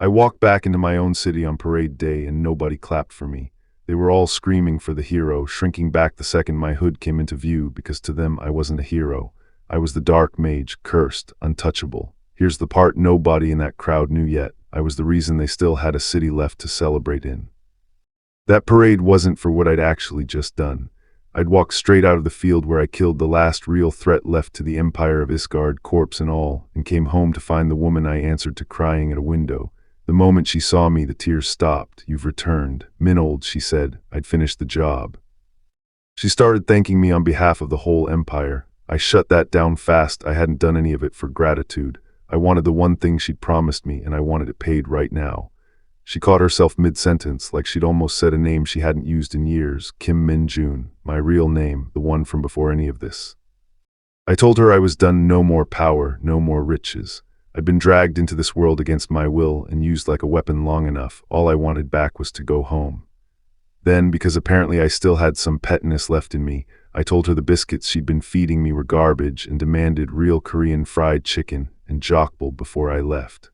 I walked back into my own city on parade day and nobody clapped for me. They were all screaming for the hero, shrinking back the second my hood came into view because to them I wasn't a hero. I was the dark mage, cursed, untouchable. Here's the part nobody in that crowd knew yet. I was the reason they still had a city left to celebrate in. That parade wasn't for what I'd actually just done. I'd walked straight out of the field where I killed the last real threat left to the Empire of Isgard, corpse and all, and came home to find the woman I answered to crying at a window. The moment she saw me, the tears stopped. "You've returned. Minold," she said. I'd finished the job. She started thanking me on behalf of the whole empire. I shut that down fast. I hadn't done any of it for gratitude. I wanted the one thing she'd promised me, and I wanted it paid right now. She caught herself mid-sentence, like she'd almost said a name she hadn't used in years, Kim Min-jun, my real name, the one from before any of this. I told her I was done. No more power, no more riches. I'd been dragged into this world against my will and used like a weapon long enough. All I wanted back was to go home. Then, because apparently I still had some pettiness left in me, I told her the biscuits she'd been feeding me were garbage and demanded real Korean fried chicken and jokbal before I left.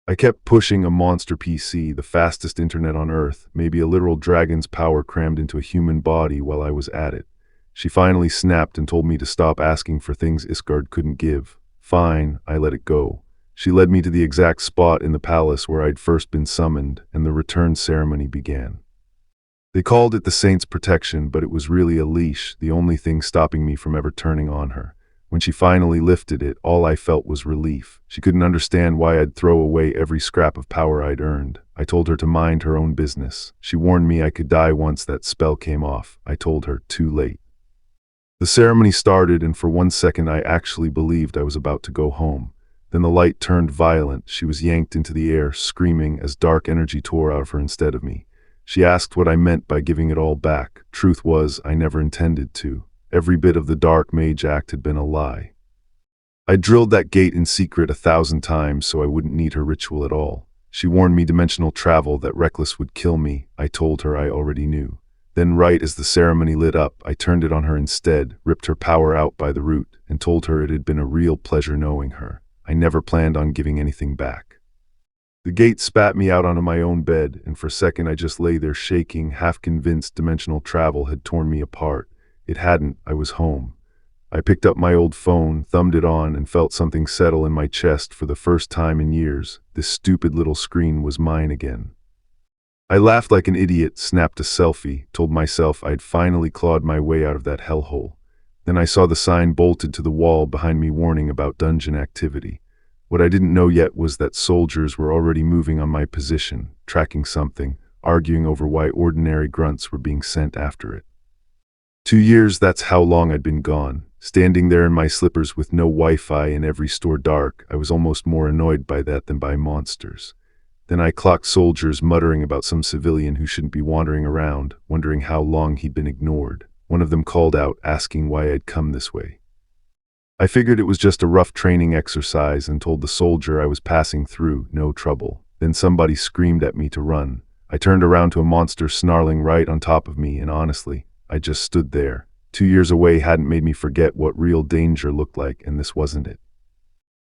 I kept pushing a monster PC, the fastest internet on Earth, maybe a literal dragon's power crammed into a human body while I was at it. She finally snapped and told me to stop asking for things Isgard couldn't give. Fine, I let it go. She led me to the exact spot in the palace where I'd first been summoned, and the return ceremony began. They called it the Saint's Protection, but it was really a leash, the only thing stopping me from ever turning on her. When she finally lifted it, all I felt was relief. She couldn't understand why I'd throw away every scrap of power I'd earned. I told her to mind her own business. She warned me I could die once that spell came off. I told her, too late. The ceremony started, and for 1 second I actually believed I was about to go home. Then the light turned violent. She was yanked into the air, screaming as dark energy tore out of her instead of me. She asked what I meant by giving it all back. Truth was, I never intended to. Every bit of the Dark Mage Act had been a lie. I drilled that gate in secret 1,000 times so I wouldn't need her ritual at all. She warned me dimensional travel, that Reckless would kill me. I told her I already knew. Then right as the ceremony lit up, I turned it on her instead, ripped her power out by the root, and told her it had been a real pleasure knowing her. I never planned on giving anything back. The gate spat me out onto my own bed, and for a second I just lay there shaking, half convinced dimensional travel had torn me apart. It hadn't. I was home. I picked up my old phone, thumbed it on, and felt something settle in my chest for the first time in years. This stupid little screen was mine again. I laughed like an idiot, snapped a selfie, told myself I'd finally clawed my way out of that hellhole. Then I saw the sign bolted to the wall behind me warning about dungeon activity. What I didn't know yet was that soldiers were already moving on my position, tracking something, arguing over why ordinary grunts were being sent after it. 2 years, that's how long I'd been gone. Standing there in my slippers with no Wi-Fi and every store dark, I was almost more annoyed by that than by monsters. Then I clocked soldiers muttering about some civilian who shouldn't be wandering around, wondering how long he'd been ignored. One of them called out, asking why I'd come this way. I figured it was just a rough training exercise and told the soldier I was passing through, no trouble. Then somebody screamed at me to run. I turned around to a monster snarling right on top of me, and honestly, I just stood there. 2 years away hadn't made me forget what real danger looked like, and this wasn't it.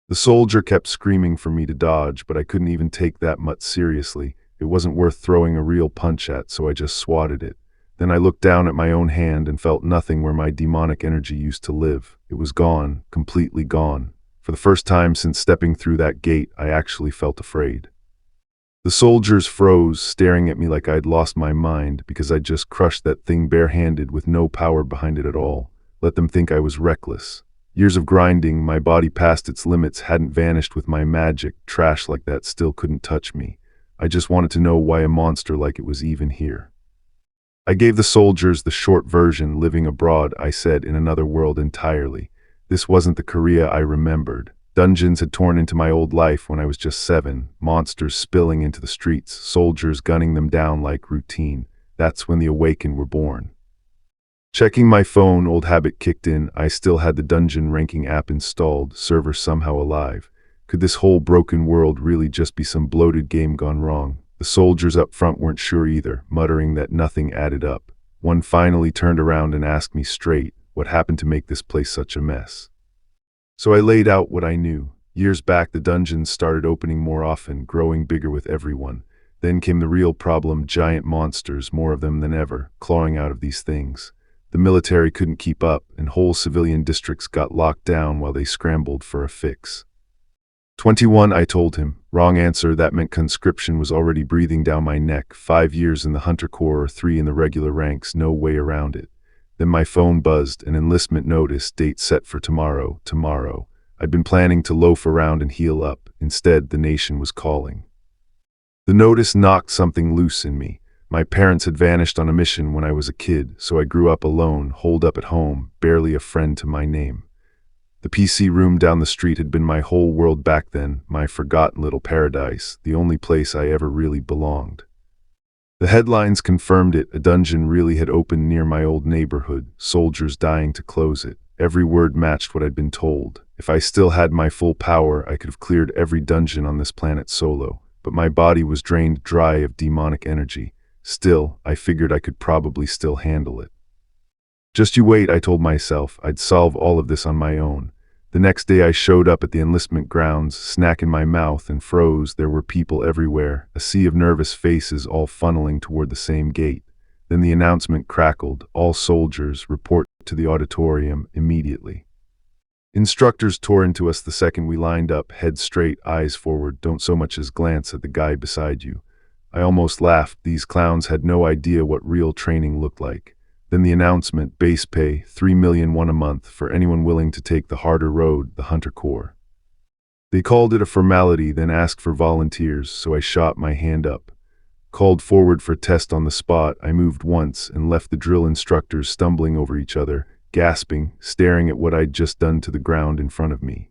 The soldier kept screaming for me to dodge, but I couldn't even take that much seriously. It wasn't worth throwing a real punch at, so I just swatted it. Then I looked down at my own hand and felt nothing where my demonic energy used to live. It was gone, completely gone. For the first time since stepping through that gate, I actually felt afraid. The soldiers froze, staring at me like I'd lost my mind because I'd just crushed that thing barehanded with no power behind it at all. Let them think I was reckless. Years of grinding, my body past its limits, hadn't vanished with my magic. Trash like that still couldn't touch me. I just wanted to know why a monster like it was even here. I gave the soldiers the short version. Living abroad, I said, in another world entirely. This wasn't the Korea I remembered. Dungeons had torn into my old life when I was just 7, monsters spilling into the streets, soldiers gunning them down like routine. That's when the Awakened were born. Checking my phone, old habit kicked in. I still had the dungeon ranking app installed, server somehow alive. Could this whole broken world really just be some bloated game gone wrong? The soldiers up front weren't sure either, muttering that nothing added up. One finally turned around and asked me straight, what happened to make this place such a mess? So I laid out what I knew. Years back, the dungeons started opening more often, growing bigger with everyone. Then came the real problem, giant monsters, more of them than ever, clawing out of these things. The military couldn't keep up, and whole civilian districts got locked down while they scrambled for a fix. 21, I told him. Wrong answer, that meant conscription was already breathing down my neck. 5 years in the Hunter Corps or 3 in the regular ranks, no way around it. Then my phone buzzed, an enlistment notice, date set for tomorrow. I'd been planning to loaf around and heal up. Instead, the nation was calling. The notice knocked something loose in me. My parents had vanished on a mission when I was a kid, so I grew up alone, holed up at home, barely a friend to my name. The PC room down the street had been my whole world back then, my forgotten little paradise, the only place I ever really belonged. The headlines confirmed it. A dungeon really had opened near my old neighborhood, soldiers dying to close it. Every word matched what I'd been told. If I still had my full power, I could have cleared every dungeon on this planet solo, but my body was drained dry of demonic energy. Still, I figured I could probably still handle it. Just you wait, I told myself. I'd solve all of this on my own. The next day I showed up at the enlistment grounds, snack in my mouth, and froze. There were people everywhere, a sea of nervous faces all funneling toward the same gate. Then the announcement crackled. All soldiers, report to the auditorium immediately. Instructors tore into us the second we lined up, head straight, eyes forward, don't so much as glance at the guy beside you. I almost laughed. These clowns had no idea what real training looked like. Then the announcement, base pay, $3 million a month for anyone willing to take the harder road, the Hunter Corps. They called it a formality, then asked for volunteers, so I shot my hand up. Called forward for test on the spot, I moved once and left the drill instructors stumbling over each other, gasping, staring at what I'd just done to the ground in front of me.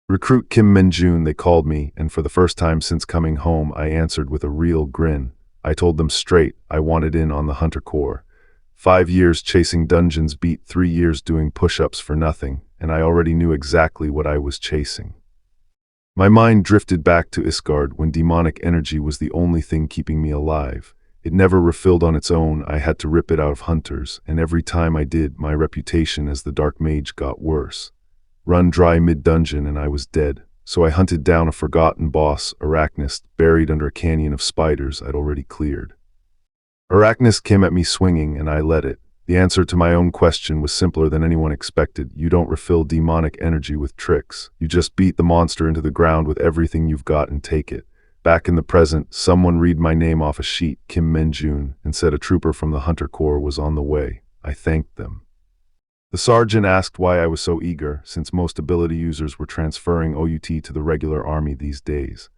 Recruit Kim Min-jun, they called me, and for the first time since coming home, I answered with a real grin. I told them straight, I wanted in on the Hunter Corps. 5 years chasing dungeons beat 3 years doing push-ups for nothing, and I already knew exactly what I was chasing. My mind drifted back to Isgard when demonic energy was the only thing keeping me alive. It never refilled on its own. I had to rip it out of hunters, and every time I did, my reputation as the Dark Mage got worse. Run dry mid-dungeon and I was dead, so I hunted down a forgotten boss, Arachnist, buried under a canyon of spiders I'd already cleared. Arachnist came at me swinging, and I let it. The answer to my own question was simpler than anyone expected. You don't refill demonic energy with tricks. You just beat the monster into the ground with everything you've got and take it. Back in the present, someone read my name off a sheet, Kim Min-jun, and said a trooper from the Hunter Corps was on the way. I thanked them. The sergeant asked why I was so eager, since most ability users were transferring OUT to the regular army these days.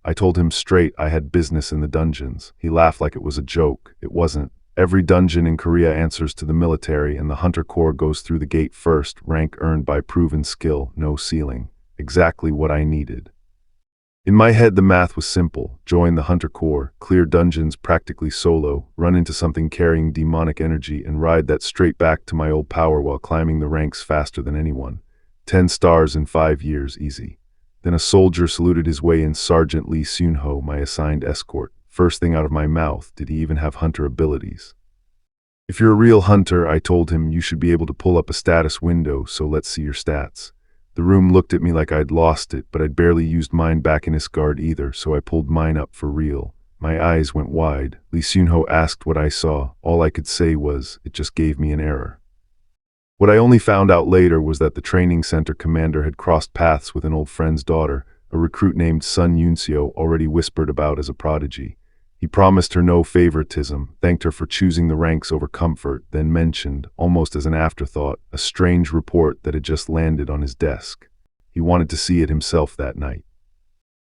I told him straight I had business in the dungeons. He laughed like it was a joke. It wasn't. Every dungeon in Korea answers to the military, and the Hunter Corps goes through the gate first, rank earned by proven skill, no ceiling. Exactly what I needed. In my head the math was simple. Join the Hunter Corps, clear dungeons practically solo, run into something carrying demonic energy, and ride that straight back to my old power while climbing the ranks faster than anyone. 10 stars in 5 years, easy. Then a soldier saluted his way in, Sergeant Lee Seun-ho, my assigned escort. First thing out of my mouth, did he even have hunter abilities? If you're a real hunter, I told him, you should be able to pull up a status window, so let's see your stats. The room looked at me like I'd lost it, but I'd barely used mine back in Isgard either, so I pulled mine up for real. My eyes went wide. Lee Seun-ho asked what I saw. All I could say was, it just gave me an error. What I only found out later was that the training center commander had crossed paths with an old friend's daughter, a recruit named Sun Yunseo, already whispered about as a prodigy. He promised her no favoritism, thanked her for choosing the ranks over comfort, then mentioned, almost as an afterthought, a strange report that had just landed on his desk. He wanted to see it himself that night.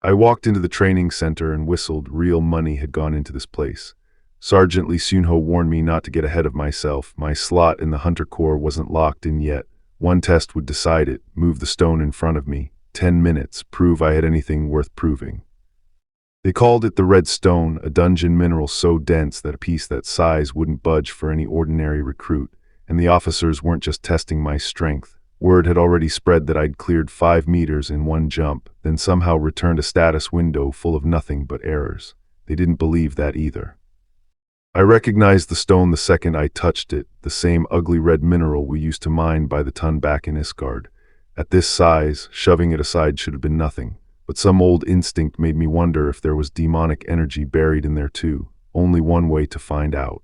I walked into the training center and whistled. Real money had gone into this place. Sergeant Lee Seun-ho warned me not to get ahead of myself. My slot in the Hunter Corps wasn't locked in yet. One test would decide it. Move the stone in front of me. 10 minutes. Prove I had anything worth proving. They called it the Red Stone, a dungeon mineral so dense that a piece that size wouldn't budge for any ordinary recruit. And the officers weren't just testing my strength. Word had already spread that I'd cleared 5 meters in one jump, then somehow returned a status window full of nothing but errors. They didn't believe that either. I recognized the stone the second I touched it, the same ugly red mineral we used to mine by the ton back in Isgard. At this size, shoving it aside should have been nothing, but some old instinct made me wonder if there was demonic energy buried in there too. Only one way to find out.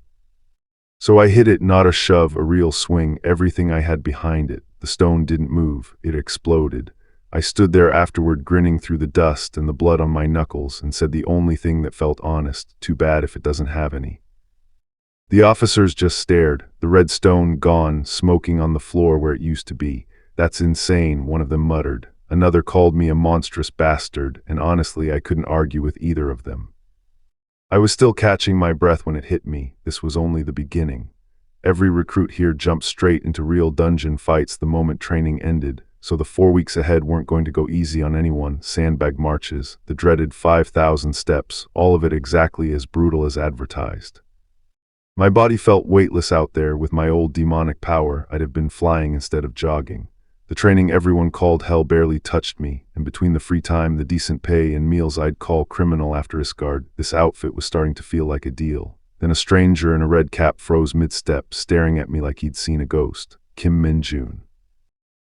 So I hit it, not a shove, a real swing, everything I had behind it. The stone didn't move, it exploded. I stood there afterward grinning through the dust and the blood on my knuckles and said the only thing that felt honest, too bad if it doesn't have any. The officers just stared, the red stone gone, smoking on the floor where it used to be. That's insane, one of them muttered. Another called me a monstrous bastard, and honestly I couldn't argue with either of them. I was still catching my breath when it hit me. This was only the beginning. Every recruit here jumped straight into real dungeon fights the moment training ended, so the 4 weeks ahead weren't going to go easy on anyone. Sandbag marches, the dreaded 5,000 steps, all of it exactly as brutal as advertised. My body felt weightless out there. With my old demonic power, I'd have been flying instead of jogging. The training everyone called hell barely touched me, and between the free time, the decent pay, and meals I'd call criminal after Isgard, this outfit was starting to feel like a deal. Then a stranger in a red cap froze mid-step, staring at me like he'd seen a ghost. Kim Min-jun.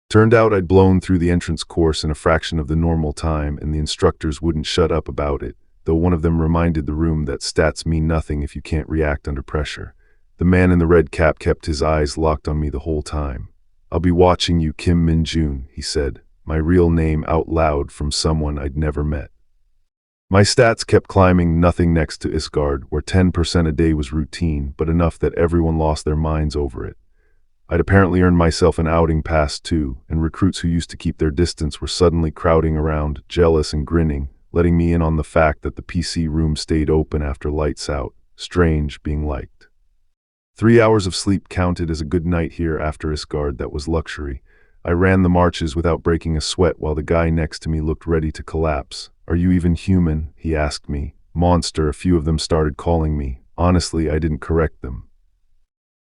Turned out I'd blown through the entrance course in a fraction of the normal time, and the instructors wouldn't shut up about it, though one of them reminded the room that stats mean nothing if you can't react under pressure. The man in the red cap kept his eyes locked on me the whole time. "I'll be watching you, Kim Min-jun," he said, my real name out loud from someone I'd never met. My stats kept climbing, nothing next to Isgard, where 10% a day was routine, but enough that everyone lost their minds over it. I'd apparently earned myself an outing pass too, and recruits who used to keep their distance were suddenly crowding around, jealous and grinning, letting me in on the fact that the PC room stayed open after lights out. Strange being liked. 3 hours of sleep counted as a good night here after Isgard. That was luxury. I ran the marches without breaking a sweat while the guy next to me looked ready to collapse. "Are you even human?" he asked me. "Monster," a few of them started calling me. Honestly, I didn't correct them.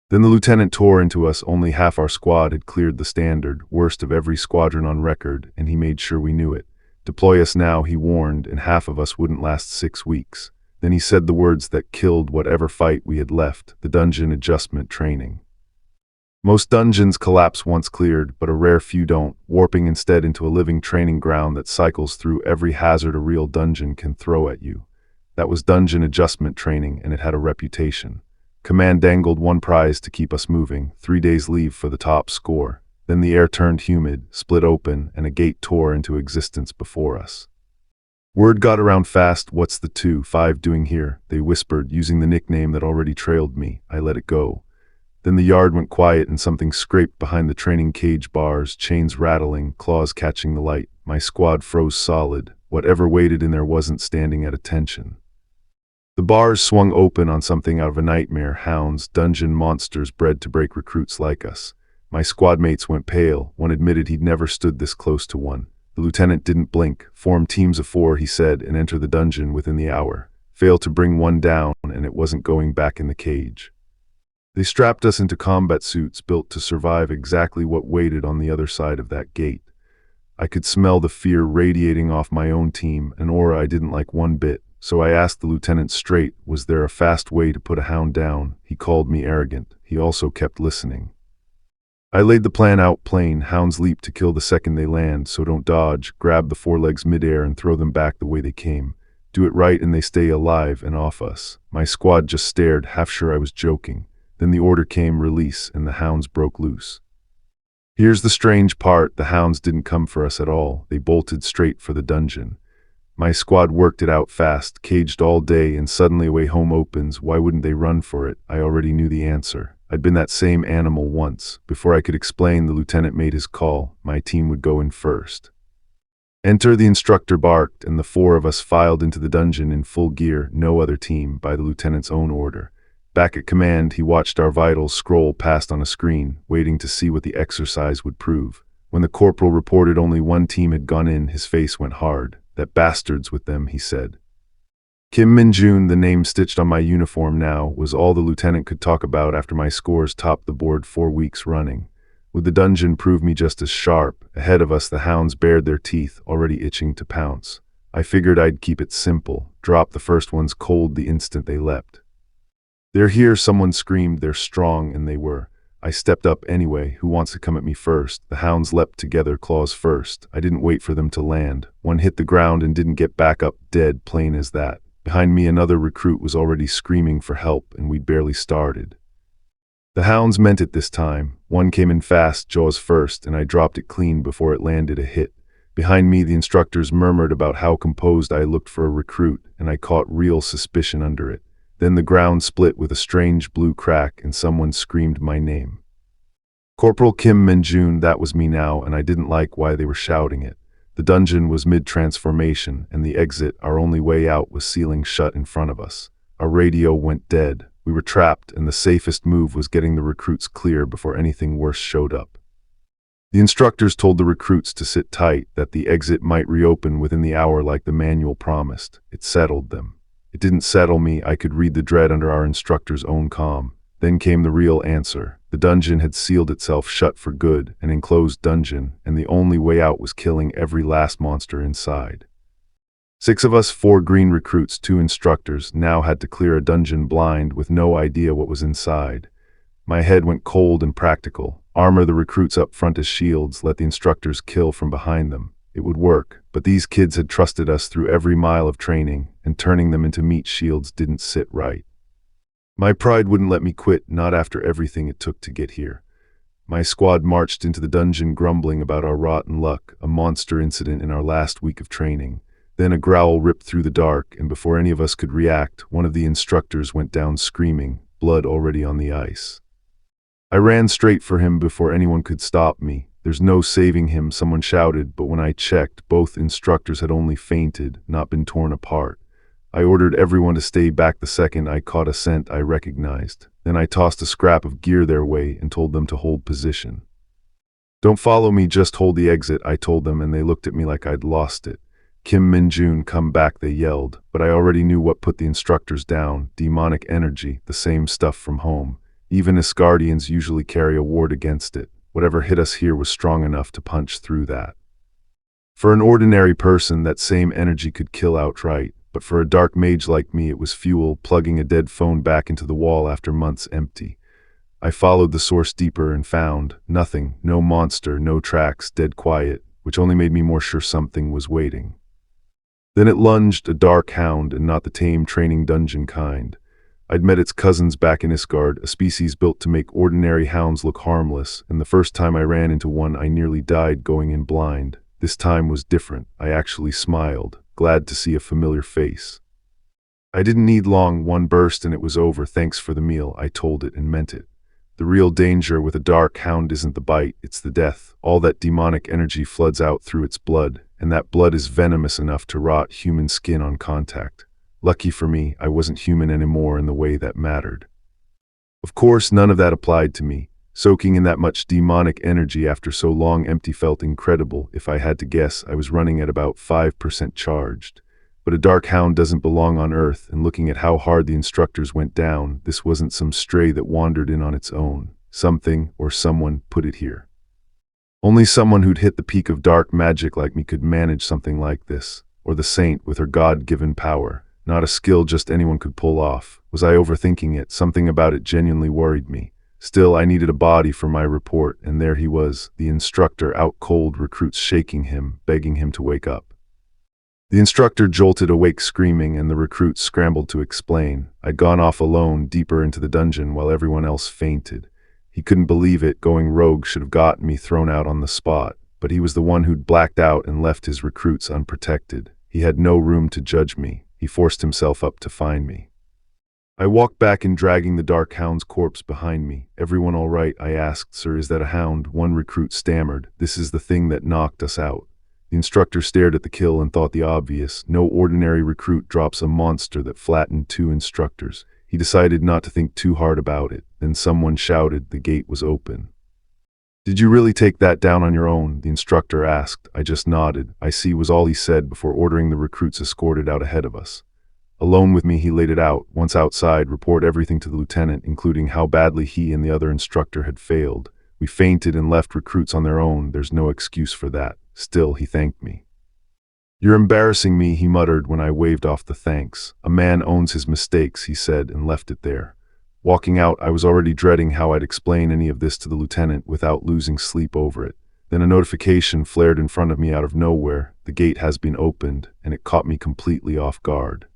Then the lieutenant tore into us. Only half our squad had cleared the standard, worst of every squadron on record, and he made sure we knew it. "Deploy us now," he warned, and half of us wouldn't last 6 weeks. Then he said the words that killed whatever fight we had left: the dungeon adjustment training. Most dungeons collapse once cleared, but a rare few don't, warping instead into a living training ground that cycles through every hazard a real dungeon can throw at you. That was dungeon adjustment training, and it had a reputation. Command dangled one prize to keep us moving: 3 days leave for the top score. Then the air turned humid, split open, and a gate tore into existence before us. Word got around fast. "What's the 2-5 doing here?" they whispered, using the nickname that already trailed me. I let it go. Then the yard went quiet and something scraped behind the training cage bars, chains rattling, claws catching the light. My squad froze solid. Whatever waited in there wasn't standing at attention. The bars swung open on something out of a nightmare: hounds, dungeon monsters bred to break recruits like us. My squad mates went pale. One admitted he'd never stood this close to one. The lieutenant didn't blink. "Form teams of 4, he said, "and enter the dungeon within the hour. Fail to bring one down, and it wasn't going back in the cage." They strapped us into combat suits built to survive exactly what waited on the other side of that gate. I could smell the fear radiating off my own team, an aura I didn't like one bit, so I asked the lieutenant straight, was there a fast way to put a hound down? He called me arrogant. He also kept listening. I laid the plan out plain: hounds leap to kill the second they land, so don't dodge. Grab the forelegs midair and throw them back the way they came. Do it right and they stay alive and off us. My squad just stared, half sure I was joking. Then the order came: release, and the hounds broke loose. Here's the strange part: the hounds didn't come for us at all. They bolted straight for the dungeon. My squad worked it out fast, caged all day, and suddenly a way home opens. Why wouldn't they run for it? I already knew the answer. I'd been that same animal once. Before I could explain, the lieutenant made his call. My team would go in first. "Enter," the instructor barked, and the 4 of us filed into the dungeon in full gear. No other team, by the lieutenant's own order. Back at command, he watched our vitals scroll past on a screen, waiting to see what the exercise would prove. When the corporal reported only one team had gone in, his face went hard. "That bastard's with them," he said. Kim Min-jun, the name stitched on my uniform now, was all the lieutenant could talk about after my scores topped the board 4 weeks running. Would the dungeon prove me just as sharp? Ahead of us, the hounds bared their teeth, already itching to pounce. I figured I'd keep it simple, drop the first ones cold the instant they leapt. "They're here," someone screamed. "They're strong," and they were. I stepped up anyway. Who wants to come at me first? The hounds leapt together, claws first. I didn't wait for them to land. One hit the ground and didn't get back up, dead, plain as that. Behind me, another recruit was already screaming for help, and we'd barely started. The hounds meant it this time. One came in fast, jaws first, and I dropped it clean before it landed a hit. Behind me, the instructors murmured about how composed I looked for a recruit, and I caught real suspicion under it. Then the ground split with a strange blue crack, and someone screamed my name. Corporal Kim Min-jun, that was me now, and I didn't like why they were shouting it. The dungeon was mid-transformation, and the exit, our only way out, was sealing shut in front of us. Our radio went dead. We were trapped, and the safest move was getting the recruits clear before anything worse showed up. The instructors told the recruits to sit tight, that the exit might reopen within the hour like the manual promised. It settled them. It didn't settle me. I could read the dread under our instructor's own calm. Then came the real answer. The dungeon had sealed itself shut for good, an enclosed dungeon, and the only way out was killing every last monster inside. 6 of us, 4 green recruits, 2 instructors, now had to clear a dungeon blind with no idea what was inside. My head went cold and practical. Armor the recruits up front as shields, let the instructors kill from behind them. It would work, but these kids had trusted us through every mile of training, and turning them into meat shields didn't sit right. My pride wouldn't let me quit, not after everything it took to get here. My squad marched into the dungeon grumbling about our rotten luck, a monster incident in our last week of training. Then a growl ripped through the dark, and before any of us could react, one of the instructors went down screaming, blood already on the ice. I ran straight for him before anyone could stop me. There's no saving him, someone shouted, but when I checked, both instructors had only fainted, not been torn apart. I ordered everyone to stay back the second I caught a scent I recognized. Then I tossed a scrap of gear their way and told them to hold position. Don't follow me, just hold the exit, I told them, and they looked at me like I'd lost it. Kim Min-jun, come back, they yelled, but I already knew what put the instructors down. Demonic energy, the same stuff from home. Even Asgardians usually carry a ward against it. Whatever hit us here was strong enough to punch through that. For an ordinary person, that same energy could kill outright, but for a dark mage like me, it was fuel, plugging a dead phone back into the wall after months empty. I followed the source deeper and found nothing, no monster, no tracks, dead quiet, which only made me more sure something was waiting. Then it lunged, a dark hound, and not the tame training dungeon kind. I'd met its cousins back in Isgard, a species built to make ordinary hounds look harmless, and the first time I ran into one I nearly died going in blind. This time was different. I actually smiled, glad to see a familiar face. I didn't need long, one burst and it was over. Thanks for the meal, I told it and meant it. The real danger with a dark hound isn't the bite, it's the death. All that demonic energy floods out through its blood, and that blood is venomous enough to rot human skin on contact. Lucky for me, I wasn't human anymore in the way that mattered. Of course, none of that applied to me. Soaking in that much demonic energy after so long empty felt incredible. If I had to guess, I was running at about 5% charged. But a dark hound doesn't belong on Earth, and looking at how hard the instructors went down, this wasn't some stray that wandered in on its own. Something, or someone, put it here. Only someone who'd hit the peak of dark magic like me could manage something like this, or the saint with her God-given power. Not a skill just anyone could pull off. Was I overthinking it? Something about it genuinely worried me. Still, I needed a body for my report, and there he was, the instructor, out cold, recruits shaking him, begging him to wake up. The instructor jolted awake screaming, and the recruits scrambled to explain. I'd gone off alone, deeper into the dungeon, while everyone else fainted. He couldn't believe it. Going rogue should have gotten me thrown out on the spot, but he was the one who'd blacked out and left his recruits unprotected. He had no room to judge me. He forced himself up to find me. I walked back in, dragging the dark hound's corpse behind me. Everyone all right? I asked. Sir, is that a hound? One recruit stammered. This is the thing that knocked us out. The instructor stared at the kill and thought the obvious. No ordinary recruit drops a monster that flattened 2 instructors. He decided not to think too hard about it. Then someone shouted. The gate was open. Did you really take that down on your own? The instructor asked. I just nodded. I see, was all he said before ordering the recruits escorted out ahead of us. Alone with me, he laid it out. Once outside, report everything to the lieutenant, including how badly he and the other instructor had failed. We fainted and left recruits on their own. There's no excuse for that. Still, he thanked me. You're embarrassing me, he muttered when I waved off the thanks. A man owns his mistakes, he said, and left it there. Walking out, I was already dreading how I'd explain any of this to the lieutenant without losing sleep over it. Then a notification flared in front of me out of nowhere. The gate has been opened, and it caught me completely off guard.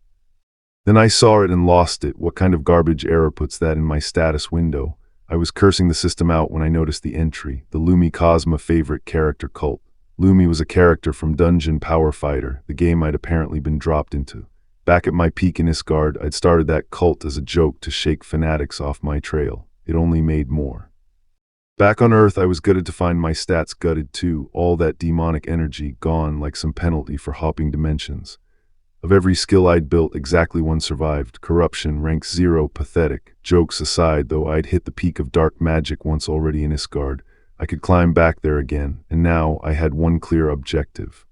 Then I saw it and lost it. What kind of garbage error puts that in my status window? I was cursing the system out when I noticed the entry, the Lumi Cosma favorite character cult. Lumi was a character from Dungeon Power Fighter, the game I'd apparently been dropped into. Back at my peak in Isgard, I'd started that cult as a joke to shake fanatics off my trail. It only made more. Back on Earth, I was gutted to find my stats gutted too, all that demonic energy gone like some penalty for hopping dimensions. Of every skill I'd built, exactly one survived. Corruption, rank 0, pathetic. Jokes aside, though, I'd hit the peak of dark magic once already in Isgard. I could climb back there again, and now I had one clear objective.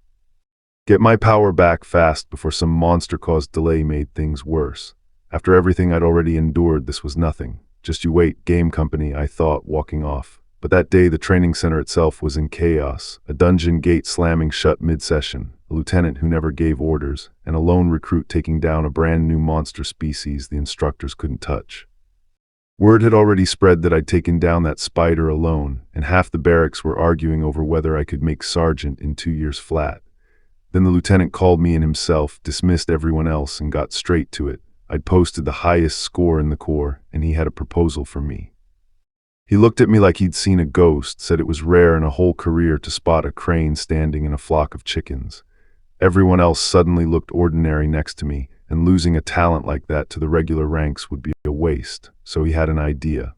Get my power back fast before some monster-caused delay made things worse. After everything I'd already endured, this was nothing. Just you wait, game company, I thought, walking off. But that day, the training center itself was in chaos. A dungeon gate slamming shut mid-session, a lieutenant who never gave orders, and a lone recruit taking down a brand new monster species the instructors couldn't touch. Word had already spread that I'd taken down that spider alone, and half the barracks were arguing over whether I could make sergeant in 2 years flat. Then the lieutenant called me in himself, dismissed everyone else, and got straight to it. I'd posted the highest score in the Corps, and he had a proposal for me. He looked at me like he'd seen a ghost, said it was rare in a whole career to spot a crane standing in a flock of chickens. Everyone else suddenly looked ordinary next to me, and losing a talent like that to the regular ranks would be a waste, so he had an idea.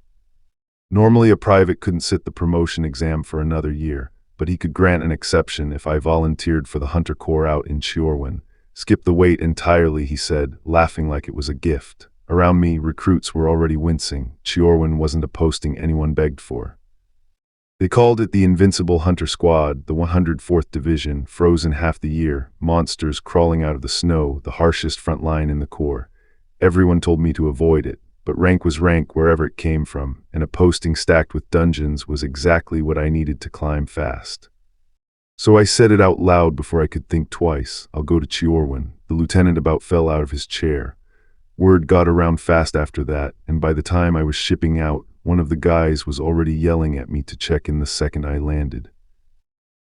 Normally a private couldn't sit the promotion exam for another year, but he could grant an exception if I volunteered for the Hunter Corps out in Chiorwan. Skip the wait entirely, he said, laughing like it was a gift. Around me, recruits were already wincing. Chiorwan wasn't a posting anyone begged for. They called it the Invincible Hunter Squad, the 104th Division, frozen half the year, monsters crawling out of the snow, the harshest front line in the Corps. Everyone told me to avoid it, but rank was rank wherever it came from, and a posting stacked with dungeons was exactly what I needed to climb fast. So I said it out loud before I could think twice. I'll go to Chiorwan. The lieutenant about fell out of his chair. Word got around fast after that, and by the time I was shipping out, one of the guys was already yelling at me to check in the second I landed.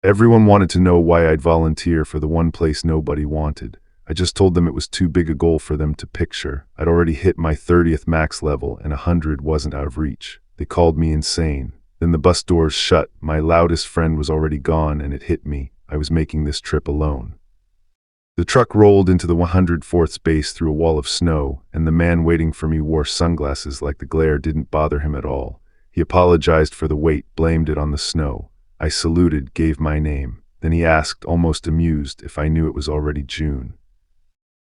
Everyone wanted to know why I'd volunteer for the one place nobody wanted. I just told them it was too big a goal for them to picture. I'd already hit my 30th max level, and 100 wasn't out of reach. They called me insane. Then the bus doors shut. My loudest friend was already gone, and it hit me. I was making this trip alone. The truck rolled into the 104th base through a wall of snow, and the man waiting for me wore sunglasses like the glare didn't bother him at all. He apologized for the wait, blamed it on the snow. I saluted, gave my name. Then he asked, almost amused, if I knew it was already June.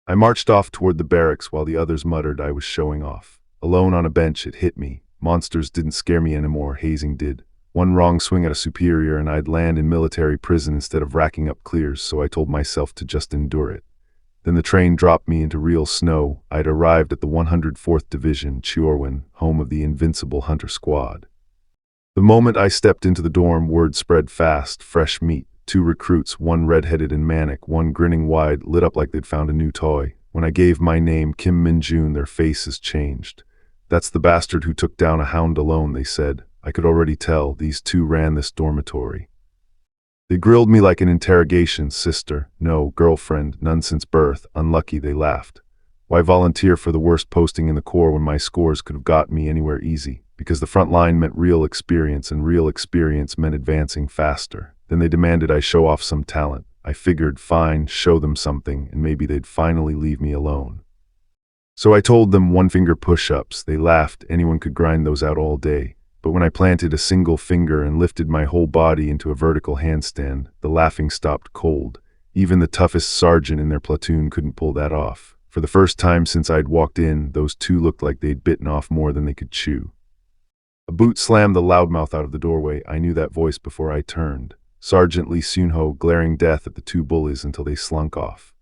I marched off toward the barracks while the others muttered I was showing off. Alone on a bench, it hit me. Monsters didn't scare me anymore, hazing did. One wrong swing at a superior and I'd land in military prison instead of racking up clears, so I told myself to just endure it. Then the train dropped me into real snow. I'd arrived at the 104th Division, Chiorwan, home of the Invincible Hunter Squad. The moment I stepped into the dorm, word spread fast, fresh meat. 2 recruits, one red-headed and manic, one grinning wide, lit up like they'd found a new toy. When I gave my name, Kim Min-jun, their faces changed. That's the bastard who took down a hound alone, they said. I could already tell these 2 ran this dormitory. They grilled me like an interrogation. Sister, no, girlfriend, none since birth. Unlucky, they laughed. Why volunteer for the worst posting in the Corps when my scores could have got me anywhere easy? Because the front line meant real experience, and real experience meant advancing faster. Then they demanded I show off some talent. I figured, fine, show them something, and maybe they'd finally leave me alone. So I told them 1-finger push-ups. They laughed. Anyone could grind those out all day. But when I planted a single finger and lifted my whole body into a vertical handstand, the laughing stopped cold. Even the toughest sergeant in their platoon couldn't pull that off. For the first time since I'd walked in, those 2 looked like they'd bitten off more than they could chew. A boot slammed the loudmouth out of the doorway. I knew that voice before I turned. Sergeant Lee Sunho, glaring death at the 2 bullies until they slunk off.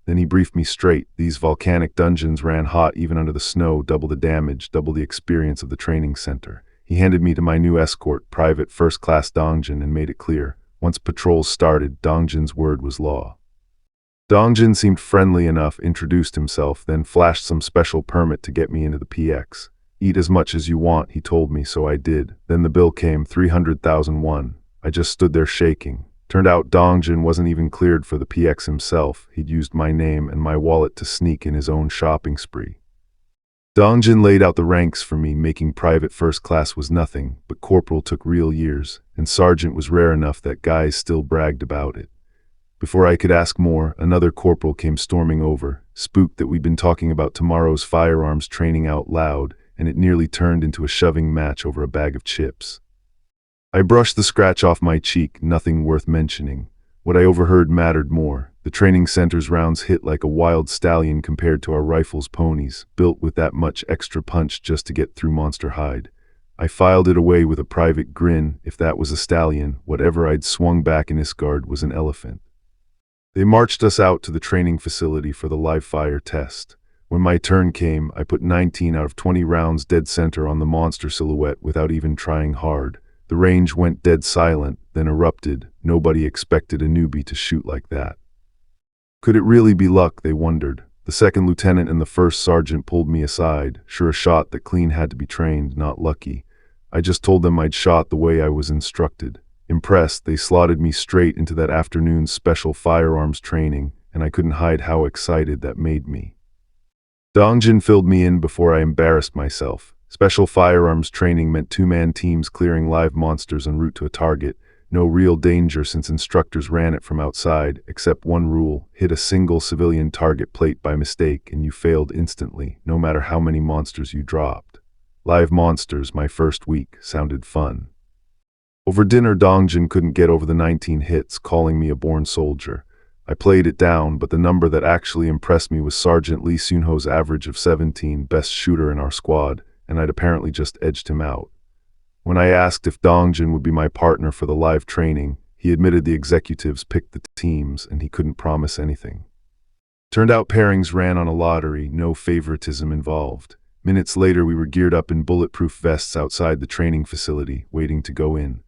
Then he briefed me straight. These volcanic dungeons ran hot even under the snow, double the damage, double the experience of the training center. He handed me to my new escort, Private First Class Dongjin, and made it clear, once patrols started, Dongjin's word was law. Dongjin seemed friendly enough, introduced himself, then flashed some special permit to get me into the PX. Eat as much as you want, he told me, so I did. Then the bill came, 300,001. I just stood there shaking. Turned out Dongjin wasn't even cleared for the PX himself. He'd used my name and my wallet to sneak in his own shopping spree. Dongjin laid out the ranks for me. Making private first class was nothing, but corporal took real years, and sergeant was rare enough that guys still bragged about it. Before I could ask more, another corporal came storming over, spooked that we'd been talking about tomorrow's firearms training out loud, and it nearly turned into a shoving match over a bag of chips. I brushed the scratch off my cheek, nothing worth mentioning. What I overheard mattered more. The training center's rounds hit like a wild stallion compared to our rifles' ponies, built with that much extra punch just to get through monster hide. I filed it away with a private grin. If that was a stallion, whatever I'd swung back in Isgard was an elephant. They marched us out to the training facility for the live fire test. When my turn came, I put 19 out of 20 rounds dead center on the monster silhouette without even trying hard. The range went dead silent, then erupted. Nobody expected a newbie to shoot like that. Could it really be luck, they wondered. The second lieutenant and the first sergeant pulled me aside, sure a shot that clean had to be trained, not lucky. I just told them I'd shot the way I was instructed. Impressed, they slotted me straight into that afternoon's special firearms training, and I couldn't hide how excited that made me. Dongjin filled me in before I embarrassed myself. Special firearms training meant two-man teams clearing live monsters en route to a target. No real danger since instructors ran it from outside, except one rule: hit a single civilian target plate by mistake and you failed instantly, no matter how many monsters you dropped. Live monsters, my first week, sounded fun. Over dinner, Dongjin couldn't get over the 19 hits, calling me a born soldier. I played it down, but the number that actually impressed me was Sergeant Lee Sunho's average of 17, best shooter in our squad, and I'd apparently just edged him out. When I asked if Dongjin would be my partner for the live training, he admitted the executives picked the teams and he couldn't promise anything. Turned out pairings ran on a lottery, no favoritism involved. Minutes later, we were geared up in bulletproof vests outside the training facility, waiting to go in.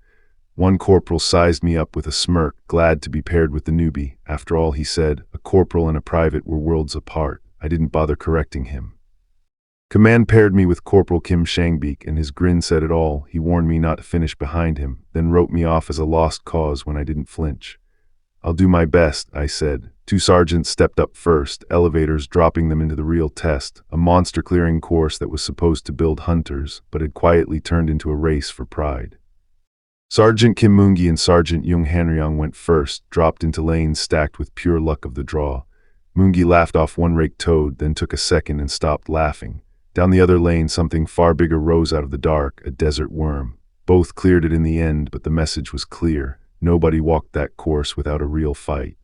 One corporal sized me up with a smirk, glad to be paired with the newbie. After all, he said, a corporal and a private were worlds apart. I didn't bother correcting him. Command paired me with Corporal Kim Shangbeek, and his grin said it all. He warned me not to finish behind him, then wrote me off as a lost cause when I didn't flinch. I'll do my best, I said. Two sergeants stepped up first, elevators dropping them into the real test, a monster-clearing course that was supposed to build hunters, but had quietly turned into a race for pride. Sergeant Kim Moongi and Sergeant Jung Hanryong went first, dropped into lanes stacked with pure luck of the draw. Moongi laughed off one raked toad, then took a second and stopped laughing. Down the other lane, something far bigger rose out of the dark, a desert worm. Both cleared it in the end, but the message was clear. Nobody walked that course without a real fight.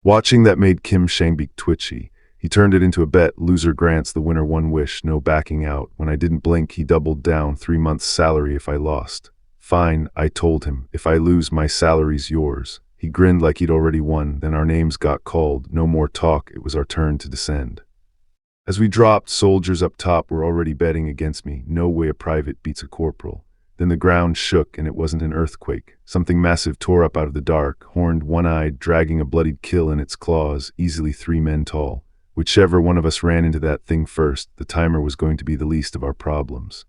Watching that made Kim Shangbeek twitchy. He turned it into a bet. Loser grants the winner one wish, no backing out. When I didn't blink, he doubled down, 3 months' salary if I lost. Fine, I told him. If I lose, my salary's yours. He grinned like he'd already won. Then our names got called. No more talk. It was our turn to descend. As we dropped, soldiers up top were already betting against me. No way a private beats a corporal. Then the ground shook, and it wasn't an earthquake. Something massive tore up out of the dark, horned, one-eyed, dragging a bloodied kill in its claws, easily 3 men tall. Whichever one of us ran into that thing first, the timer was going to be the least of our problems.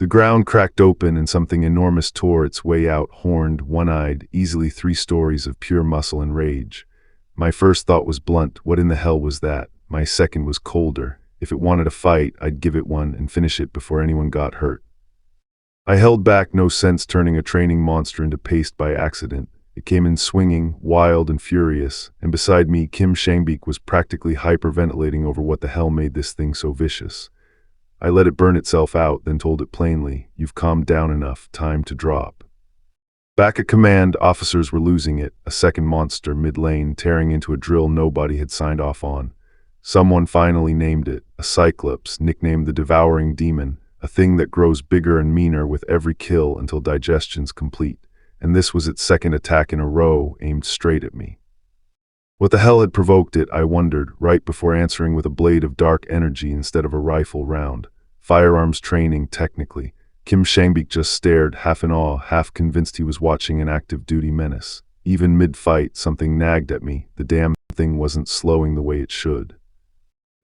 The ground cracked open and something enormous tore its way out, horned, one-eyed, easily 3 stories of pure muscle and rage. My first thought was blunt. What in the hell was that? My second was colder. If it wanted a fight, I'd give it one and finish it before anyone got hurt. I held back, no sense turning a training monster into paste by accident. It came in swinging, wild and furious, and beside me, Kim Shangbeek was practically hyperventilating over what the hell made this thing so vicious. I let it burn itself out, then told it plainly, "You've calmed down enough, time to drop." Back at command, officers were losing it, a second monster mid-lane tearing into a drill nobody had signed off on. Someone finally named it, a cyclops, nicknamed the Devouring Demon, a thing that grows bigger and meaner with every kill until digestion's complete, and this was its second attack in a row, aimed straight at me. What the hell had provoked it, I wondered, right before answering with a blade of dark energy instead of a rifle round. Firearms training, technically. Kim Shangbeek just stared, half in awe, half convinced he was watching an active duty menace. Even mid-fight, something nagged at me. The damn thing wasn't slowing the way it should.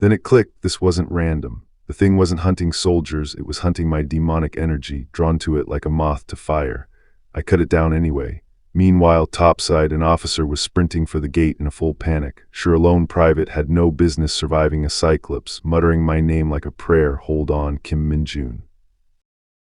Then it clicked, this wasn't random. The thing wasn't hunting soldiers, it was hunting my demonic energy, drawn to it like a moth to fire. I cut it down anyway. Meanwhile, topside, an officer was sprinting for the gate in a full panic. Sure, a lone private had no business surviving a cyclops, muttering my name like a prayer, "Hold on, Kim Min-jun."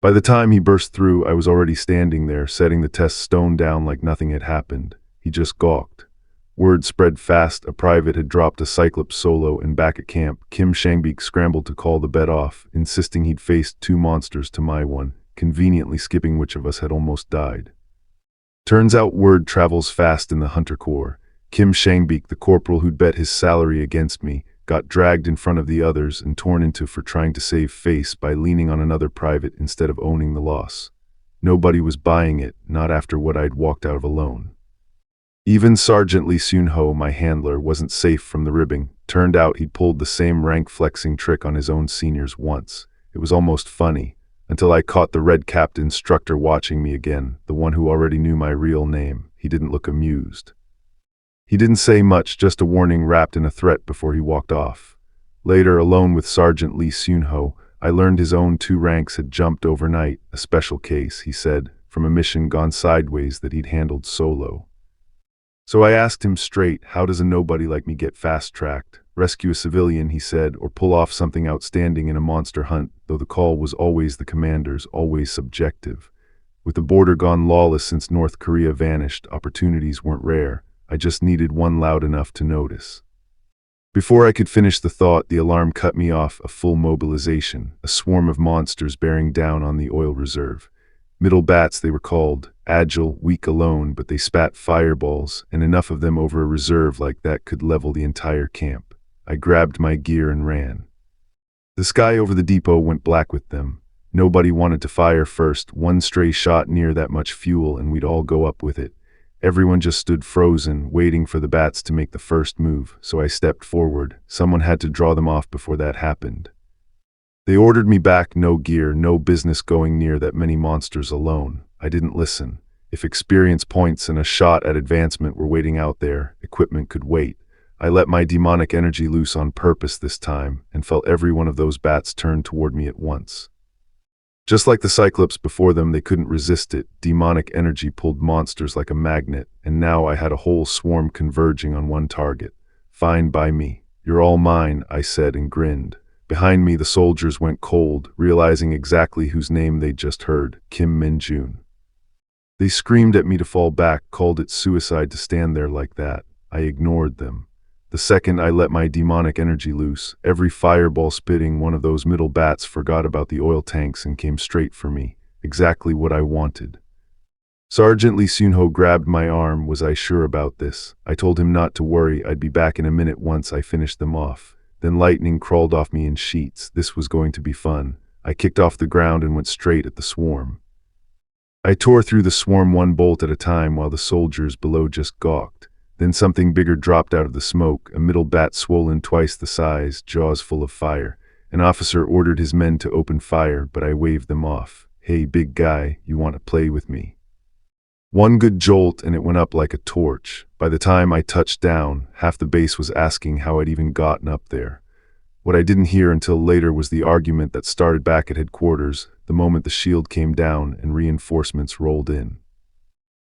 By the time he burst through, I was already standing there, setting the test stone down like nothing had happened. He just gawked. Word spread fast, a private had dropped a cyclops solo, and back at camp, Kim Shangbeek scrambled to call the bet off, insisting he'd faced 2 monsters to my 1, conveniently skipping which of us had almost died. Turns out word travels fast in the Hunter Corps. Kim Shangbeek, the corporal who'd bet his salary against me, got dragged in front of the others and torn into for trying to save face by leaning on another private instead of owning the loss. Nobody was buying it, not after what I'd walked out of alone. Even Sergeant Lee Soon-ho, my handler, wasn't safe from the ribbing. Turned out he'd pulled the same rank-flexing trick on his own seniors once. It was almost funny, until I caught the red-capped instructor watching me again, the one who already knew my real name. He didn't look amused. He didn't say much, just a warning wrapped in a threat before he walked off. Later, alone with Sergeant Lee Soon-ho, I learned his own 2 ranks had jumped overnight, a special case, he said, from a mission gone sideways that he'd handled solo. So I asked him straight, how does a nobody like me get fast-tracked? Rescue a civilian, he said, or pull off something outstanding in a monster hunt, though the call was always the commander's, always subjective. With the border gone lawless since North Korea vanished, opportunities weren't rare. I just needed one loud enough to notice. Before I could finish the thought, the alarm cut me off, a full mobilization, a swarm of monsters bearing down on the oil reserve. Middle bats, they were called, agile, weak alone, but they spat fireballs, and enough of them over a reserve like that could level the entire camp. I grabbed my gear and ran. The sky over the depot went black with them. Nobody wanted to fire first. One stray shot near that much fuel and we'd all go up with it. Everyone just stood frozen, waiting for the bats to make the first move, so I stepped forward. Someone had to draw them off before that happened. They ordered me back, no gear, no business going near that many monsters alone. I didn't listen. If experience points and a shot at advancement were waiting out there, equipment could wait. I let my demonic energy loose on purpose this time, and felt every one of those bats turn toward me at once. Just like the Cyclops before them, they couldn't resist it. Demonic energy pulled monsters like a magnet, and now I had a whole swarm converging on one target. Fine by me. You're all mine, I said and grinned. Behind me, the soldiers went cold, realizing exactly whose name they'd just heard, Kim Min-jun. They screamed at me to fall back, called it suicide to stand there like that. I ignored them. The second I let my demonic energy loose, every fireball spitting one of those middle bats forgot about the oil tanks and came straight for me, exactly what I wanted. Sergeant Lee Soon-ho grabbed my arm. Was I sure about this? I told him not to worry, I'd be back in a minute once I finished them off. Then lightning crawled off me in sheets. This was going to be fun. I kicked off the ground and went straight at the swarm. I tore through the swarm one bolt at a time while the soldiers below just gawked. Then something bigger dropped out of the smoke, a middle bat swollen twice the size, jaws full of fire. An officer ordered his men to open fire, but I waved them off. Hey, big guy, you want to play with me? One good jolt and it went up like a torch. By the time I touched down, half the base was asking how I'd even gotten up there. What I didn't hear until later was the argument that started back at headquarters, the moment the shield came down and reinforcements rolled in.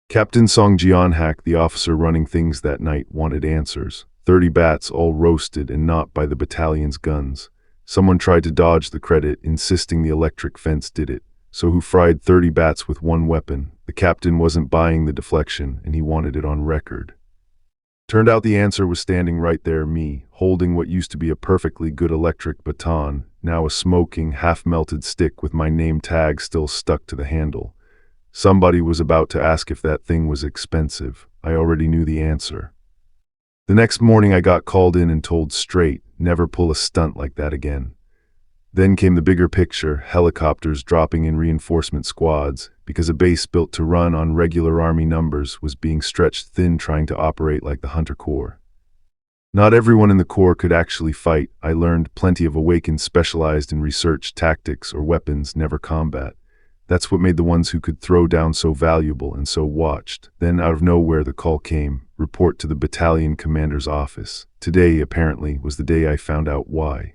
Captain Song Jeon-hak, the officer running things that night, wanted answers. 30 bats, all roasted and not by the battalion's guns. Someone tried to dodge the credit, insisting the electric fence did it. So who fried 30 bats with one weapon? The captain wasn't buying the deflection, and he wanted it on record. Turned out the answer was standing right there, me, holding what used to be a perfectly good electric baton, now a smoking, half-melted stick with my name tag still stuck to the handle. Somebody was about to ask if that thing was expensive. I already knew the answer. The next morning I got called in and told straight, never pull a stunt like that again. Then came the bigger picture, helicopters dropping in reinforcement squads, because a base built to run on regular army numbers was being stretched thin trying to operate like the Hunter Corps. Not everyone in the Corps could actually fight. I learned plenty of Awakens specialized in research, tactics, or weapons, never combat. That's what made the ones who could throw down so valuable and so watched. Then out of nowhere the call came, report to the battalion commander's office. Today, apparently, was the day I found out why.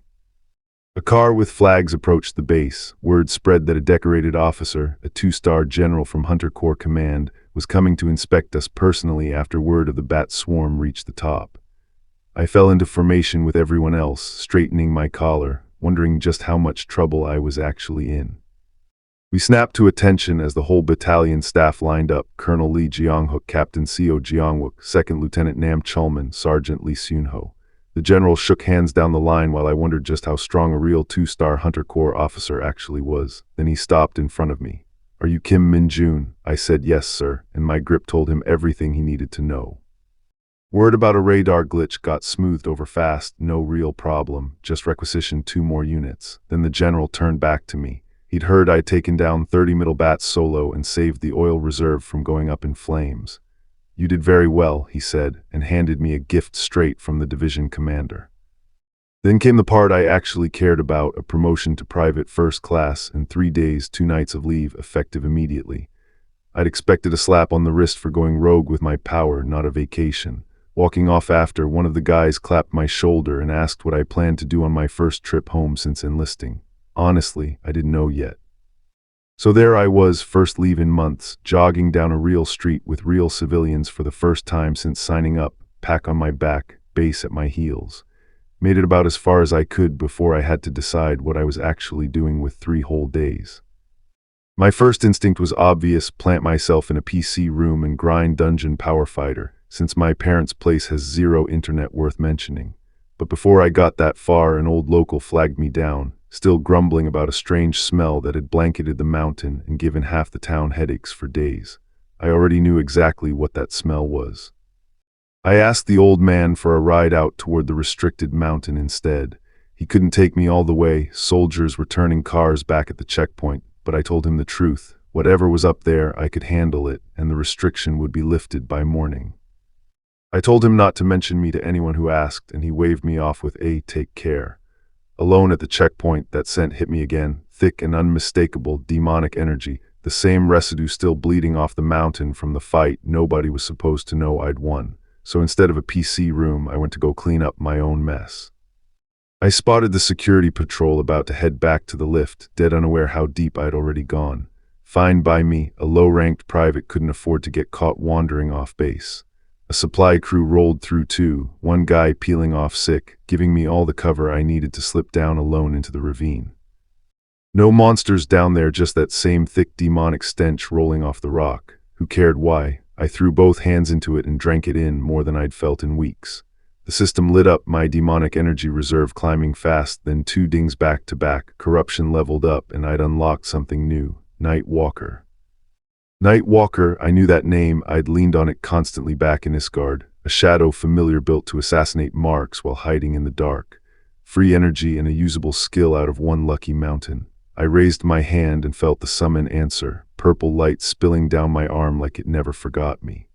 A car with flags approached the base. Word spread that a decorated officer, a 2-star general from Hunter Corps Command, was coming to inspect us personally after word of the bat swarm reached the top. I fell into formation with everyone else, straightening my collar, wondering just how much trouble I was actually in. We snapped to attention as the whole battalion staff lined up: Colonel Lee Jeonghook, Captain Seo Jeongwook, 2nd Lieutenant Nam Chulman, Sergeant Lee Seunho. The general shook hands down the line while I wondered just how strong a real 2-star Hunter Corps officer actually was. Then he stopped in front of me. "Are you Kim Min-jun?" I said, "Yes, sir," and my grip told him everything he needed to know. Word about a radar glitch got smoothed over fast. No real problem, just requisitioned 2 more units. Then the general turned back to me. He'd heard I'd taken down 30 middle bats solo and saved the oil reserve from going up in flames. "You did very well," he said, and handed me a gift straight from the division commander. Then came the part I actually cared about: a promotion to private first class and 3 days, 2 nights of leave, effective immediately. I'd expected a slap on the wrist for going rogue with my power, not a vacation. Walking off after, one of the guys clapped my shoulder and asked what I planned to do on my first trip home since enlisting. Honestly, I didn't know yet. So there I was, first leave in months, jogging down a real street with real civilians for the first time since signing up, pack on my back, base at my heels. Made it about as far as I could before I had to decide what I was actually doing with 3 whole days. My first instinct was obvious: plant myself in a PC room and grind Dungeon Power Fighter, since my parents' place has 0 internet worth mentioning. But before I got that far, an old local flagged me down, still grumbling about a strange smell that had blanketed the mountain and given half the town headaches for days. I already knew exactly what that smell was. I asked the old man for a ride out toward the restricted mountain instead. He couldn't take me all the way. Soldiers were turning cars back at the checkpoint, but I told him the truth. Whatever was up there, I could handle it, and the restriction would be lifted by morning. I told him not to mention me to anyone who asked, and he waved me off with a "take care." Alone at the checkpoint, that scent hit me again, thick and unmistakable demonic energy, the same residue still bleeding off the mountain from the fight. Nobody was supposed to know I'd won, so instead of a PC room, I went to go clean up my own mess. I spotted the security patrol about to head back to the lift, dead unaware how deep I'd already gone. Fine by me, a low-ranked private couldn't afford to get caught wandering off base. A supply crew rolled through too, one guy peeling off sick, giving me all the cover I needed to slip down alone into the ravine. No monsters down there, just that same thick demonic stench rolling off the rock. Who cared why? I threw both hands into it and drank it in, more than I'd felt in weeks. The system lit up, my demonic energy reserve climbing fast, then 2 dings back to back. Corruption leveled up, and I'd unlocked something new: Night Walker. Night Walker, I knew that name. I'd leaned on it constantly back in Isgard, a shadow familiar built to assassinate marks while hiding in the dark. Free energy and a usable skill out of one lucky mountain. I raised my hand and felt the summon answer, purple light spilling down my arm like it never forgot me.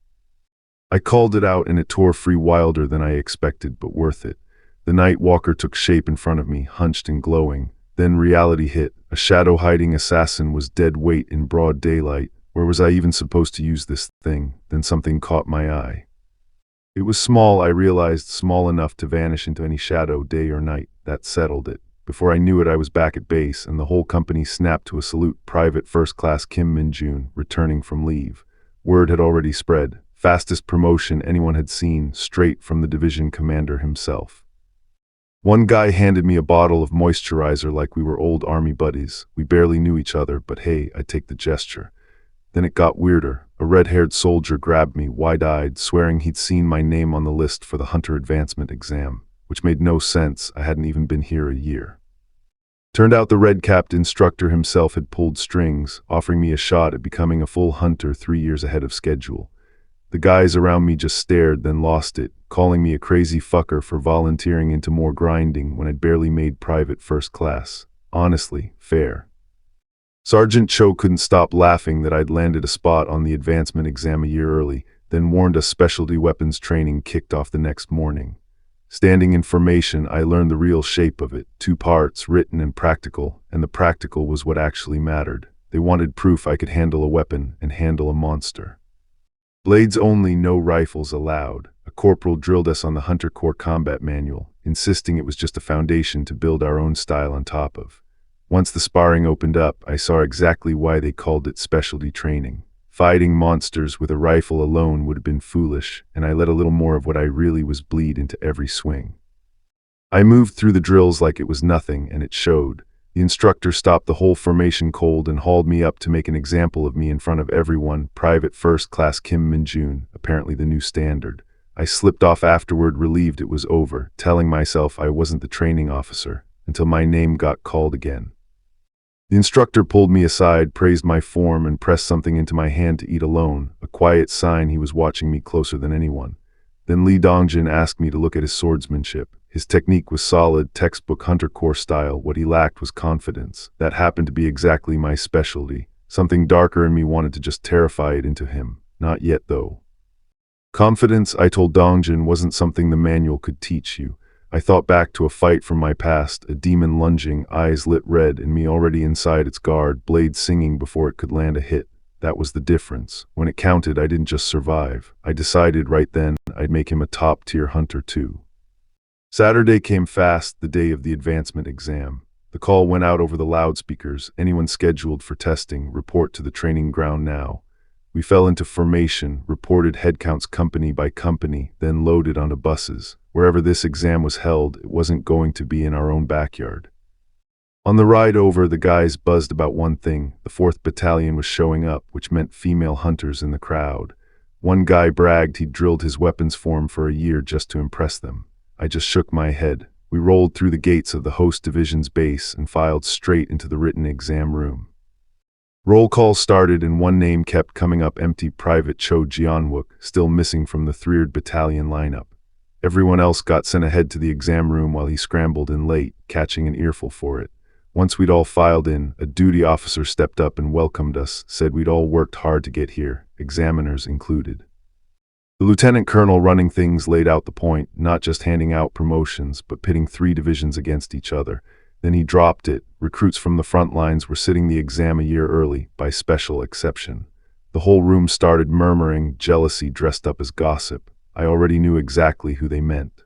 I called it out and it tore free, wilder than I expected, but worth it. The Night Walker took shape in front of me, hunched and glowing. Then reality hit. A shadow-hiding assassin was dead weight in broad daylight. Where was I even supposed to use this thing? Then something caught my eye. It was small, I realized, small enough to vanish into any shadow, day or night. That settled it. Before I knew it, I was back at base, and the whole company snapped to a salute. Private First Class Kim Min-jun, returning from leave. Word had already spread. Fastest promotion anyone had seen, straight from the division commander himself. One guy handed me a bottle of moisturizer like we were old army buddies. We barely knew each other, but hey, I'd take the gesture. Then it got weirder. A red-haired soldier grabbed me, wide-eyed, swearing he'd seen my name on the list for the Hunter Advancement exam, which made no sense. I hadn't even been here a year. Turned out the red-capped instructor himself had pulled strings, offering me a shot at becoming a full hunter 3 years ahead of schedule. The guys around me just stared, then lost it, calling me a crazy fucker for volunteering into more grinding when I'd barely made private first class. Honestly, fair. Sergeant Cho couldn't stop laughing that I'd landed a spot on the advancement exam a year early, then warned us specialty weapons training kicked off the next morning. Standing in formation, I learned the real shape of it: 2 parts, written and practical, and the practical was what actually mattered. They wanted proof I could handle a weapon and handle a monster. Blades only, no rifles allowed. A corporal drilled us on the Hunter Corps combat manual, insisting it was just a foundation to build our own style on top of. Once the sparring opened up, I saw exactly why they called it specialty training. Fighting monsters with a rifle alone would have been foolish, and I let a little more of what I really was bleed into every swing. I moved through the drills like it was nothing, and it showed. The instructor stopped the whole formation cold and hauled me up to make an example of me in front of everyone. Private First Class Kim Min-jun, apparently the new standard. I slipped off afterward, relieved it was over, telling myself I wasn't the training officer, until my name got called again. The instructor pulled me aside, praised my form, and pressed something into my hand to eat alone, a quiet sign he was watching me closer than anyone. Then Lee Dongjin asked me to look at his swordsmanship. His technique was solid, textbook Hunter Corps style. What he lacked was confidence. That happened to be exactly my specialty. Something darker in me wanted to just terrify it into him. Not yet, though. Confidence, I told Dongjin, wasn't something the manual could teach you. I thought back to a fight from my past, a demon lunging, eyes lit red, and me already inside its guard, blade singing before it could land a hit. That was the difference. When it counted, I didn't just survive. I decided right then I'd make him a top-tier hunter too. Saturday came fast, the day of the advancement exam. The call went out over the loudspeakers. Anyone scheduled for testing, report to the training ground now. We fell into formation, reported headcounts company by company, then loaded onto buses. Wherever this exam was held, it wasn't going to be in our own backyard. On the ride over, the guys buzzed about one thing. The 4th Battalion was showing up, which meant female hunters in the crowd. One guy bragged he'd drilled his weapons form for a year just to impress them. I just shook my head. We rolled through the gates of the host division's base and filed straight into the written exam room. Roll call started and one name kept coming up empty: Private Cho Jianwook, still missing from the 3rd Battalion lineup. Everyone else got sent ahead to the exam room while he scrambled in late, catching an earful for it. Once we'd all filed in, a duty officer stepped up and welcomed us, said we'd all worked hard to get here, examiners included. The lieutenant colonel running things laid out the point, not just handing out promotions, but pitting 3 divisions against each other. Then he dropped it. Recruits from the front lines were sitting the exam a year early, by special exception. The whole room started murmuring, jealousy dressed up as gossip. I already knew exactly who they meant.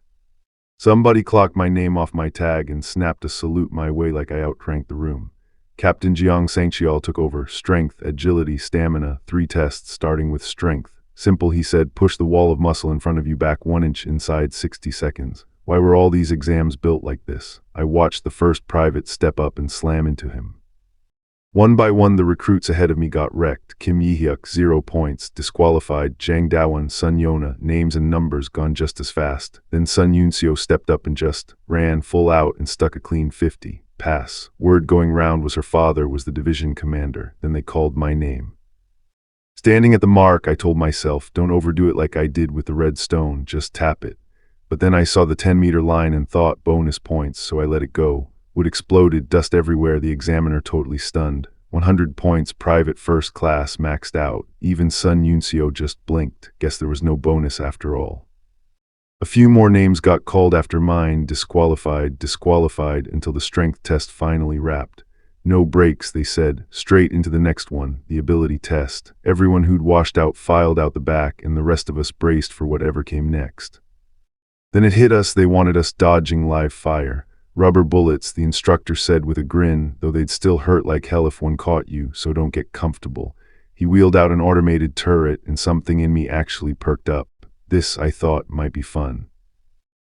Somebody clocked my name off my tag and snapped a salute my way like I outranked the room. Captain Jiang Sangchial took over. Strength, agility, stamina, 3 tests starting with strength. Simple, he said, push the wall of muscle in front of you back 1 inch inside 60 seconds. Why were all these exams built like this? I watched the first private step up and slam into him. One by one, the recruits ahead of me got wrecked. Kim Yi-hyuk, 0 points, disqualified. Jang Dawan, Sun Yona, names and numbers gone just as fast. Then Sun Yunseo stepped up and just ran full out and stuck a clean 50. Pass. Word going round was her father was the division commander. Then they called my name. Standing at the mark, I told myself, don't overdo it like I did with the red stone, just tap it. But then I saw the 10-meter line and thought, bonus points, so I let it go. Wood exploded, dust everywhere, the examiner totally stunned. 100 points, private first class, maxed out. Even Sun Yunseo just blinked. Guess there was no bonus after all. A few more names got called after mine, disqualified, until the strength test finally wrapped. No breaks, they said, straight into the next one, the ability test. Everyone who'd washed out filed out the back, and the rest of us braced for whatever came next. Then it hit us. They wanted us dodging live fire. Rubber bullets, the instructor said with a grin, though they'd still hurt like hell if one caught you, so don't get comfortable. He wheeled out an automated turret, and something in me actually perked up. This, I thought, might be fun.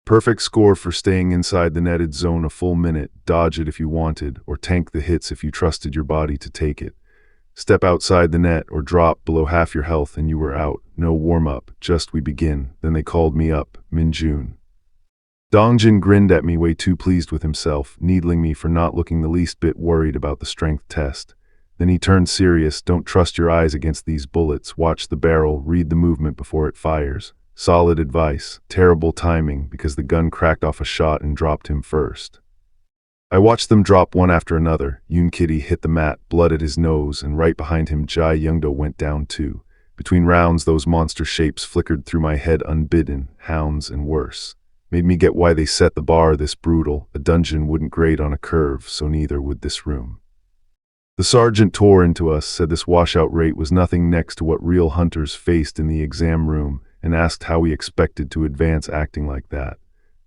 Perfect score for staying inside the netted zone a full minute, dodge it if you wanted, or tank the hits if you trusted your body to take it. Step outside the net or drop below half your health and you were out. No warm-up, just we begin. Then they called me up, Min-jun. Dongjin grinned at me, way too pleased with himself, needling me for not looking the least bit worried about the strength test. Then he turned serious. Don't trust your eyes against these bullets. Watch the barrel, read the movement before it fires. Solid advice. Terrible timing, because the gun cracked off a shot and dropped him first. I watched them drop one after another. Yoon Kitty hit the mat, blood at his nose, and right behind him Jai Youngdo went down too. Between rounds, those monster shapes flickered through my head unbidden, hounds and worse. Made me get why they set the bar this brutal. A dungeon wouldn't grade on a curve, so neither would this room. The sergeant tore into us, said this washout rate was nothing next to what real hunters faced in the exam room, and asked how we expected to advance acting like that.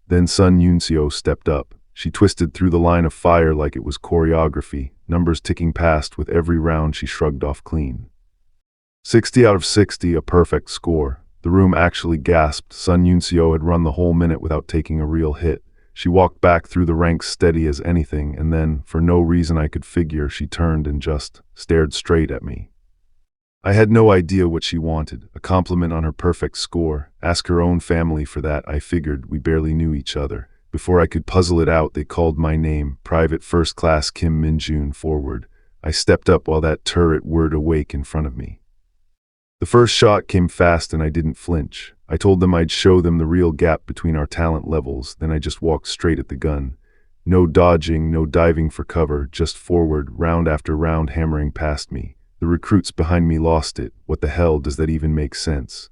Then Sun Yunseo stepped up. She twisted through the line of fire like it was choreography, numbers ticking past with every round she shrugged off clean. 60 out of 60, a perfect score. The room actually gasped. Sun Yunseo had run the whole minute without taking a real hit. She walked back through the ranks steady as anything, and then, for no reason I could figure, she turned and just stared straight at me. I had no idea what she wanted, a compliment on her perfect score. Ask her own family for that, I figured. We barely knew each other. Before I could puzzle it out, they called my name, Private First Class Kim Min-jun, forward. I stepped up while that turret whirred awake in front of me. The first shot came fast and I didn't flinch. I told them I'd show them the real gap between our talent levels, then I just walked straight at the gun. No dodging, no diving for cover, just forward, round after round hammering past me. The recruits behind me lost it. What the hell does that even make sense?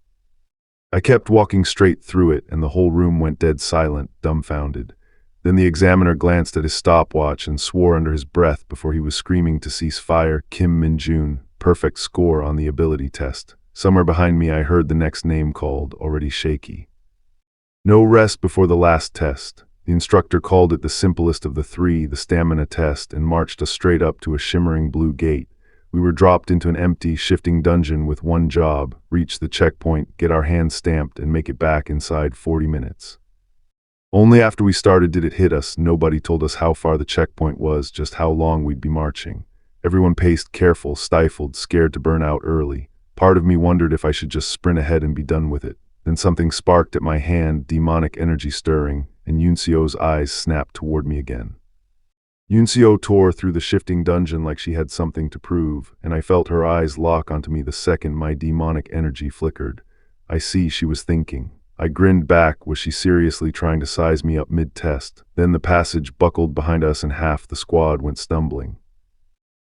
I kept walking straight through it, and the whole room went dead silent, dumbfounded. Then the examiner glanced at his stopwatch and swore under his breath before he was screaming to cease fire. Kim Min-jun, perfect score on the ability test. Somewhere behind me I heard the next name called, already shaky. No rest before the last test. The instructor called it the simplest of the three, the stamina test, and marched us straight up to a shimmering blue gate. We were dropped into an empty, shifting dungeon with one job: reach the checkpoint, get our hands stamped, and make it back inside 40 minutes. Only after we started did it hit us. Nobody told us how far the checkpoint was, just how long we'd be marching. Everyone paced careful, stifled, scared to burn out early. Part of me wondered if I should just sprint ahead and be done with it. Then something sparked at my hand, demonic energy stirring, and Yunseo's eyes snapped toward me again. Yunseo tore through the shifting dungeon like she had something to prove, and I felt her eyes lock onto me the second my demonic energy flickered. I see, she was thinking. I grinned back. Was she seriously trying to size me up mid-test? Then the passage buckled behind us and half the squad went stumbling.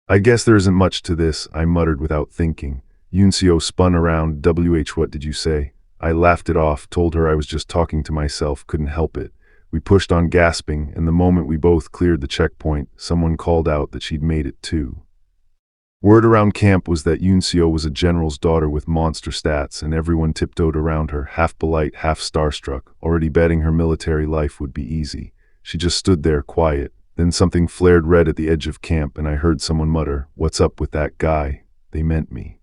I guess there isn't much to this, I muttered without thinking. Yunseo spun around. What did you say? I laughed it off, told her I was just talking to myself, couldn't help it. We pushed on gasping, and the moment we both cleared the checkpoint, someone called out that she'd made it too. Word around camp was that Yunseo was a general's daughter with monster stats, and everyone tiptoed around her, half polite, half starstruck, already betting her military life would be easy. She just stood there, quiet. Then something flared red at the edge of camp, and I heard someone mutter, "What's up with that guy?" They meant me.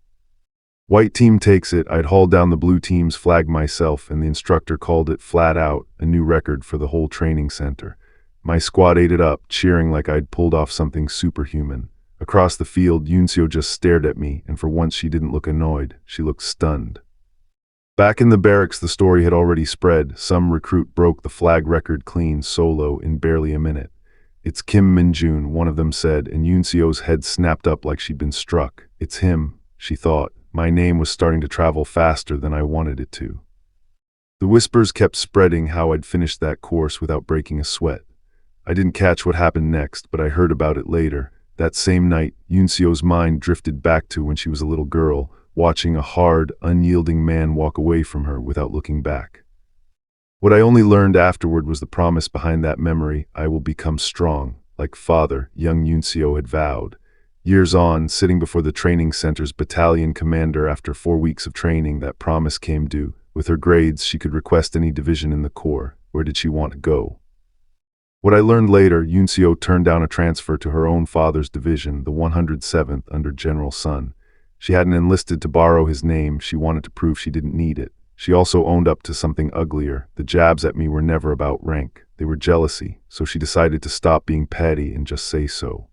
White team takes it. I'd hauled down the blue team's flag myself, and the instructor called it flat out, a new record for the whole training center. My squad ate it up, cheering like I'd pulled off something superhuman. Across the field, Yunseo just stared at me, and for once she didn't look annoyed. She looked stunned. Back in the barracks, the story had already spread. Some recruit broke the flag record clean, solo, in barely a minute. "It's Kim Min-jun," one of them said, and Yunseo's head snapped up like she'd been struck. "It's him," she thought. My name was starting to travel faster than I wanted it to. The whispers kept spreading how I'd finished that course without breaking a sweat. I didn't catch what happened next, but I heard about it later. That same night, Yunseo's mind drifted back to when she was a little girl, watching a hard, unyielding man walk away from her without looking back. What I only learned afterward was the promise behind that memory: I will become strong, like father, young Yunseo had vowed. Years on, sitting before the training center's battalion commander after 4 weeks of training, that promise came due. With her grades, she could request any division in the Corps. Where did she want to go? What I learned later, Yunseo turned down a transfer to her own father's division, the 107th, under General Sun. She hadn't enlisted to borrow his name. She wanted to prove she didn't need it. She also owned up to something uglier. The jabs at me were never about rank. They were jealousy, so she decided to stop being petty and just say so.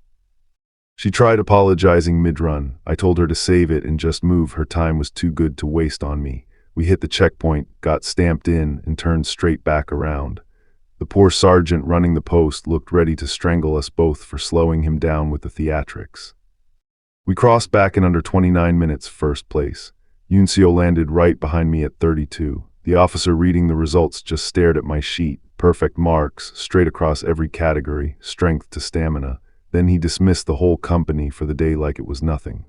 She tried apologizing mid-run. I told her to save it and just move. Her time was too good to waste on me. We hit the checkpoint, got stamped in, and turned straight back around. The poor sergeant running the post looked ready to strangle us both for slowing him down with the theatrics. We crossed back in under 29 minutes, first place. Yunseo landed right behind me at 32. The officer reading the results just stared at my sheet. Perfect marks, straight across every category, strength to stamina. Then he dismissed the whole company for the day like it was nothing.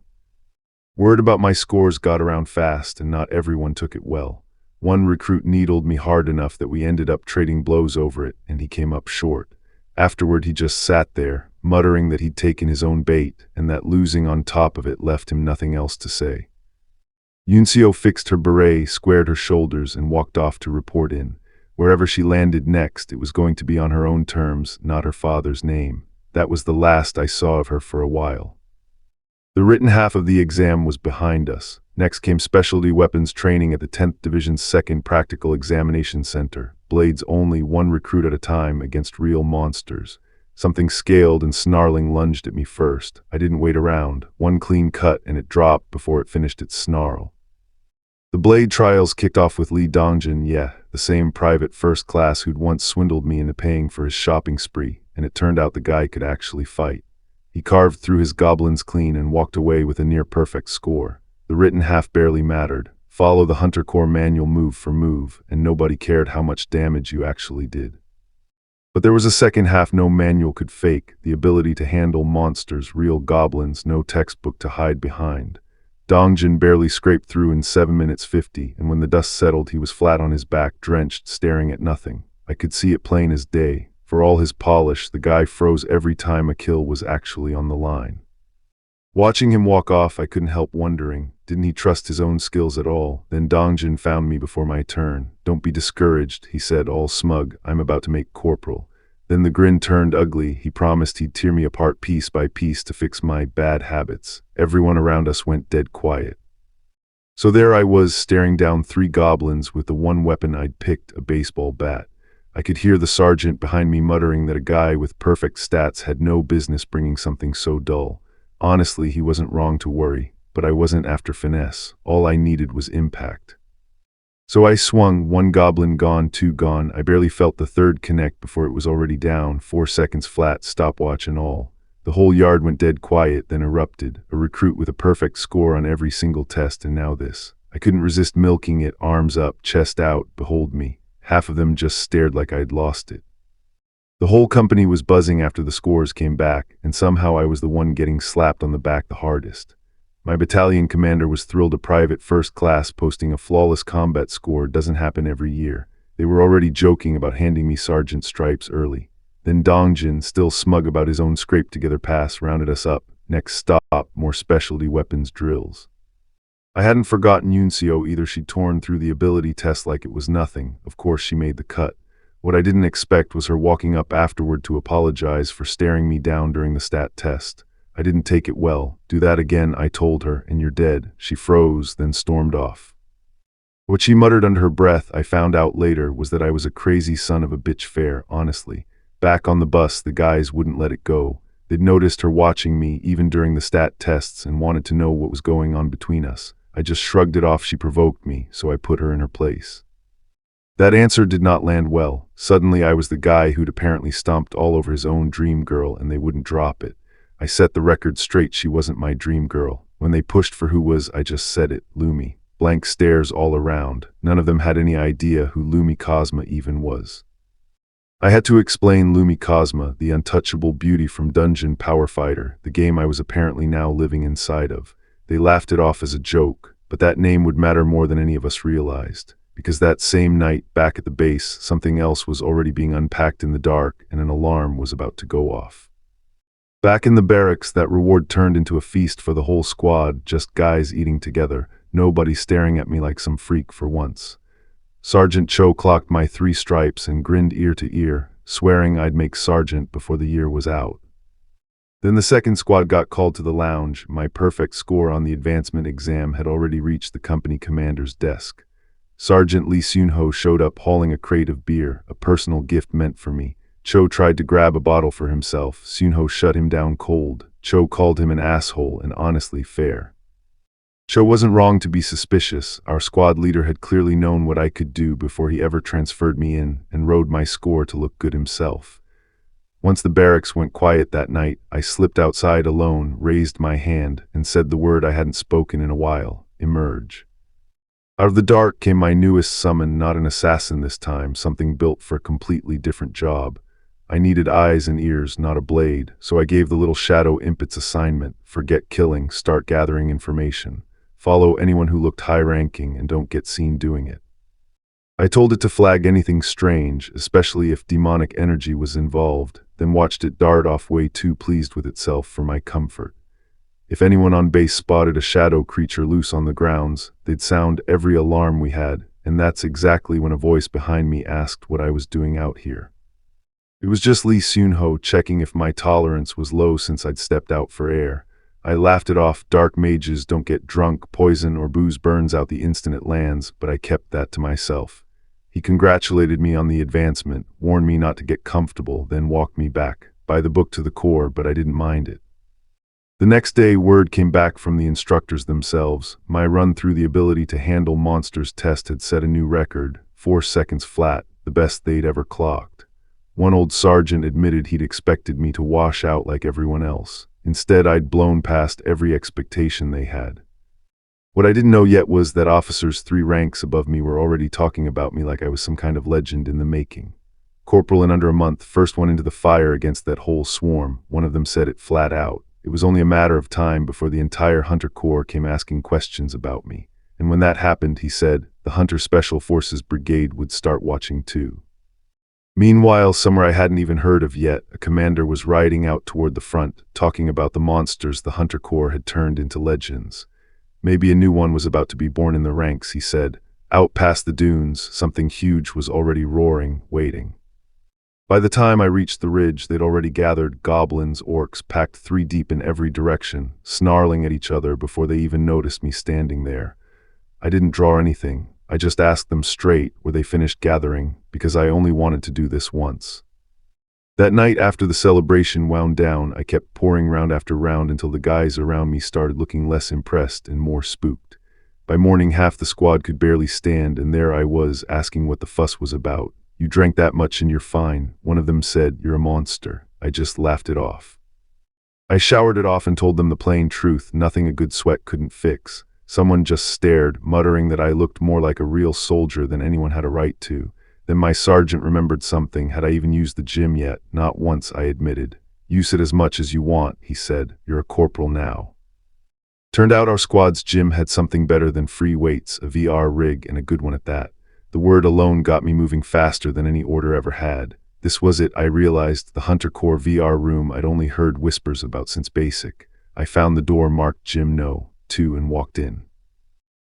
Word about my scores got around fast, and not everyone took it well. One recruit needled me hard enough that we ended up trading blows over it, and he came up short. Afterward, he just sat there, muttering that he'd taken his own bait, and that losing on top of it left him nothing else to say. Yuncio fixed her beret, squared her shoulders, and walked off to report in. Wherever she landed next, it was going to be on her own terms, not her father's name. That was the last I saw of her for a while. The written half of the exam was behind us. Next came specialty weapons training at the 10th Division's 2nd Practical Examination Center. Blades only, one recruit at a time, against real monsters. Something scaled and snarling lunged at me first. I didn't wait around. One clean cut and it dropped before it finished its snarl. The blade trials kicked off with Li Dongjin, the same private first class who'd once swindled me into paying for his shopping spree, and it turned out the guy could actually fight. He carved through his goblins clean and walked away with a near-perfect score. The written half barely mattered. Follow the Hunter Corps manual move for move, and nobody cared how much damage you actually did. But there was a second half no manual could fake, the ability to handle monsters, real goblins, no textbook to hide behind. Dongjin barely scraped through in 7 minutes 50, and when the dust settled he was flat on his back, drenched, staring at nothing. I could see it plain as day. For all his polish, the guy froze every time a kill was actually on the line. Watching him walk off, I couldn't help wondering, didn't he trust his own skills at all? Then Dongjin found me before my turn. "Don't be discouraged," he said, all smug. "I'm about to make corporal." Then the grin turned ugly. He promised he'd tear me apart piece by piece to fix my bad habits. Everyone around us went dead quiet. So there I was, staring down 3 goblins with the one weapon I'd picked, a baseball bat. I could hear the sergeant behind me muttering that a guy with perfect stats had no business bringing something so dull. Honestly, he wasn't wrong to worry, but I wasn't after finesse. All I needed was impact. So I swung, 1 goblin gone, 2 gone. I barely felt the 3rd connect before it was already down, 4 seconds flat, stopwatch and all. The whole yard went dead quiet, then erupted. A recruit with a perfect score on every single test, and now this. I couldn't resist milking it, arms up, chest out, behold me. Half of them just stared like I'd lost it. The whole company was buzzing after the scores came back, and somehow I was the one getting slapped on the back the hardest. My battalion commander was thrilled. A private first class posting a flawless combat score doesn't happen every year. They were already joking about handing me sergeant stripes early. Then Dongjin, still smug about his own scraped-together pass, rounded us up. Next stop, more specialty weapons drills. I hadn't forgotten Yuncio either. She'd torn through the ability test like it was nothing. Of course she made the cut. What I didn't expect was her walking up afterward to apologize for staring me down during the stat test. I didn't take it well. "Do that again," I told her, "and you're dead." She froze, then stormed off. What she muttered under her breath, I found out later, was that I was a crazy son of a bitch fair, honestly. Back on the bus, the guys wouldn't let it go. They'd noticed her watching me, even during the stat tests, and wanted to know what was going on between us. I just shrugged it off. She provoked me, so I put her in her place. That answer did not land well. Suddenly I was the guy who'd apparently stomped all over his own dream girl, and they wouldn't drop it. I set the record straight. She wasn't my dream girl. When they pushed for who was, I just said it, Lumi. Blank stares all around. None of them had any idea who Lumi Cosma even was. I had to explain Lumi Cosma, the untouchable beauty from Dungeon Power Fighter, the game I was apparently now living inside of. They laughed it off as a joke, but that name would matter more than any of us realized. Because that same night, back at the base, something else was already being unpacked in the dark, and an alarm was about to go off. Back in the barracks, that reward turned into a feast for the whole squad, just guys eating together, nobody staring at me like some freak for once. Sergeant Cho clocked my 3 stripes and grinned ear to ear, swearing I'd make sergeant before the year was out. Then the 2nd squad got called to the lounge. My perfect score on the advancement exam had already reached the company commander's desk. Sergeant Lee Seunho showed up hauling a crate of beer, a personal gift meant for me. Cho tried to grab a bottle for himself. Seunho shut him down cold. Cho called him an asshole, and honestly fair. Cho wasn't wrong to be suspicious. Our squad leader had clearly known what I could do before he ever transferred me in, and rode my score to look good himself. Once the barracks went quiet that night, I slipped outside alone, raised my hand, and said the word I hadn't spoken in a while: emerge. Out of the dark came my newest summon, not an assassin this time, something built for a completely different job. I needed eyes and ears, not a blade, so I gave the little shadow imp its assignment: forget killing, start gathering information. Follow anyone who looked high-ranking, and don't get seen doing it. I told it to flag anything strange, especially if demonic energy was involved, then watched it dart off, way too pleased with itself for my comfort. If anyone on base spotted a shadow creature loose on the grounds, they'd sound every alarm we had, and that's exactly when a voice behind me asked what I was doing out here. It was just Lee Seunho checking if my tolerance was low since I'd stepped out for air. I laughed it off. Dark mages don't get drunk, poison or booze burns out the instant it lands, but I kept that to myself. He congratulated me on the advancement, warned me not to get comfortable, then walked me back, by the book to the core, but I didn't mind it. The next day, word came back from the instructors themselves. My run through the ability to handle monsters test had set a new record, 4 seconds flat, the best they'd ever clocked. One old sergeant admitted he'd expected me to wash out like everyone else. Instead, I'd blown past every expectation they had. What I didn't know yet was that officers 3 ranks above me were already talking about me like I was some kind of legend in the making. Corporal in under a month, first one into the fire against that whole swarm. One of them said it flat out. It was only a matter of time before the entire Hunter Corps came asking questions about me. And when that happened, he said, the Hunter Special Forces Brigade would start watching too. Meanwhile, somewhere I hadn't even heard of yet, a commander was riding out toward the front, talking about the monsters the Hunter Corps had turned into legends. Maybe a new one was about to be born in the ranks, he said. Out past the dunes, something huge was already roaring, waiting. By the time I reached the ridge, they'd already gathered goblins, orcs, packed 3 deep in every direction, snarling at each other before they even noticed me standing there. I didn't draw anything. I just asked them straight, were they finished gathering, because I only wanted to do this once. That night after the celebration wound down, I kept pouring round after round until the guys around me started looking less impressed and more spooked. By morning, half the squad could barely stand, and there I was, asking what the fuss was about. You drank that much and you're fine. One of them said, you're a monster. I just laughed it off. I showered it off and told them the plain truth, nothing a good sweat couldn't fix. Someone just stared, muttering that I looked more like a real soldier than anyone had a right to. Then my sergeant remembered something. Had I even used the gym yet? Not once, I admitted. Use it as much as you want, he said. You're a corporal now. Turned out our squad's gym had something better than free weights, a VR rig, and a good one at that. The word alone got me moving faster than any order ever had. This was it, I realized, the Hunter Corps VR room I'd only heard whispers about since basic. I found the door marked Gym No. 2 and walked in.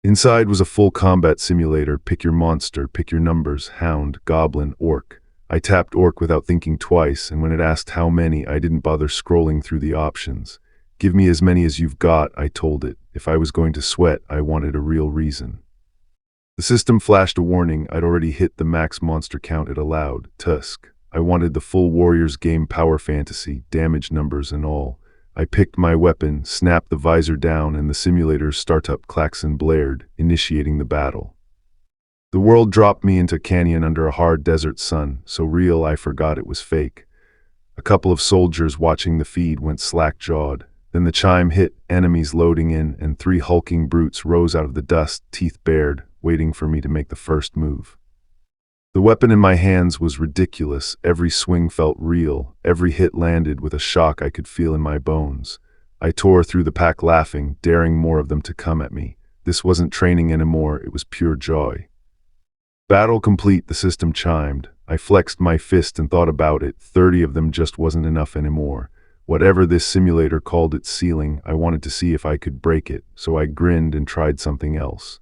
Inside was a full combat simulator. Pick your monster, pick your numbers, hound, goblin, orc. I tapped orc without thinking twice, and when it asked how many, I didn't bother scrolling through the options. Give me as many as you've got, I told it. If I was going to sweat, I wanted a real reason. The system flashed a warning. I'd already hit the max monster count it allowed, Tusk. I wanted the full Warriors game power fantasy, damage numbers and all. I picked my weapon, snapped the visor down, and the simulator's startup klaxon blared, initiating the battle. The world dropped me into a canyon under a hard desert sun, so real I forgot it was fake. A couple of soldiers watching the feed went slack-jawed. Then the chime hit, enemies loading in, and 3 hulking brutes rose out of the dust, teeth bared, waiting for me to make the first move. The weapon in my hands was ridiculous. Every swing felt real. Every hit landed with a shock I could feel in my bones. I tore through the pack laughing, daring more of them to come at me. This wasn't training anymore, it was pure joy. Battle complete, the system chimed. I flexed my fist and thought about it. 30 of them just wasn't enough anymore. Whatever this simulator called its ceiling, I wanted to see if I could break it, so I grinned and tried something else.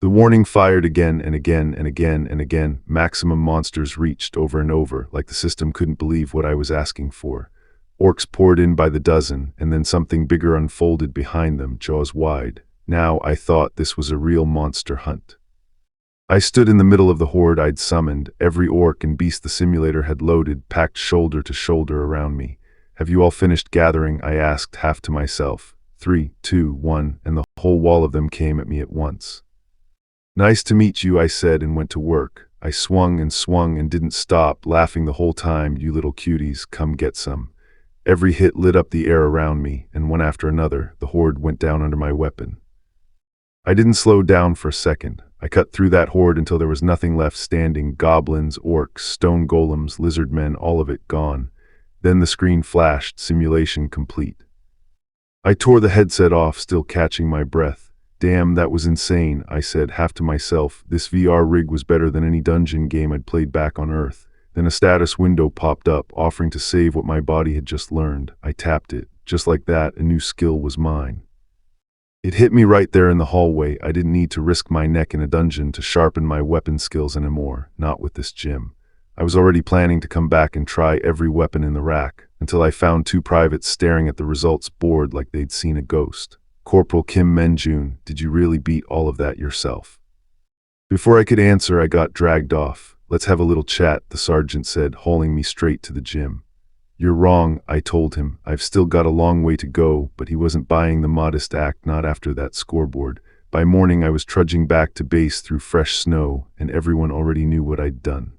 The warning fired again and again and again and again. Maximum monsters reached over and over, like the system couldn't believe what I was asking for. Orcs poured in by the dozen, and then something bigger unfolded behind them, jaws wide. Now I thought this was a real monster hunt. I stood in the middle of the horde I'd summoned. Every orc and beast the simulator had loaded, packed shoulder to shoulder around me. Have you all finished gathering? I asked, half to myself. 3, 2, 1, and the whole wall of them came at me at once. Nice to meet you, I said, and went to work. I swung and didn't stop, laughing the whole time. You little cuties, come get some. Every hit lit up the air around me, and one after another, the horde went down under my weapon. I didn't slow down for a second. I cut through that horde until there was nothing left standing. Goblins, orcs, stone golems, lizard men, all of it gone. Then the screen flashed, simulation complete. I tore the headset off, still catching my breath. Damn, that was insane, I said, half to myself. This VR rig was better than any dungeon game I'd played back on Earth. Then a status window popped up, offering to save what my body had just learned. I tapped it. Just like that, a new skill was mine. It hit me right there in the hallway. I didn't need to risk my neck in a dungeon to sharpen my weapon skills anymore, not with this gym. I was already planning to come back and try every weapon in the rack, until I found two privates staring at the results board like they'd seen a ghost. Corporal Kim Menjun, did you really beat all of that yourself? Before I could answer, I got dragged off. Let's have a little chat, the sergeant said, hauling me straight to the gym. You're wrong, I told him. I've still got a long way to go, but he wasn't buying the modest act, not after that scoreboard. By morning, I was trudging back to base through fresh snow, and everyone already knew what I'd done.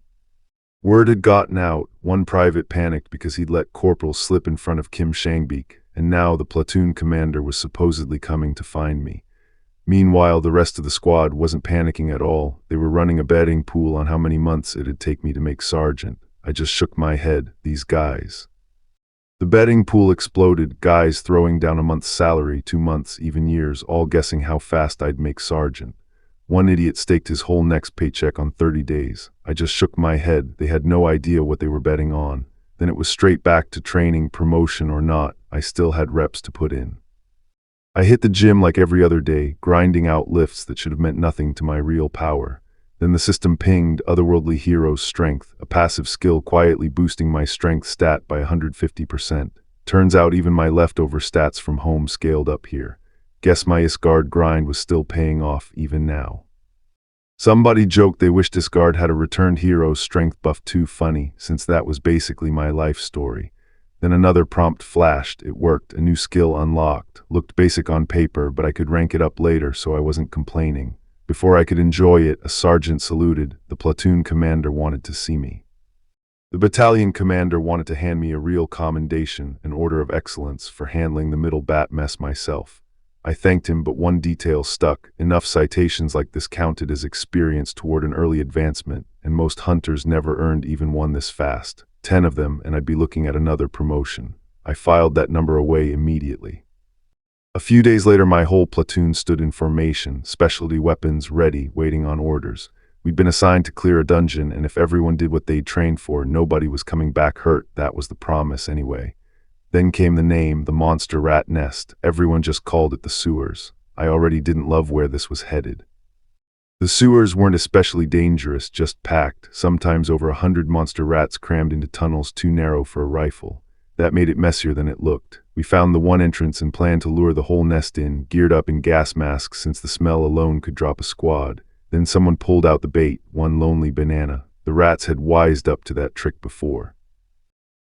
Word had gotten out. One private panicked because he'd let Corporal slip in front of Kim Shangbeek, and now the platoon commander was supposedly coming to find me. Meanwhile, the rest of the squad wasn't panicking at all. They were running a betting pool on how many months it'd take me to make sergeant. I just shook my head. These guys. The betting pool exploded, guys throwing down a month's salary, 2 months, even years, all guessing how fast I'd make sergeant. One idiot staked his whole next paycheck on 30 days. I just shook my head. They had no idea what they were betting on. Then it was straight back to training, promotion or not. I still had reps to put in. I hit the gym like every other day, grinding out lifts that should have meant nothing to my real power. Then the system pinged Otherworldly Hero's Strength, a passive skill quietly boosting my strength stat by 150%. Turns out even my leftover stats from home scaled up here. Guess my Isgard grind was still paying off even now. Somebody joked they wished Isgard had a returned Hero's Strength buff too. Funny, since that was basically my life story. Then another prompt flashed. It worked. A new skill unlocked. Looked basic on paper, but I could rank it up later, so I wasn't complaining. Before I could enjoy it, a sergeant saluted. The platoon commander wanted to see me. The battalion commander wanted to hand me a real commendation, an order of excellence, for handling the middle bat mess myself. I thanked him, but one detail stuck. Enough citations like this counted as experience toward an early advancement, and most hunters never earned even one this fast. 10 of them, and I'd be looking at another promotion. I filed that number away immediately. A few days later, my whole platoon stood in formation, specialty weapons ready, waiting on orders. We'd been assigned to clear a dungeon, and if everyone did what they'd trained for, nobody was coming back hurt. That was the promise anyway. Then came the name, the monster rat nest. Everyone just called it the sewers. I already didn't love where this was headed. The sewers weren't especially dangerous, just packed, sometimes over 100 monster rats crammed into tunnels too narrow for a rifle. That made it messier than it looked. We found the one entrance and planned to lure the whole nest in, geared up in gas masks since the smell alone could drop a squad. Then someone pulled out the bait, one lonely banana. The rats had wised up to that trick before.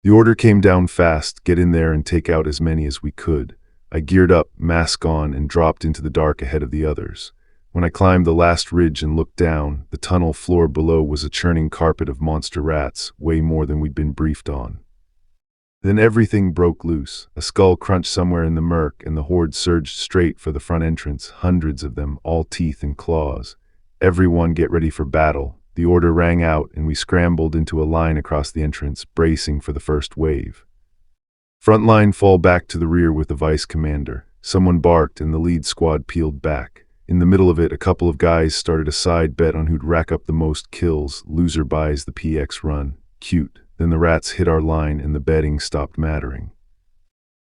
The order came down fast, get in there and take out as many as we could. I geared up, mask on, and dropped into the dark ahead of the others. When I climbed the last ridge and looked down, the tunnel floor below was a churning carpet of monster rats, way more than we'd been briefed on. Then everything broke loose. A skull crunched somewhere in the murk, and the horde surged straight for the front entrance, hundreds of them, all teeth and claws. Everyone get ready for battle. The order rang out, and we scrambled into a line across the entrance, bracing for the first wave. Front line fall back to the rear with the vice commander. Someone barked, and the lead squad peeled back. In the middle of it, a couple of guys started a side bet on who'd rack up the most kills. Loser buys the PX run. Cute. Then the rats hit our line, and the betting stopped mattering.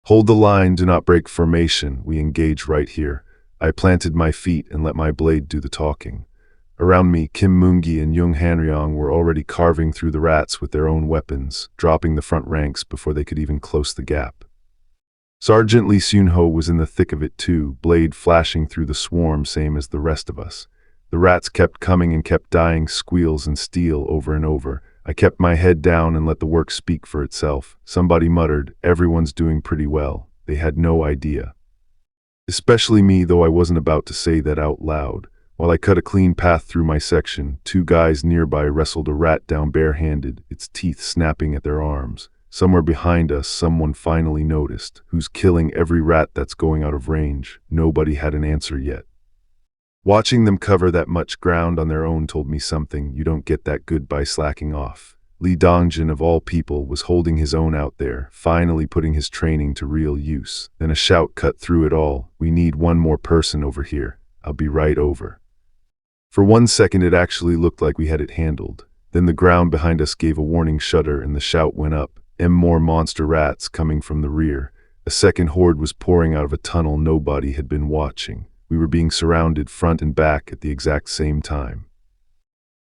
Hold the line, do not break formation. We engage right here. I planted my feet and let my blade do the talking. Around me, Kim Moongi and Jung Hanryong were already carving through the rats with their own weapons, dropping the front ranks before they could even close the gap. Sergeant Lee Seun-ho was in the thick of it too, blade flashing through the swarm, same as the rest of us. The rats kept coming and kept dying, squeals and steel over and over. I kept my head down and let the work speak for itself. Somebody muttered, "Everyone's doing pretty well." They had no idea. Especially me, though I wasn't about to say that out loud. While I cut a clean path through my section, 2 guys nearby wrestled a rat down barehanded, its teeth snapping at their arms. Somewhere behind us, someone finally noticed. Who's killing every rat that's going out of range? Nobody had an answer yet. Watching them cover that much ground on their own told me something. You don't get that good by slacking off. Lee Dongjin, of all people, was holding his own out there, finally putting his training to real use. Then a shout cut through it all. "We need one more person over here. I'll be right over." For 1 second it actually looked like we had it handled. Then the ground behind us gave a warning shudder and the shout went up. More monster rats coming from the rear. A second horde was pouring out of a tunnel nobody had been watching. We were being surrounded front and back at the exact same time.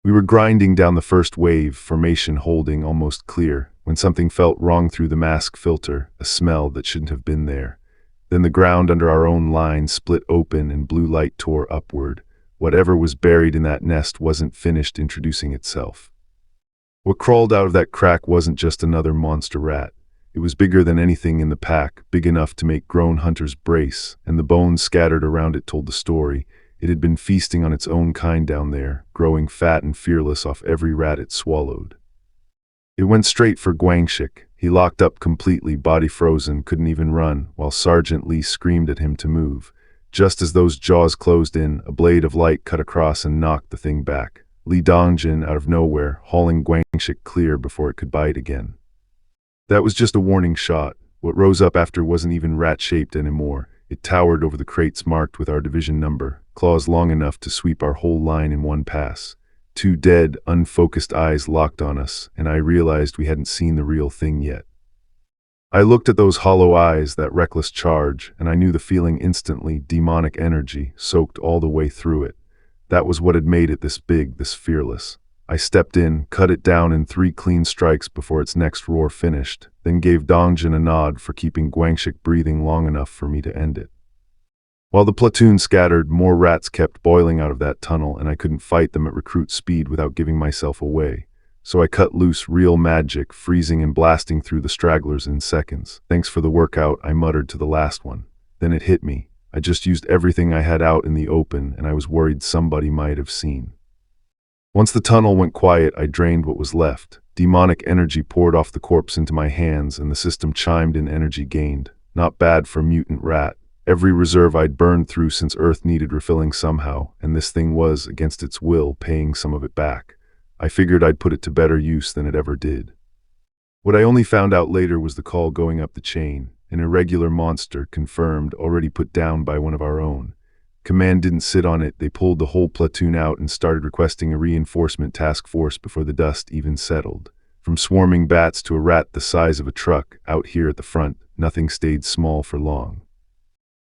We were grinding down the first wave, formation holding almost clear, when something felt wrong through the mask filter, a smell that shouldn't have been there. Then the ground under our own line split open and blue light tore upward. Whatever was buried in that nest wasn't finished introducing itself. What crawled out of that crack wasn't just another monster rat. It was bigger than anything in the pack, big enough to make grown hunters brace, and the bones scattered around it told the story. It had been feasting on its own kind down there, growing fat and fearless off every rat it swallowed. It went straight for Guangxik. He locked up completely, body frozen, couldn't even run, while Sergeant Li screamed at him to move. Just as those jaws closed in, a blade of light cut across and knocked the thing back. Li Dongjin out of nowhere, hauling Guangxik clear before it could bite again. That was just a warning shot. What rose up after wasn't even rat-shaped anymore. It towered over the crates marked with our division number, claws long enough to sweep our whole line in one pass. Two dead, unfocused eyes locked on us, and I realized we hadn't seen the real thing yet. I looked at those hollow eyes, that reckless charge, and I knew the feeling instantly, demonic energy, soaked all the way through it. That was what had made it this big, this fearless. I stepped in, cut it down in 3 clean strikes before its next roar finished, then gave Dongjin a nod for keeping Guangxik breathing long enough for me to end it. While the platoon scattered, more rats kept boiling out of that tunnel, and I couldn't fight them at recruit speed without giving myself away. So I cut loose real magic, freezing and blasting through the stragglers in seconds. Thanks for the workout, I muttered to the last one. Then it hit me. I just used everything I had out in the open, and I was worried somebody might have seen. Once the tunnel went quiet, I drained what was left. Demonic energy poured off the corpse into my hands, and the system chimed in energy gained. Not bad for a mutant rat. Every reserve I'd burned through since Earth needed refilling somehow, and this thing was, against its will, paying some of it back. I figured I'd put it to better use than it ever did. What I only found out later was the call going up the chain. An irregular monster, confirmed, already put down by one of our own. Command didn't sit on it. They pulled the whole platoon out and started requesting a reinforcement task force before the dust even settled. From swarming bats to a rat the size of a truck, out here at the front, nothing stayed small for long.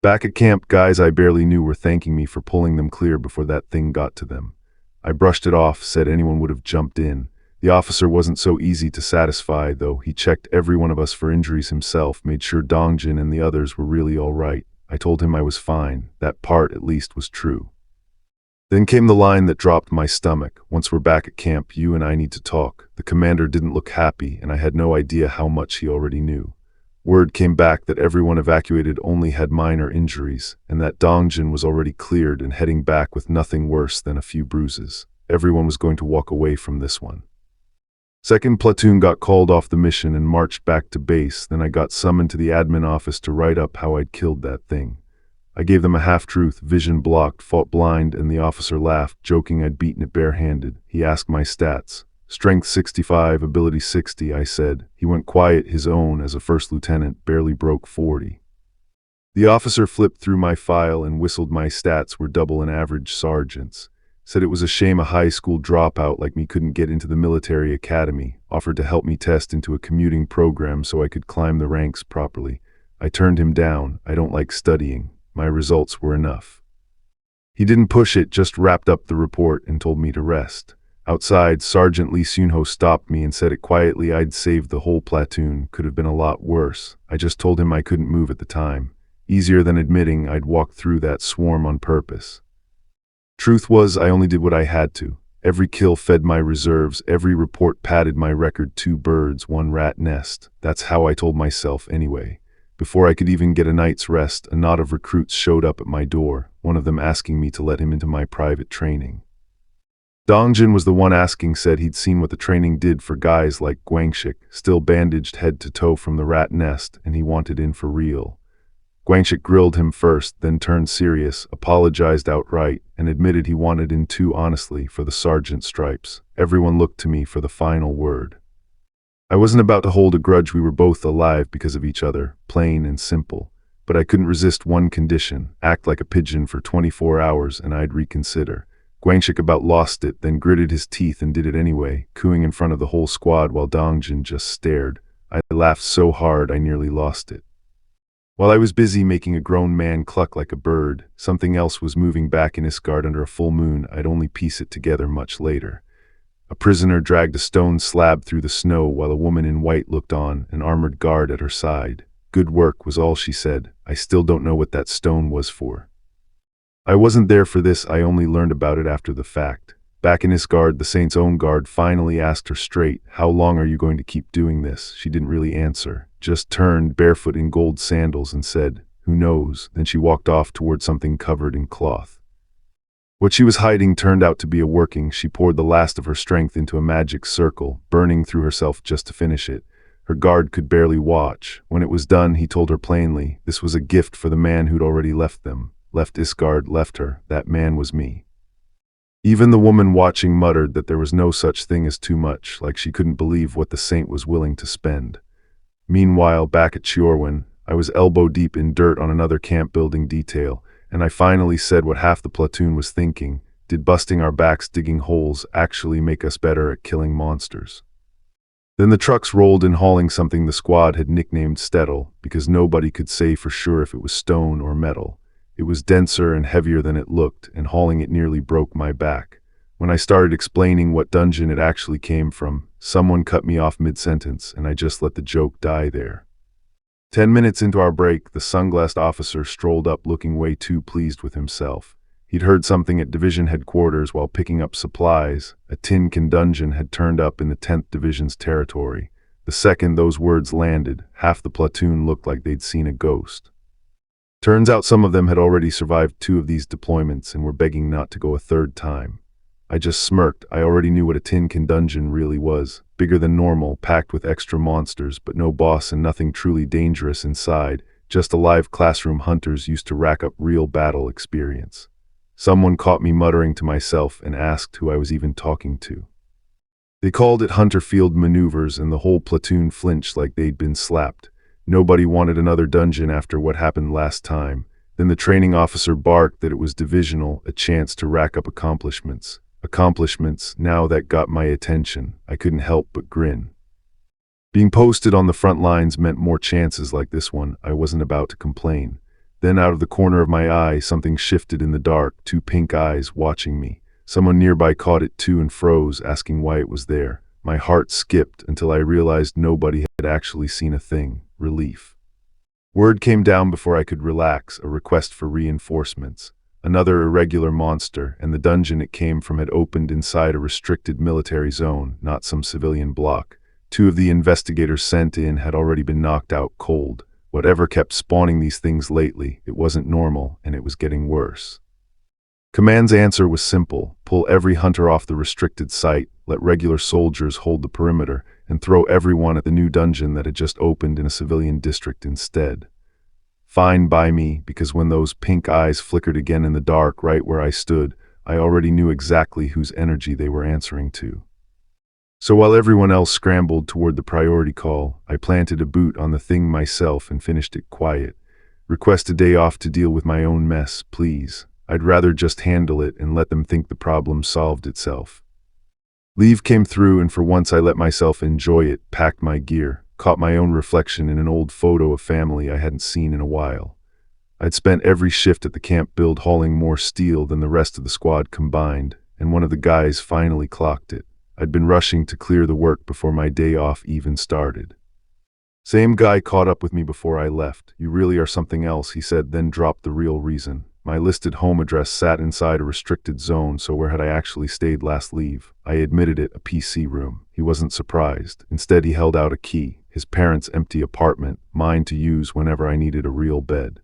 Back at camp, guys I barely knew were thanking me for pulling them clear before that thing got to them. I brushed it off, said anyone would have jumped in. The officer wasn't so easy to satisfy, though. He checked every one of us for injuries himself, made sure Dongjin and the others were really all right. I told him I was fine. That part, at least, was true. Then came the line that dropped my stomach. Once we're back at camp, you and I need to talk. The commander didn't look happy, and I had no idea how much he already knew. Word came back that everyone evacuated only had minor injuries, and that Dongjin was already cleared and heading back with nothing worse than a few bruises. Everyone was going to walk away from this one. Second platoon got called off the mission and marched back to base. Then I got summoned to the admin office to write up how I'd killed that thing. I gave them a half-truth, vision blocked, fought blind, and the officer laughed, joking I'd beaten it barehanded. He asked my stats. Strength 65, ability 60, I said. He went quiet, his own, as a first lieutenant, barely broke 40. The officer flipped through my file and whistled my stats were double an average sergeant's. Said it was a shame a high school dropout like me couldn't get into the military academy, offered to help me test into a commuting program so I could climb the ranks properly. I turned him down. I don't like studying. My results were enough. He didn't push it, just wrapped up the report and told me to rest. Outside, Sergeant Lee Sunho stopped me and said it quietly. I'd saved the whole platoon. Could have been a lot worse. I just told him I couldn't move at the time. Easier than admitting I'd walked through that swarm on purpose. Truth was, I only did what I had to. Every kill fed my reserves, every report padded my record. 2 birds, 1 rat nest. That's how I told myself anyway. Before I could even get a night's rest, a knot of recruits showed up at my door, one of them asking me to let him into my private training. Dongjin was the one asking, said he'd seen what the training did for guys like Guangxik, still bandaged head to toe from the rat nest, and he wanted in for real. Guangxik grilled him first, then turned serious, apologized outright, and admitted he wanted in too honestly for the sergeant's stripes. Everyone looked to me for the final word. I wasn't about to hold a grudge. We were both alive because of each other, plain and simple. But I couldn't resist one condition: act like a pigeon for 24 hours and I'd reconsider. Guangxik about lost it, then gritted his teeth and did it anyway, cooing in front of the whole squad while Dongjin just stared. I laughed so hard I nearly lost it. While I was busy making a grown man cluck like a bird, something else was moving back in Isgard under a full moon. I'd only piece it together much later. A prisoner dragged a stone slab through the snow while a woman in white looked on, an armored guard at her side. Good work was all she said. I still don't know what that stone was for. I wasn't there for this, I only learned about it after the fact. Back in Isgard, the saint's own guard finally asked her straight, "How long are you going to keep doing this?" She didn't really answer, just turned barefoot in gold sandals and said, "Who knows?" Then she walked off toward something covered in cloth. What she was hiding turned out to be a working. She poured the last of her strength into a magic circle, burning through herself just to finish it. Her guard could barely watch. When it was done, he told her plainly, this was a gift for the man who'd already left them. Left Isgard, left her. That man was me. Even the woman watching muttered that there was no such thing as too much, like she couldn't believe what the saint was willing to spend. Meanwhile, back at Chiorwin, I was elbow-deep in dirt on another camp-building detail, and I finally said what half the platoon was thinking. Did busting our backs digging holes actually make us better at killing monsters? Then the trucks rolled in hauling something the squad had nicknamed Stettel, because nobody could say for sure if it was stone or metal. It was denser and heavier than it looked, and hauling it nearly broke my back. When I started explaining what dungeon it actually came from, someone cut me off mid-sentence, and I just let the joke die there. 10 minutes into our break, the sunglassed officer strolled up looking way too pleased with himself. He'd heard something at division headquarters while picking up supplies. A tin can dungeon had turned up in the 10th Division's territory. The second those words landed, half the platoon looked like they'd seen a ghost. Turns out some of them had already survived 2 of these deployments and were begging not to go a third time. I just smirked. I already knew what a tin can dungeon really was. Bigger than normal, packed with extra monsters, but no boss and nothing truly dangerous inside. Just alive classroom hunters used to rack up real battle experience. Someone caught me muttering to myself and asked who I was even talking to. They called it Hunter Field Maneuvers, and the whole platoon flinched like they'd been slapped. Nobody wanted another dungeon after what happened last time. Then the training officer barked that it was divisional, a chance to rack up accomplishments. Accomplishments, now that got my attention. I couldn't help but grin. Being posted on the front lines meant more chances like this one. I wasn't about to complain. Then out of the corner of my eye, something shifted in the dark, 2 pink eyes watching me. Someone nearby caught it too and froze, asking why it was there. My heart skipped until I realized nobody had actually seen a thing. Relief. Word came down before I could relax, a request for reinforcements. Another irregular monster, and the dungeon it came from had opened inside a restricted military zone, not some civilian block. 2 of the investigators sent in had already been knocked out cold. Whatever kept spawning these things lately, it wasn't normal, and it was getting worse. Command's answer was simple: pull every hunter off the restricted site, let regular soldiers hold the perimeter, and throw everyone at the new dungeon that had just opened in a civilian district instead. Fine by me, because when those pink eyes flickered again in the dark right where I stood, I already knew exactly whose energy they were answering to. So while everyone else scrambled toward the priority call, I planted a boot on the thing myself and finished it quiet. Request a day off to deal with my own mess, please. I'd rather just handle it and let them think the problem solved itself. Leave came through, and for once I let myself enjoy it, packed my gear, caught my own reflection in an old photo of family I hadn't seen in a while. I'd spent every shift at the camp build hauling more steel than the rest of the squad combined, and one of the guys finally clocked it. I'd been rushing to clear the work before my day off even started. Same guy caught up with me before I left. "You really are something else," he said, then dropped the real reason. My listed home address sat inside a restricted zone, so where had I actually stayed last leave? I admitted it, a PC room. He wasn't surprised. Instead, he held out a key, his parents' empty apartment, mine to use whenever I needed a real bed.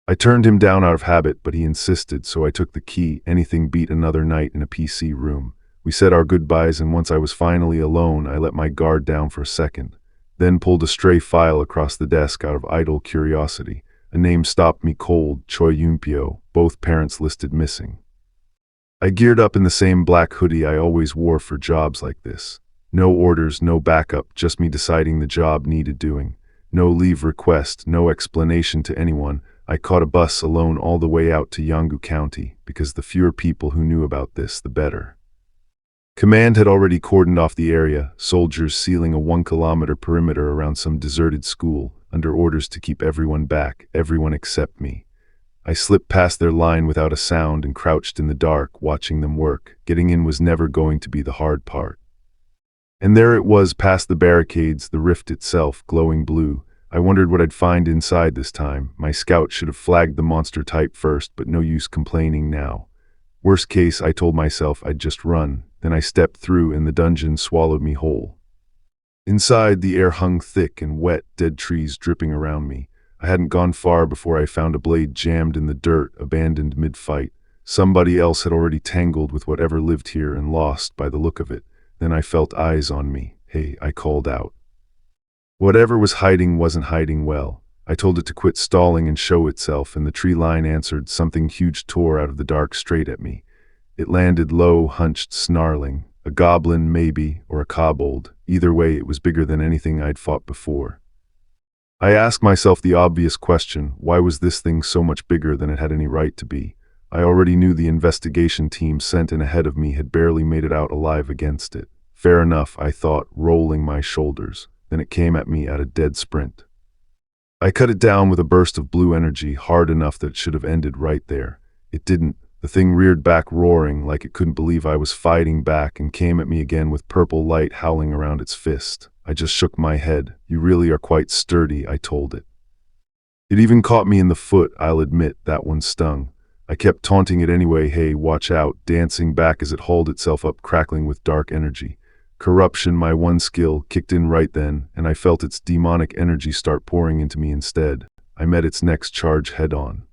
I turned him down out of habit, but he insisted, so I took the key. Anything beat another night in a PC room. We said our goodbyes, and once I was finally alone, I let my guard down for a second, then pulled a stray file across the desk out of idle curiosity. A name stopped me cold: Choi Yunpyo, both parents listed missing. I geared up in the same black hoodie I always wore for jobs like this. No orders, no backup, just me deciding the job needed doing. No leave request, no explanation to anyone. I caught a bus alone all the way out to Yanggu County, because the fewer people who knew about this, the better. Command had already cordoned off the area, soldiers sealing a 1-kilometer perimeter around some deserted school. under orders to keep everyone back, everyone except me. I slipped past their line without a sound and crouched in the dark, watching them work. Getting in was never going to be the hard part. And there it was, past the barricades, the rift itself, glowing blue. I wondered what I'd find inside this time. My scout should have flagged the monster type first, but no use complaining now. Worst case, I told myself I'd just run. Then I stepped through and the dungeon swallowed me whole. Inside, the air hung thick and wet, dead trees dripping around me. I hadn't gone far before I found a blade jammed in the dirt, abandoned mid-fight. Somebody else had already tangled with whatever lived here and lost by the look of it. Then I felt eyes on me. "Hey," I called out. Whatever was hiding wasn't hiding well. I told it to quit stalling and show itself, and the tree line answered. Something huge tore out of the dark straight at me. It landed low, hunched, snarling. A goblin, maybe, or a kobold. Either way, it was bigger than anything I'd fought before. I asked myself the obvious question: why was this thing so much bigger than it had any right to be? I already knew the investigation team sent in ahead of me had barely made it out alive against it. Fair enough, I thought, rolling my shoulders. Then it came at me at a dead sprint. I cut it down with a burst of blue energy, hard enough that it should have ended right there. It didn't. The thing reared back, roaring like it couldn't believe I was fighting back, and came at me again with purple light howling around its fist. I just shook my head. "You really are quite sturdy," I told it. It even caught me in the foot. I'll admit that one stung. I kept taunting it anyway. "Hey, watch out," dancing back as it hauled itself up, crackling with dark energy. Corruption, my one skill, kicked in right then, and I felt its demonic energy start pouring into me instead. I met its next charge head-on.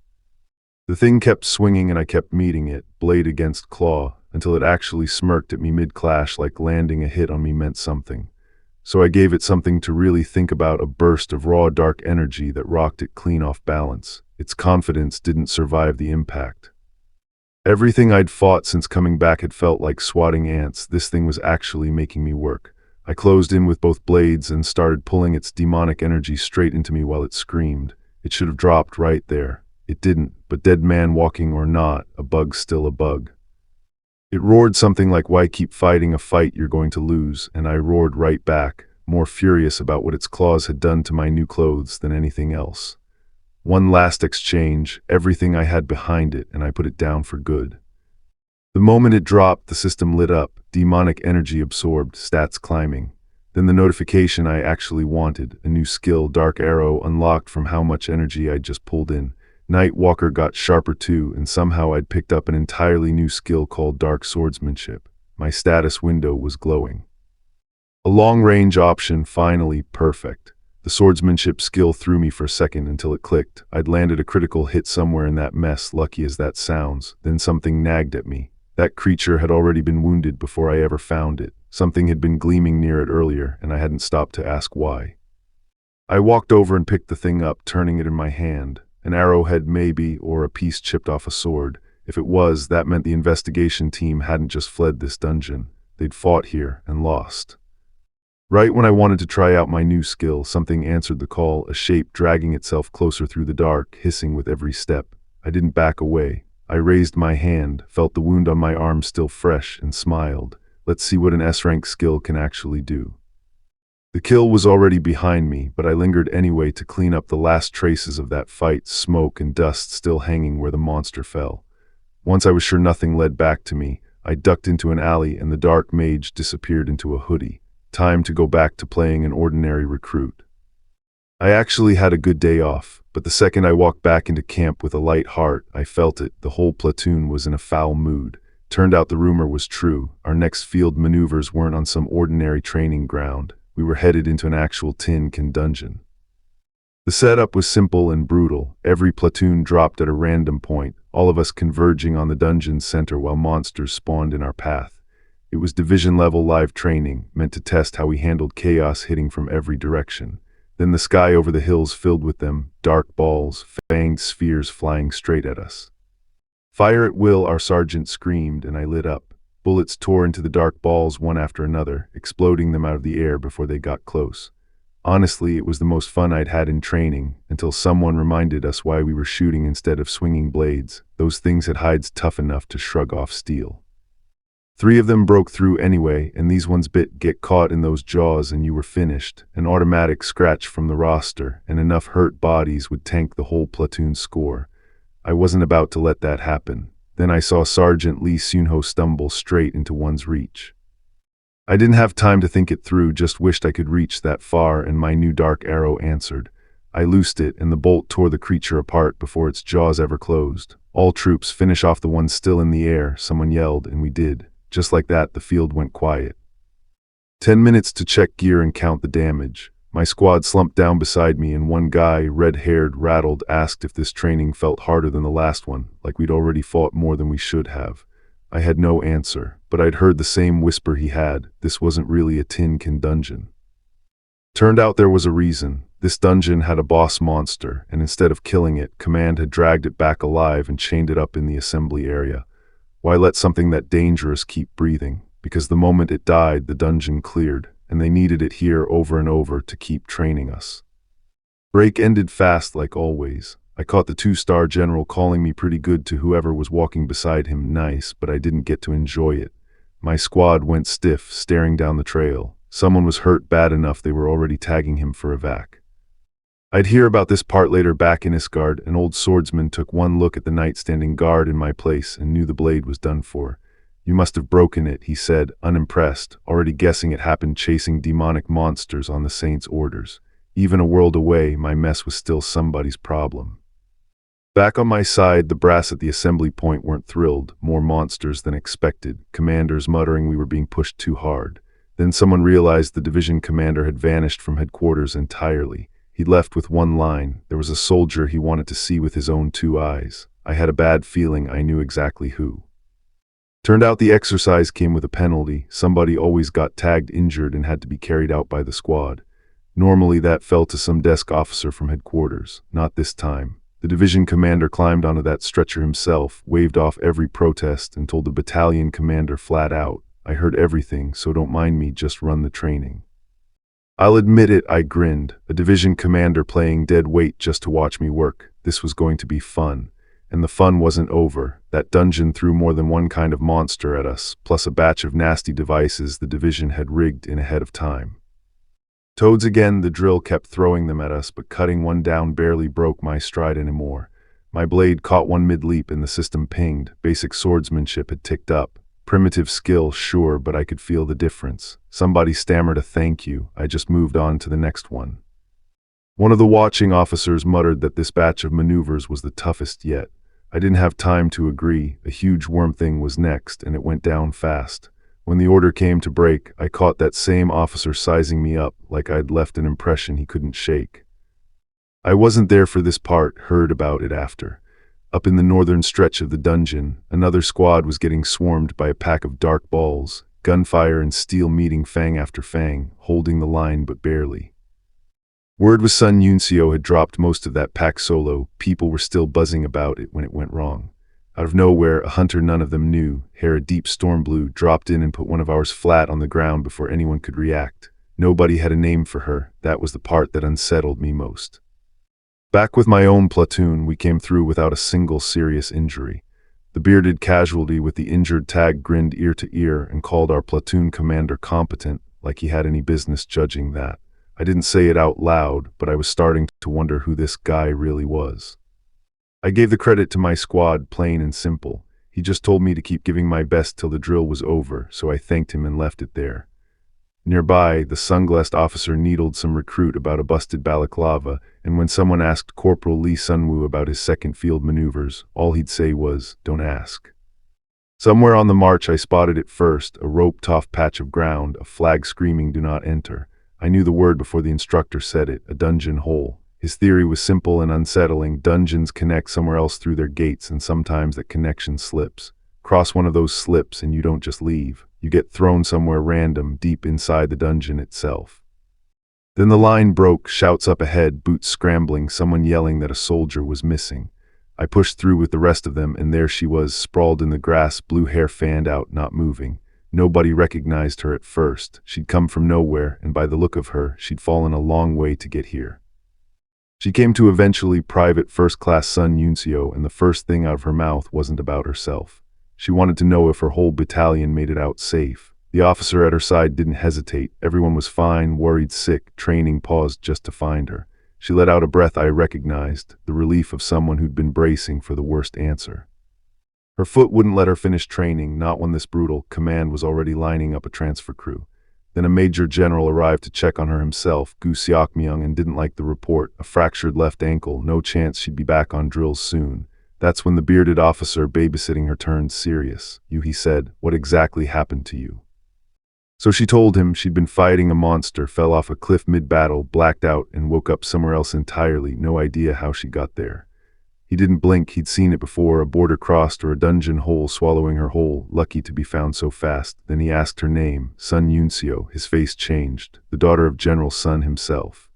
The thing kept swinging and I kept meeting it, blade against claw, until it actually smirked at me mid-clash, like landing a hit on me meant something. So I gave it something to really think about, a burst of raw dark energy that rocked it clean off balance. Its confidence didn't survive the impact. Everything I'd fought since coming back had felt like swatting ants. This thing was actually making me work. I closed in with both blades and started pulling its demonic energy straight into me while it screamed. It should have dropped right there. It didn't, but dead man walking or not, a bug's still a bug. It roared something like, "Why keep fighting a fight you're going to lose?" And I roared right back, more furious about what its claws had done to my new clothes than anything else. One last exchange, everything I had behind it, and I put it down for good. The moment it dropped, the system lit up, demonic energy absorbed, stats climbing. Then the notification I actually wanted, a new skill, Dark Arrow, unlocked from how much energy I'd just pulled in. Night Walker got sharper too, and somehow I'd picked up an entirely new skill called Dark Swordsmanship. My status window was glowing. A long-range option, finally, perfect. The swordsmanship skill threw me for a second until it clicked. I'd landed a critical hit somewhere in that mess, lucky as that sounds. Then something nagged at me. That creature had already been wounded before I ever found it. Something had been gleaming near it earlier, and I hadn't stopped to ask why. I walked over and picked the thing up, turning it in my hand. An arrowhead maybe, or a piece chipped off a sword. If it was, that meant the investigation team hadn't just fled this dungeon. They'd fought here and lost. Right when I wanted to try out my new skill, something answered the call, a shape dragging itself closer through the dark, hissing with every step. I didn't back away. I raised my hand, felt the wound on my arm still fresh, and smiled. Let's see what an S-rank skill can actually do. The kill was already behind me, but I lingered anyway to clean up the last traces of that fight, smoke and dust still hanging where the monster fell. Once I was sure nothing led back to me, I ducked into an alley and the dark mage disappeared into a hoodie. Time to go back to playing an ordinary recruit. I actually had a good day off, but the second I walked back into camp with a light heart, I felt it. The whole platoon was in a foul mood. Turned out the rumor was true. Our next field maneuvers weren't on some ordinary training ground. We were headed into an actual tin can dungeon. The setup was simple and brutal. Every platoon dropped at a random point, all of us converging on the dungeon's center while monsters spawned in our path. It was division-level live training, meant to test how we handled chaos hitting from every direction. Then the sky over the hills filled with them, dark balls, fanged spheres flying straight at us. "Fire at will," our sergeant screamed, and I lit up. Bullets tore into the dark balls one after another, exploding them out of the air before they got close. Honestly, it was the most fun I'd had in training, until someone reminded us why we were shooting instead of swinging blades. Those things had hides tough enough to shrug off steel. 3 of them broke through anyway, and these ones get caught in those jaws and you were finished. An automatic scratch from the roster, and enough hurt bodies would tank the whole platoon's score. I wasn't about to let that happen. Then I saw Sergeant Lee Sunho stumble straight into one's reach. I didn't have time to think it through, just wished I could reach that far, and my new dark arrow answered. I loosed it, and the bolt tore the creature apart before its jaws ever closed. All troops, finish off the ones still in the air, someone yelled, and we did. Just like that, the field went quiet. 10 minutes to check gear and count the damage. My squad slumped down beside me, and one guy, red-haired, rattled, asked if this training felt harder than the last one, like we'd already fought more than we should have. I had no answer, but I'd heard the same whisper he had. This wasn't really a tin can dungeon. Turned out there was a reason. This dungeon had a boss monster, and instead of killing it, Command had dragged it back alive and chained it up in the assembly area. Why let something that dangerous keep breathing? Because the moment it died, the dungeon cleared, and they needed it here over and over to keep training us. Break ended fast like always. I caught the 2-star general calling me pretty good to whoever was walking beside him nice, but I didn't get to enjoy it. My squad went stiff, staring down the trail. Someone was hurt bad enough they were already tagging him for evac. I'd hear about this part later. Back in Isgard, an old swordsman took one look at the knight standing guard in my place and knew the blade was done for. You must have broken it, he said, unimpressed, already guessing it happened chasing demonic monsters on the saint's orders. Even a world away, my mess was still somebody's problem. Back on my side, the brass at the assembly point weren't thrilled. More monsters than expected, commanders muttering we were being pushed too hard. Then someone realized the division commander had vanished from headquarters entirely. He'd left with one line. There was a soldier he wanted to see with his own 2 eyes. I had a bad feeling I knew exactly who. Turned out the exercise came with a penalty. Somebody always got tagged injured and had to be carried out by the squad. Normally that fell to some desk officer from headquarters. Not this time. The division commander climbed onto that stretcher himself, waved off every protest, and told the battalion commander flat out, I heard everything, so don't mind me, just run the training. I'll admit it, I grinned. A division commander playing dead weight just to watch me work. This was going to be fun. And the fun wasn't over. That dungeon threw more than one kind of monster at us, plus a batch of nasty devices the division had rigged in ahead of time. Toads again, the drill kept throwing them at us, but cutting one down barely broke my stride anymore. My blade caught one mid-leap and the system pinged. Basic swordsmanship had ticked up. Primitive skill, sure, but I could feel the difference. Somebody stammered a thank you. I just moved on to the next one. One of the watching officers muttered that this batch of maneuvers was the toughest yet. I didn't have time to agree. A huge worm thing was next, and it went down fast. When the order came to break, I caught that same officer sizing me up, like I'd left an impression he couldn't shake. I wasn't there for this part, heard about it after. Up in the northern stretch of the dungeon, another squad was getting swarmed by a pack of dark balls, gunfire and steel meeting fang after fang, holding the line but barely. Word was Sun Yuncio had dropped most of that pack solo. People were still buzzing about it when it went wrong. Out of nowhere, a hunter none of them knew, hair a deep storm blue, dropped in and put one of ours flat on the ground before anyone could react. Nobody had a name for her. That was the part that unsettled me most. Back with my own platoon, we came through without a single serious injury. The bearded casualty with the injured tag grinned ear to ear and called our platoon commander competent, like he had any business judging that. I didn't say it out loud, but I was starting to wonder who this guy really was. I gave the credit to my squad, plain and simple. He just told me to keep giving my best till the drill was over, so I thanked him and left it there. Nearby, the sunglassed officer needled some recruit about a busted balaclava, and when someone asked Corporal Lee Sunwoo about his second field maneuvers, all he'd say was, "Don't ask." Somewhere on the march I spotted it first, a roped-off patch of ground, a flag screaming, "Do not enter." I knew the word before the instructor said it, a dungeon hole. His theory was simple and unsettling. Dungeons connect somewhere else through their gates, and sometimes that connection slips. Cross one of those slips and you don't just leave. You get thrown somewhere random, deep inside the dungeon itself. Then the line broke, shouts up ahead, boots scrambling, someone yelling that a soldier was missing. I pushed through with the rest of them, and there she was, sprawled in the grass, blue hair fanned out, not moving. Nobody recognized her at first. She'd come from nowhere, and by the look of her, she'd fallen a long way to get here. She came to eventually Private First Class Sun Yuncio, and the first thing out of her mouth wasn't about herself. She wanted to know if her whole battalion made it out safe. The officer at her side didn't hesitate. Everyone was fine, worried, sick. Training paused just to find her. She let out a breath I recognized, the relief of someone who'd been bracing for the worst answer. Her foot wouldn't let her finish training, not when this brutal command was already lining up a transfer crew. Then a major general arrived to check on her himself, Gu Seokmyung, and didn't like the report. A fractured left ankle, no chance she'd be back on drills soon. That's when the bearded officer babysitting her turned serious. He said, "What exactly happened to you?" So she told him she'd been fighting a monster, fell off a cliff mid-battle, blacked out, and woke up somewhere else entirely, no idea how she got there. He didn't blink, he'd seen it before, a border crossed or a dungeon hole swallowing her whole, lucky to be found so fast. Then he asked her name, Sun Yunseo. His face changed, the daughter of General Sun himself.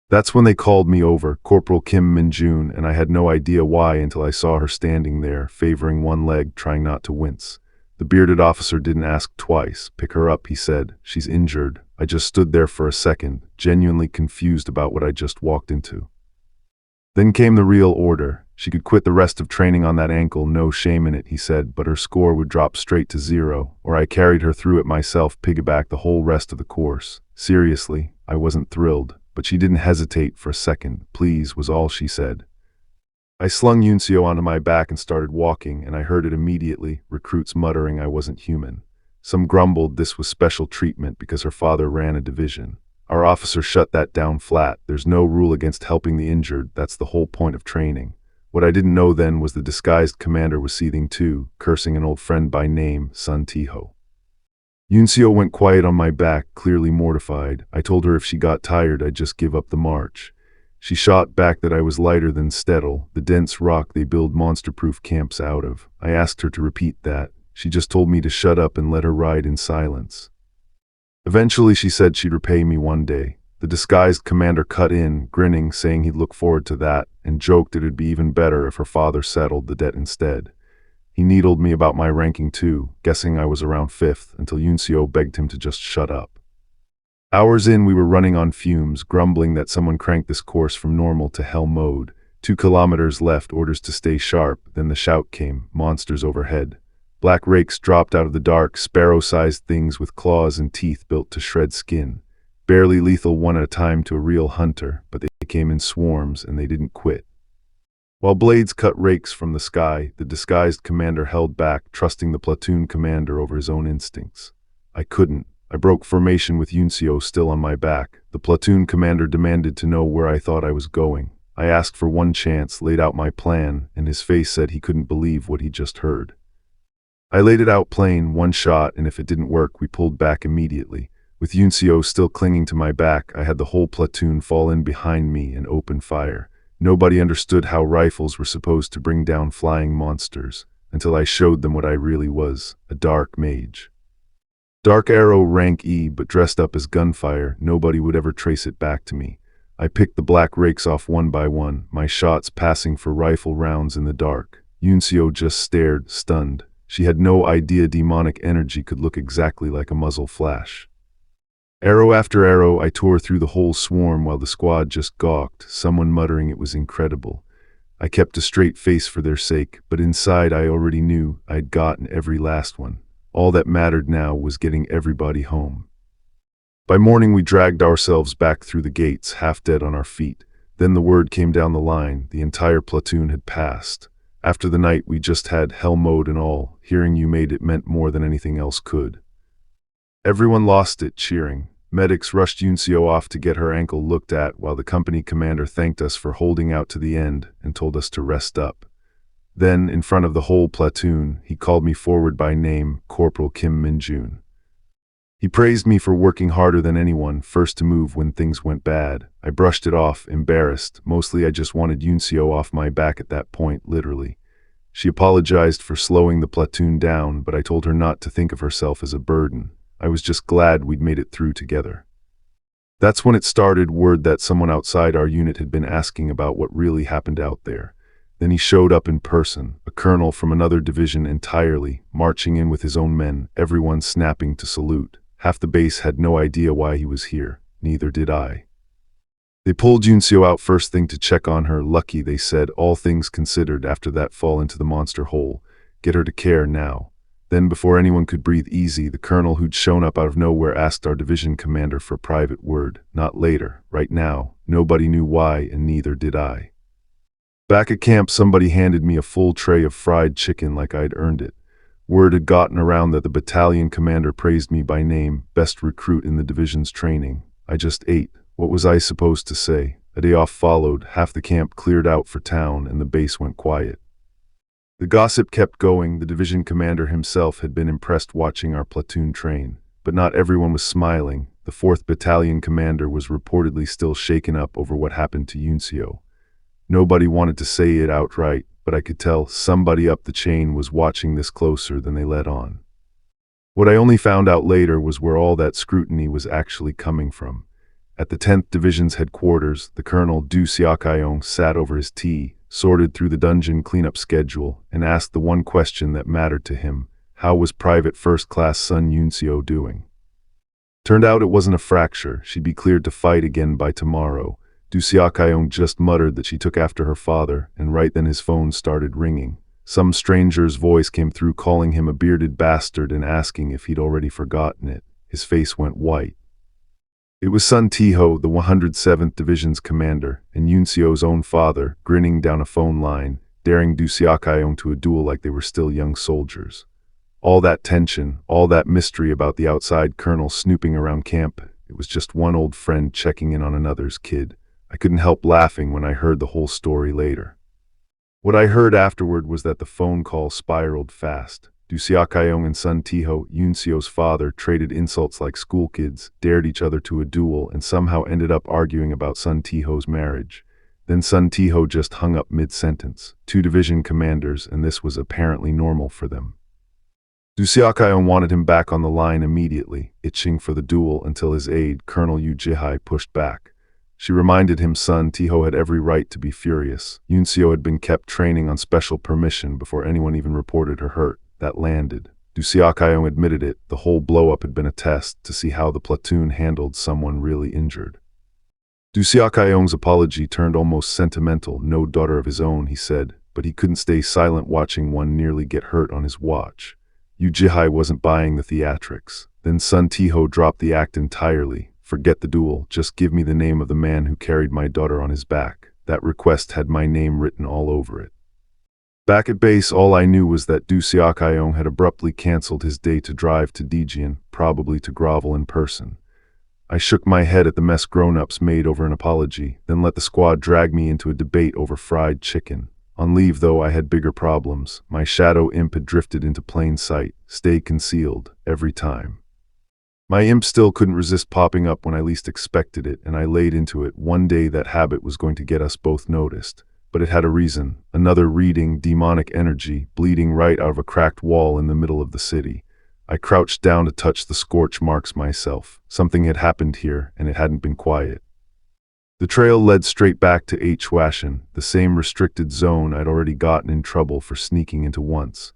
That's when they called me over, Corporal Kim Min-jun, and I had no idea why until I saw her standing there, favoring one leg, trying not to wince. The bearded officer didn't ask twice. "Pick her up," he said. "She's injured." I just stood there for a second, genuinely confused about what I just walked into. Then came the real order. She could quit the rest of training on that ankle, no shame in it, he said, but her score would drop straight to 0, or I carried her through it myself, piggyback the whole rest of the course. Seriously, I wasn't thrilled, but she didn't hesitate for a second. "Please," was all she said. I slung Yunseo onto my back and started walking, and I heard it immediately, recruits muttering I wasn't human. Some grumbled this was special treatment because her father ran a division. Our officer shut that down flat. There's no rule against helping the injured, that's the whole point of training. What I didn't know then was the disguised commander was seething too, cursing an old friend by name, Sun Tiho. Yunseo went quiet on my back, clearly mortified. I told her if she got tired I'd just give up the march. She shot back that I was lighter than Stettel, the dense rock they build monster-proof camps out of. I asked her to repeat that. She just told me to shut up and let her ride in silence. Eventually she said she'd repay me one day. The disguised commander cut in, grinning, saying he'd look forward to that, and joked it'd be even better if her father settled the debt instead. He needled me about my ranking too, guessing I was around 5th, until Yunseo begged him to just shut up. Hours in, we were running on fumes, grumbling that someone cranked this course from normal to hell mode. 2 kilometers left, orders to stay sharp. Then the shout came, monsters overhead. Black rakes dropped out of the dark, sparrow-sized things with claws and teeth built to shred skin. Barely lethal one at a time to a real hunter, but they came in swarms and they didn't quit. While blades cut rakes from the sky, the disguised commander held back, trusting the platoon commander over his own instincts. I couldn't. I broke formation with Yunseo still on my back. The platoon commander demanded to know where I thought I was going. I asked for one chance, laid out my plan, and his face said he couldn't believe what he just heard. I laid it out plain, one shot, and if it didn't work, we pulled back immediately. With Yunseo still clinging to my back, I had the whole platoon fall in behind me and open fire. Nobody understood how rifles were supposed to bring down flying monsters, until I showed them what I really was, a dark mage. Dark arrow rank E, but dressed up as gunfire, nobody would ever trace it back to me. I picked the black rakes off one by one, my shots passing for rifle rounds in the dark. Yunseo just stared, stunned. She had no idea demonic energy could look exactly like a muzzle flash. Arrow after arrow, I tore through the whole swarm while the squad just gawked, someone muttering it was incredible. I kept a straight face for their sake, but inside I already knew I'd gotten every last one. All that mattered now was getting everybody home. By morning we dragged ourselves back through the gates, half dead on our feet. Then the word came down the line, the entire platoon had passed. After the night we just had hell mode and all, hearing you made it meant more than anything else could. Everyone lost it, cheering. Medics rushed Yunseo off to get her ankle looked at, while the company commander thanked us for holding out to the end and told us to rest up. Then, in front of the whole platoon, he called me forward by name, Corporal Kim Min-jun. He praised me for working harder than anyone, first to move when things went bad. I brushed it off, embarrassed. Mostly I just wanted Yunseo off my back at that point, literally. She apologized for slowing the platoon down, but I told her not to think of herself as a burden. I was just glad we'd made it through together. That's when it started, word that someone outside our unit had been asking about what really happened out there. Then he showed up in person, a colonel from another division entirely, marching in with his own men, everyone snapping to salute. Half the base had no idea why he was here, neither did I. They pulled Yunseo out first thing to check on her. Lucky, they said, all things considered, after that fall into the monster hole. Get her to care now. Then, before anyone could breathe easy, the colonel who'd shown up out of nowhere asked our division commander for a private word. Not later, right now. Nobody knew why, and neither did I. Back at camp, somebody handed me a full tray of fried chicken like I'd earned it. Word had gotten around that the battalion commander praised me by name, best recruit in the division's training. I just ate. What was I supposed to say? A day off followed, half the camp cleared out for town, and the base went quiet. The gossip kept going. The division commander himself had been impressed watching our platoon train, but not everyone was smiling. The 4th Battalion commander was reportedly still shaken up over what happened to Yuncio. Nobody wanted to say it outright, but I could tell somebody up the chain was watching this closer than they let on. What I only found out later was where all that scrutiny was actually coming from. At the 10th Division's headquarters, the Colonel Du Xiaokaiong sat over his tea, sorted through the dungeon cleanup schedule, and asked the one question that mattered to him: how was Private First Class Sun Yuncio doing? Turned out it wasn't a fracture. She'd be cleared to fight again by tomorrow. Du Xiaokaiong just muttered that she took after her father, and right then his phone started ringing. Some stranger's voice came through calling him a bearded bastard and asking if he'd already forgotten it. His face went white. It was Sun Tiho, the 107th Division's commander, and Yuncio's own father, grinning down a phone line, daring Du Xiaokaiong to a duel like they were still young soldiers. All that tension, all that mystery about the outside colonel snooping around camp, it was just one old friend checking in on another's kid. I couldn't help laughing when I heard the whole story later. What I heard afterward was that the phone call spiraled fast. Du Xiaokaiong and Sun Tiho, Yuncio's father, traded insults like school kids, dared each other to a duel, and somehow ended up arguing about Sun Tiho's marriage. Then Sun Tiho just hung up mid-sentence. 2 division commanders, and this was apparently normal for them. Du Xiaokaiong wanted him back on the line immediately, itching for the duel until his aide, Colonel Yu Jihai, pushed back. She reminded him Sun Tiho had every right to be furious. Yuncio had been kept training on special permission before anyone even reported her hurt. That landed. Du Xiaokaiong admitted it. The whole blow-up had been a test to see how the platoon handled someone really injured. Du Xiaokaiong's apology turned almost sentimental. No daughter of his own, he said, but he couldn't stay silent watching one nearly get hurt on his watch. Yu Jihai wasn't buying the theatrics. Then Sun Tiho dropped the act entirely. Forget the duel, just give me the name of the man who carried my daughter on his back. That request had my name written all over it. Back at base, all I knew was that Du Xiaokaiong had abruptly cancelled his day to drive to Dijian, probably to grovel in person. I shook my head at the mess grown-ups made over an apology, then let the squad drag me into a debate over fried chicken. On leave, though, I had bigger problems. My shadow imp had drifted into plain sight, stayed concealed, every time. My imp still couldn't resist popping up when I least expected it, and I laid into it. One day that habit was going to get us both noticed. But it had a reason. Another reading, demonic energy, bleeding right out of a cracked wall in the middle of the city. I crouched down to touch the scorch marks myself. Something had happened here, and it hadn't been quiet. The trail led straight back to Huashan, the same restricted zone I'd already gotten in trouble for sneaking into once.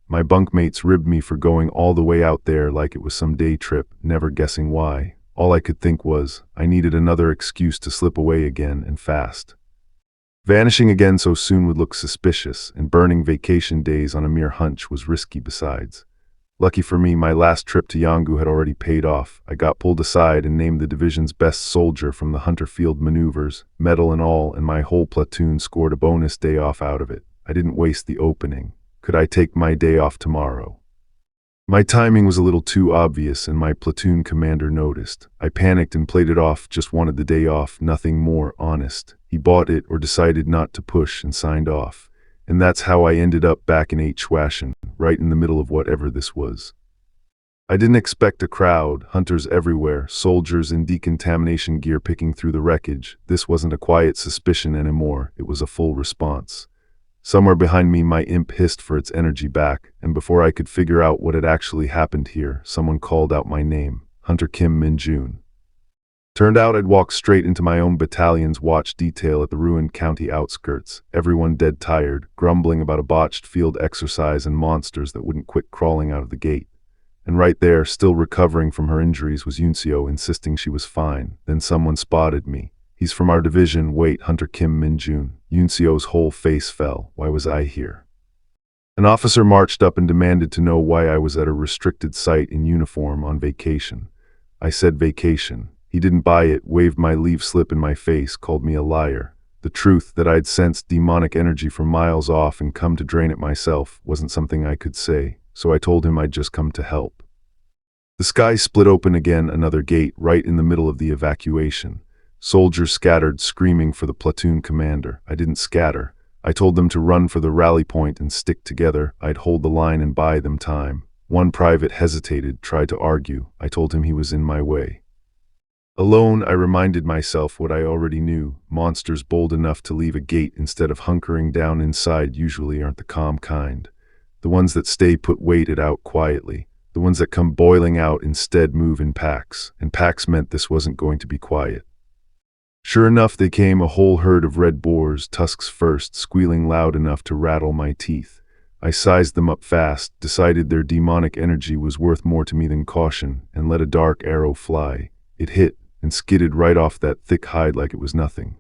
My bunkmates ribbed me for going all the way out there like it was some day trip, never guessing why. All I could think was, I needed another excuse to slip away again, and fast. Vanishing again so soon would look suspicious, and burning vacation days on a mere hunch was risky besides. Lucky for me, my last trip to Yanggu had already paid off. I got pulled aside and named the division's best soldier from the Hunter Field maneuvers, medal and all, and my whole platoon scored a bonus day off out of it. I didn't waste the opening. Could I take my day off tomorrow? My timing was a little too obvious, and my platoon commander noticed. I panicked and played it off, just wanted the day off, nothing more, honest. He bought it or decided not to push and signed off. And that's how I ended up back in Huashan, right in the middle of whatever this was. I didn't expect a crowd, hunters everywhere, soldiers in decontamination gear picking through the wreckage. This wasn't a quiet suspicion anymore, it was a full response. Somewhere behind me, my imp hissed for its energy back, and before I could figure out what had actually happened here, someone called out my name, Hunter Kim Min-jun. Turned out I'd walked straight into my own battalion's watch detail at the ruined county outskirts, everyone dead tired, grumbling about a botched field exercise and monsters that wouldn't quit crawling out of the gate. And right there, still recovering from her injuries, was Yuncio, insisting she was fine. Then someone spotted me. He's from our division. Wait, Hunter Kim Min-jun. Yuncio's whole face fell. Why was I here? An officer marched up and demanded to know why I was at a restricted site in uniform on vacation. I said vacation. He didn't buy it, waved my leave slip in my face, called me a liar. The truth that I'd sensed demonic energy from miles off and come to drain it myself wasn't something I could say, so I told him I'd just come to help. The sky split open again, another gate, right in the middle of the evacuation. Soldiers scattered, screaming for the platoon commander. I didn't scatter. I told them to run for the rally point and stick together. I'd hold the line and buy them time. One private hesitated, tried to argue. I told him he was in my way. Alone, I reminded myself what I already knew. Monsters bold enough to leave a gate instead of hunkering down inside usually aren't the calm kind. The ones that stay put wait it out quietly. The ones that come boiling out instead move in packs, and packs meant this wasn't going to be quiet. Sure enough, they came, a whole herd of red boars, tusks first, squealing loud enough to rattle my teeth. I sized them up fast, decided their demonic energy was worth more to me than caution, and let a dark arrow fly. It hit, and skidded right off that thick hide like it was nothing.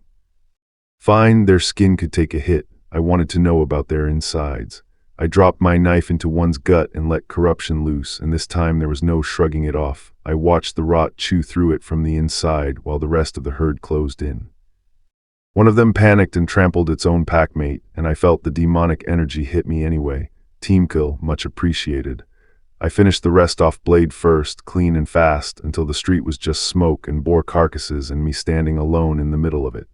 Fine, their skin could take a hit. I wanted to know about their insides. I dropped my knife into one's gut and let corruption loose, and this time there was no shrugging it off. I watched the rot chew through it from the inside while the rest of the herd closed in. One of them panicked and trampled its own packmate, and I felt the demonic energy hit me anyway. Team kill, much appreciated. I finished the rest off blade first, clean and fast, until the street was just smoke and boar carcasses and me standing alone in the middle of it.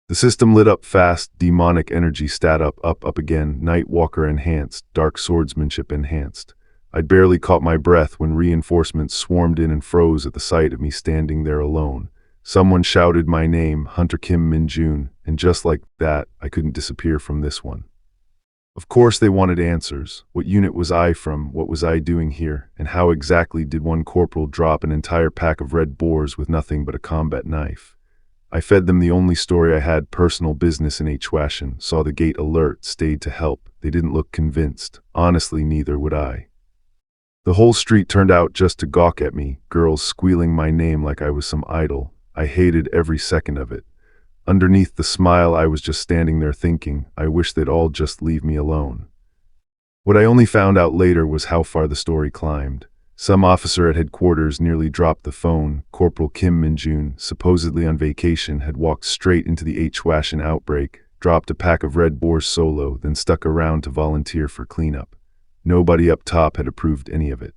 The system lit up fast, demonic energy stat up again, Nightwalker enhanced, dark swordsmanship enhanced. I'd barely caught my breath when reinforcements swarmed in and froze at the sight of me standing there alone. Someone shouted my name, Hunter Kim Min-jun, and just like that, I couldn't disappear from this one. Of course they wanted answers. What unit was I from? What was I doing here? And how exactly did one corporal drop an entire pack of red boars with nothing but a combat knife? I fed them the only story I had, personal business in Hwashin, saw the gate alert, stayed to help. They didn't look convinced. Honestly, neither would I. The whole street turned out just to gawk at me, girls squealing my name like I was some idol. I hated every second of it. Underneath the smile, I was just standing there thinking, I wish they'd all just leave me alone. What I only found out later was how far the story climbed. Some officer at headquarters nearly dropped the phone. Corporal Kim Min-jun, supposedly on vacation, had walked straight into the Hwashin outbreak, dropped a pack of red boars solo, then stuck around to volunteer for cleanup. Nobody up top had approved any of it.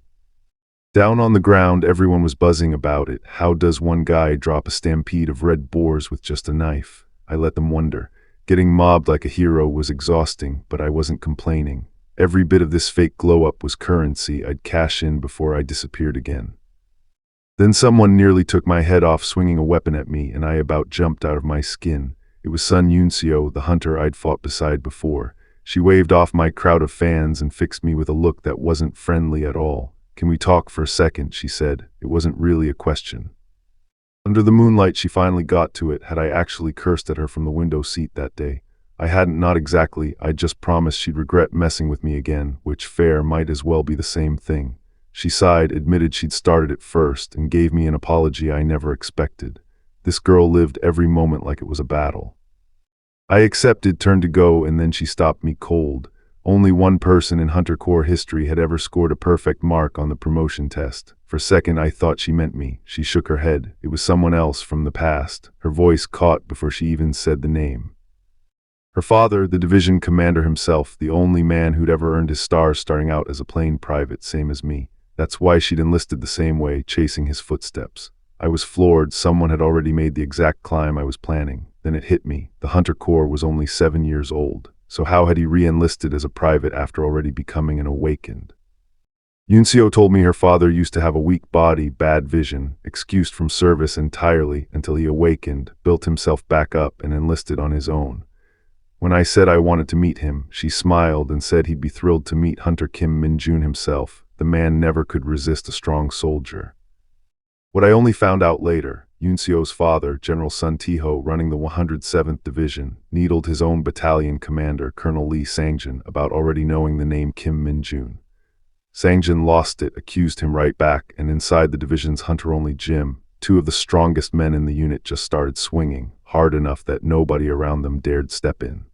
Down on the ground, everyone was buzzing about it. How does one guy drop a stampede of red boars with just a knife? I let them wonder. Getting mobbed like a hero was exhausting, but I wasn't complaining. Every bit of this fake glow-up was currency I'd cash in before I disappeared again. Then someone nearly took my head off swinging a weapon at me, and I about jumped out of my skin. It was Sun Yunseo, the hunter I'd fought beside before. She waved off my crowd of fans and fixed me with a look that wasn't friendly at all. "Can we talk for a second?" she said. It wasn't really a question. Under the moonlight, she finally got to it. Had I actually cursed at her from the window seat that day? I hadn't, not exactly. I'd just promised she'd regret messing with me again, which fair might as well be the same thing. She sighed, admitted she'd started it first, and gave me an apology I never expected. This girl lived every moment like it was a battle. I accepted, turned to go, and then she stopped me cold. Only one person in Hunter Corps history had ever scored a perfect mark on the promotion test. For a second I thought she meant me. She shook her head. It was someone else from the past. Her voice caught before she even said the name. Her father, the division commander himself, the only man who'd ever earned his stars starting out as a plain private, same as me. That's why she'd enlisted the same way, chasing his footsteps. I was floored. Someone had already made the exact climb I was planning. Then it hit me. The Hunter Corps was only 7 years old. So how had he re-enlisted as a private after already becoming an awakened? Yunseo told me her father used to have a weak body, bad vision, excused from service entirely until he awakened, built himself back up, and enlisted on his own. When I said I wanted to meet him, she smiled and said he'd be thrilled to meet Hunter Kim Min-jun himself. The man never could resist a strong soldier. What I only found out later, Yunseo's father, General Sun Tiho, running the 107th Division, needled his own battalion commander, Colonel Lee Sangjin, about already knowing the name Kim Min-jun. Sangjin lost it, accused him right back, and inside the division's hunter-only gym, 2 of the strongest men in the unit just started swinging, hard enough that nobody around them dared step in.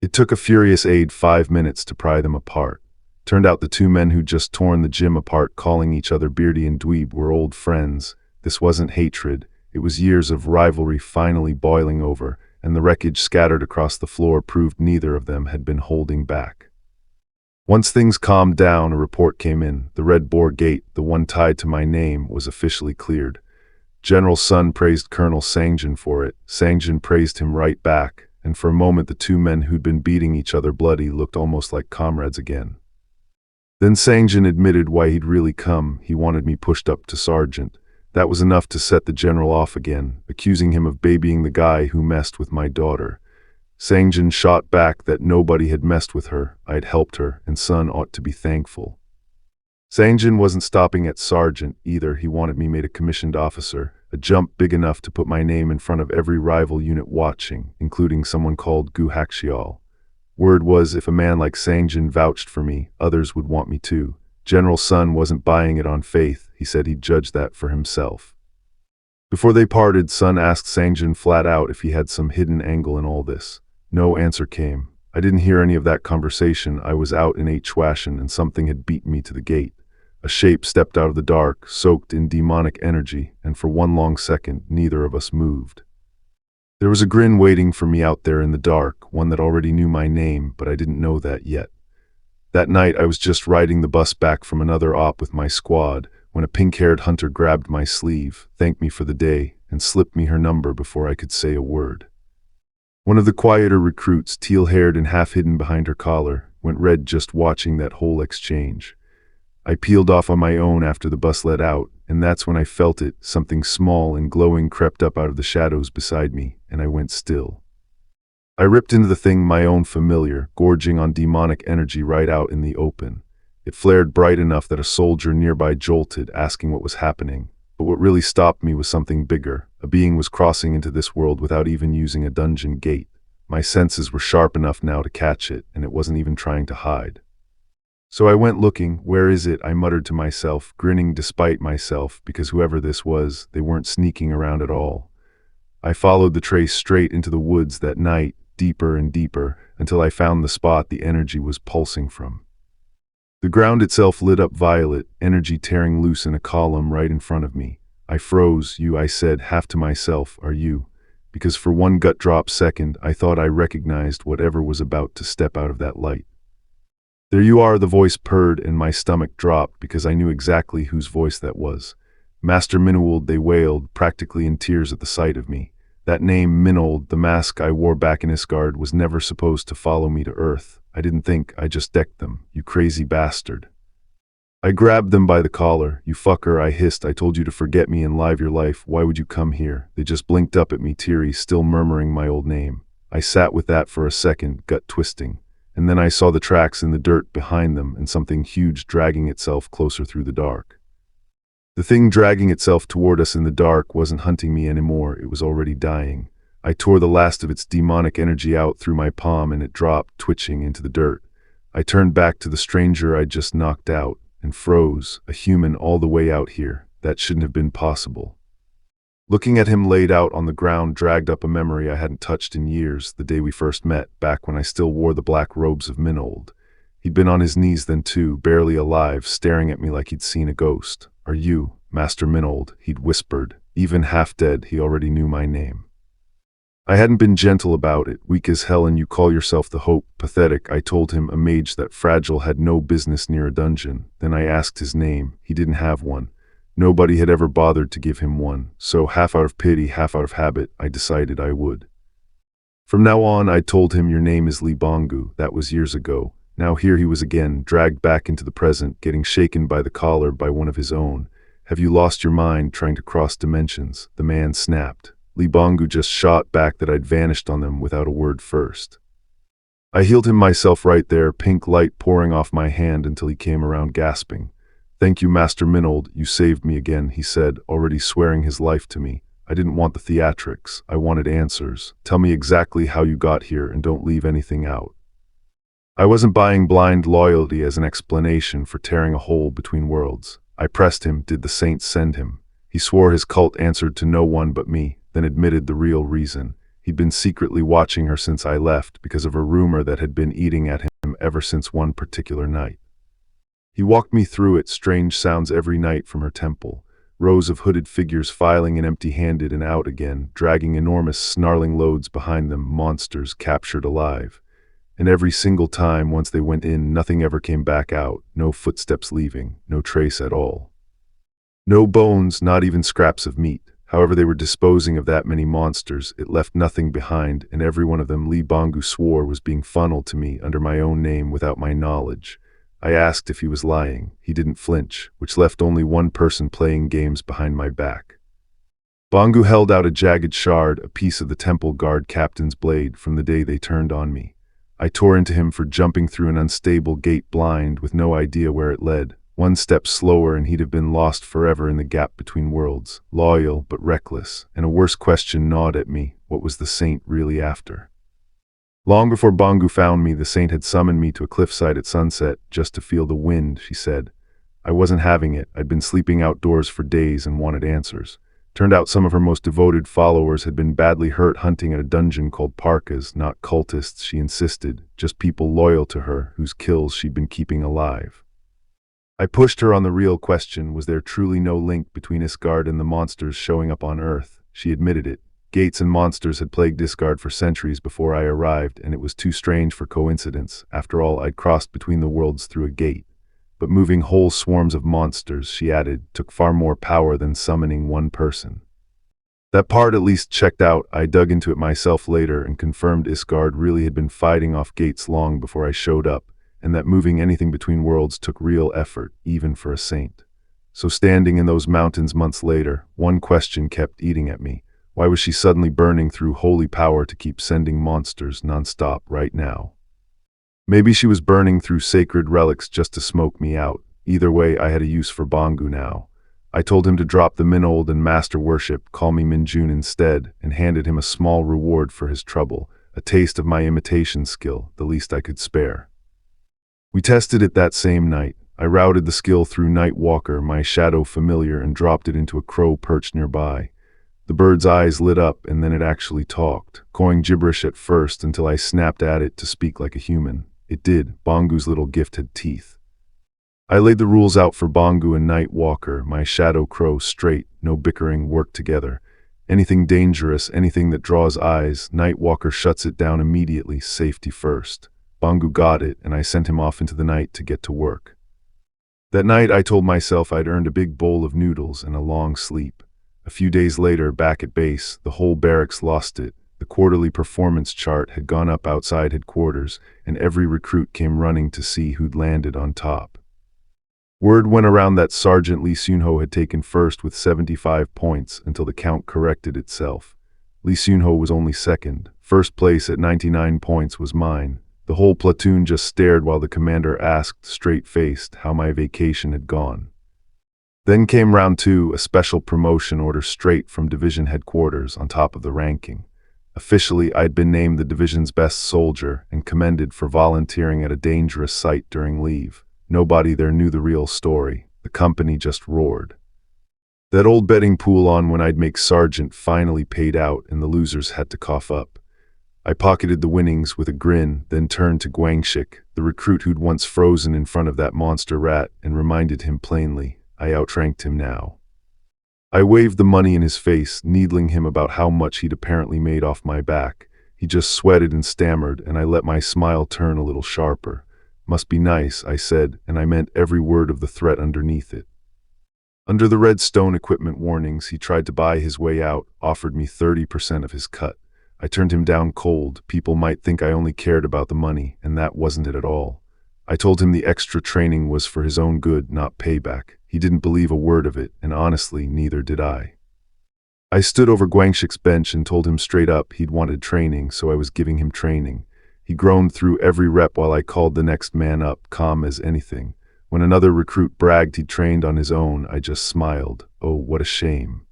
It took a furious aide 5 minutes to pry them apart. Turned out the two men who'd just torn the gym apart, calling each other Beardy and Dweeb, were old friends. This wasn't hatred, it was years of rivalry finally boiling over, and the wreckage scattered across the floor proved neither of them had been holding back. Once things calmed down, a report came in. The Red Boar Gate, the one tied to my name, was officially cleared. General Sun praised Colonel Sangjin for it. Sangjin praised him right back, and for a moment the two men who'd been beating each other bloody looked almost like comrades again. Then Sangjin admitted why he'd really come. He wanted me pushed up to sergeant. That was enough to set the general off again, accusing him of babying the guy who messed with my daughter. Sangjin shot back that nobody had messed with her, I had helped her, and Sun ought to be thankful. Sangjin wasn't stopping at sergeant either. He wanted me made a commissioned officer, a jump big enough to put my name in front of every rival unit watching, including someone called Gu Haxial. Word was if a man like Sangjin vouched for me, others would want me too. General Sun wasn't buying it on faith. He said he'd judge that for himself. Before they parted, Sun asked Sangjin flat out if he had some hidden angle in all this. No answer came. I didn't hear any of that conversation. I was out in Chwashan and something had beaten me to the gate. A shape stepped out of the dark, soaked in demonic energy, and for one long second, neither of us moved. There was a grin waiting for me out there in the dark, one that already knew my name, but I didn't know that yet. That night I was just riding the bus back from another op with my squad, when a pink-haired hunter grabbed my sleeve, thanked me for the day, and slipped me her number before I could say a word. One of the quieter recruits, teal-haired and half-hidden behind her collar, went red just watching that whole exchange. I peeled off on my own after the bus let out, and that's when I felt it. Something small and glowing crept up out of the shadows beside me, and I went still. I ripped into the thing, my own familiar, gorging on demonic energy right out in the open. It flared bright enough that a soldier nearby jolted, asking what was happening. But what really stopped me was something bigger. A being was crossing into this world without even using a dungeon gate. My senses were sharp enough now to catch it, and it wasn't even trying to hide. So I went looking. Where is it? I muttered to myself, grinning despite myself, because whoever this was, they weren't sneaking around at all. I followed the trace straight into the woods that night, deeper and deeper, until I found the spot the energy was pulsing from. The ground itself lit up violet, energy tearing loose in a column right in front of me. I froze. You, I said, half to myself, are you? Because for one gut-drop second, I thought I recognized whatever was about to step out of that light. There you are, the voice purred, and my stomach dropped because I knew exactly whose voice that was. Master Minold, they wailed, practically in tears at the sight of me. That name, Minold, the mask I wore back in Isgard, was never supposed to follow me to Earth. I didn't think, I just decked them, you crazy bastard. I grabbed them by the collar. You fucker, I hissed. I told you to forget me and live your life. Why would you come here? They just blinked up at me, teary, still murmuring my old name. I sat with that for a second, gut twisting. And then I saw the tracks in the dirt behind them and something huge dragging itself closer through the dark. The thing dragging itself toward us in the dark wasn't hunting me anymore. It was already dying. I tore the last of its demonic energy out through my palm and it dropped, twitching, into the dirt. I turned back to the stranger I'd just knocked out and froze, a human all the way out here. That shouldn't have been possible. Looking at him laid out on the ground dragged up a memory I hadn't touched in years, the day we first met, back when I still wore the black robes of Minold. He'd been on his knees then too, barely alive, staring at me like he'd seen a ghost. Are you, Master Minold? He'd whispered. Even half dead, he already knew my name. I hadn't been gentle about it. Weak as hell, and you call yourself the Hope. Pathetic. I told him a mage that fragile had no business near a dungeon. Then I asked his name. He didn't have one. Nobody had ever bothered to give him one. So, half out of pity, half out of habit, I decided I would. From now on, I told him, your name is Li Bongu. That was years ago. Now here he was again, dragged back into the present, getting shaken by the collar by one of his own. Have you lost your mind, trying to cross dimensions? The man snapped. Li Bongu just shot back that I'd vanished on them without a word first. I healed him myself right there, pink light pouring off my hand until he came around gasping. Thank you, Master Minold, you saved me again, he said, already swearing his life to me. I didn't want the theatrics. I wanted answers. Tell me exactly how you got here and don't leave anything out. I wasn't buying blind loyalty as an explanation for tearing a hole between worlds. I pressed him. Did the saints send him? He swore his cult answered to no one but me, then admitted the real reason. He'd been secretly watching her since I left because of a rumor that had been eating at him ever since one particular night. He walked me through it, strange sounds every night from her temple, rows of hooded figures filing in empty-handed and out again, dragging enormous snarling loads behind them, monsters captured alive. And every single time, once they went in, nothing ever came back out, no footsteps leaving, no trace at all. No bones, not even scraps of meat. However they were disposing of that many monsters, it left nothing behind, and every one of them, Lee Bongu swore, was being funneled to me under my own name without my knowledge. I asked if he was lying. He didn't flinch, which left only one person playing games behind my back. Bongu held out a jagged shard, a piece of the temple guard captain's blade from the day they turned on me. I tore into him for jumping through an unstable gate blind with no idea where it led. One step slower and he'd have been lost forever in the gap between worlds, loyal but reckless, and a worse question gnawed at me: what was the saint really after? Long before Bongu found me, the saint had summoned me to a cliffside at sunset just to feel the wind, she said. I wasn't having it. I'd been sleeping outdoors for days and wanted answers. Turned out some of her most devoted followers had been badly hurt hunting at a dungeon called Parkas, not cultists, she insisted, just people loyal to her, whose kills she'd been keeping alive. I pushed her on the real question: was there truly no link between Isgard and the monsters showing up on Earth? She admitted it. Gates and monsters had plagued Isgard for centuries before I arrived, and it was too strange for coincidence. After all, I'd crossed between the worlds through a gate. But moving whole swarms of monsters, she added, took far more power than summoning one person. That part at least checked out. I dug into it myself later and confirmed Isgard really had been fighting off Gates long before I showed up, and that moving anything between worlds took real effort, even for a saint. So standing in those mountains months later, one question kept eating at me. Why was she suddenly burning through holy power to keep sending monsters nonstop right now? Maybe she was burning through sacred relics just to smoke me out. Either way, I had a use for Bongu now. I told him to drop the Minold and master worship, call me Minjun instead, and handed him a small reward for his trouble, a taste of my imitation skill, the least I could spare. We tested it that same night. I routed the skill through Nightwalker, my shadow familiar, and dropped it into a crow perched nearby. The bird's eyes lit up, and then it actually talked, cawing gibberish at first until I snapped at it to speak like a human. It did. Bongu's little gift had teeth. I laid the rules out for Bongu and Nightwalker, my shadow crow, straight, no bickering, work together. Anything dangerous, anything that draws eyes, Nightwalker shuts it down immediately, safety first. Bongu got it, and I sent him off into the night to get to work. That night I told myself I'd earned a big bowl of noodles and a long sleep. A few days later, back at base, the whole barracks lost it. The quarterly performance chart had gone up outside headquarters, and every recruit came running to see who'd landed on top. Word went around that Sergeant Lee Seunho had taken first with 75 points until the count corrected itself. Lee Seunho was only second. First place at 99 points was mine. The whole platoon just stared while the commander asked, straight-faced, how my vacation had gone. Then came round two, a special promotion order straight from division headquarters on top of the ranking. Officially, I'd been named the division's best soldier and commended for volunteering at a dangerous site during leave. Nobody there knew the real story. The company just roared. That old betting pool on when I'd make sergeant finally paid out, and the losers had to cough up. I pocketed the winnings with a grin, then turned to Guangxik, the recruit who'd once frozen in front of that monster rat, and reminded him plainly, I outranked him now. I waved the money in his face, needling him about how much he'd apparently made off my back. He just sweated and stammered, and I let my smile turn a little sharper. Must be nice, I said, and I meant every word of the threat underneath it. Under the red stone equipment warnings, he tried to buy his way out, offered me 30% of his cut. I turned him down cold. People might think I only cared about the money, and that wasn't it at all. I told him the extra training was for his own good, not payback. He didn't believe a word of it, and honestly, neither did I. I stood over Guangxik's bench and told him straight up he'd wanted training, so I was giving him training. He groaned through every rep while I called the next man up, calm as anything. When another recruit bragged he'd trained on his own, I just smiled. Oh, what a shame.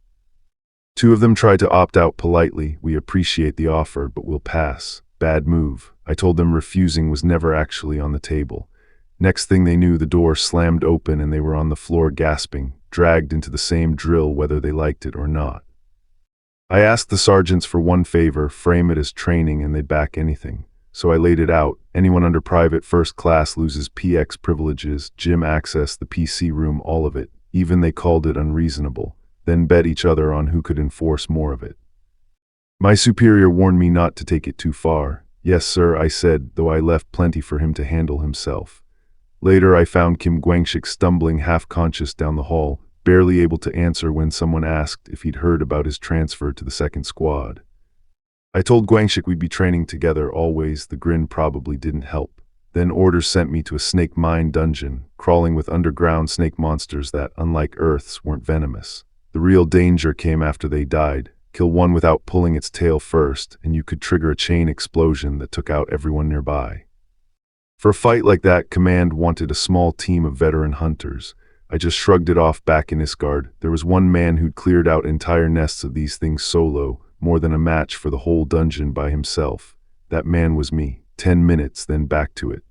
Two of them tried to opt out politely. We appreciate the offer, but we'll pass. Bad move. I told them refusing was never actually on the table. Next thing they knew, the door slammed open and they were on the floor gasping, dragged into the same drill whether they liked it or not. I asked the sergeants for one favor, frame it as training, and they'd back anything. So I laid it out. Anyone under private first class loses PX privileges, gym access, the PC room, all of it. Even they called it unreasonable. Then bet each other on who could enforce more of it. My superior warned me not to take it too far. Yes, sir, I said, though I left plenty for him to handle himself. Later I found Kim Guangshik stumbling half-conscious down the hall, barely able to answer when someone asked if he'd heard about his transfer to the second squad. I told Guangshik we'd be training together always. The grin probably didn't help. Then orders sent me to a snake mine dungeon, crawling with underground snake monsters that, unlike Earth's, weren't venomous. The real danger came after they died. Kill one without pulling its tail first, and you could trigger a chain explosion that took out everyone nearby. For a fight like that, Command wanted a small team of veteran hunters. I just shrugged it off back in Isgard. There was one man who'd cleared out entire nests of these things solo, more than a match for the whole dungeon by himself. That man was me. 10 minutes, then back to it.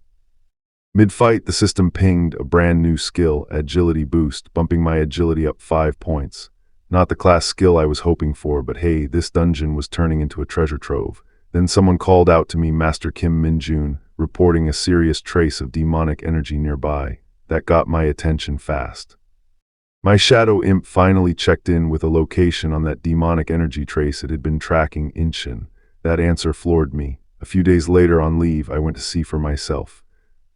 Mid-fight, the system pinged a brand new skill, agility boost, bumping my agility up 5 points. Not the class skill I was hoping for, but hey, this dungeon was turning into a treasure trove. Then someone called out to me, Master Kim Min-jun, reporting a serious trace of demonic energy nearby. That got my attention fast. My shadow imp finally checked in with a location on that demonic energy trace it had been tracking Inchin. That answer floored me. A few days later on leave, I went to see for myself.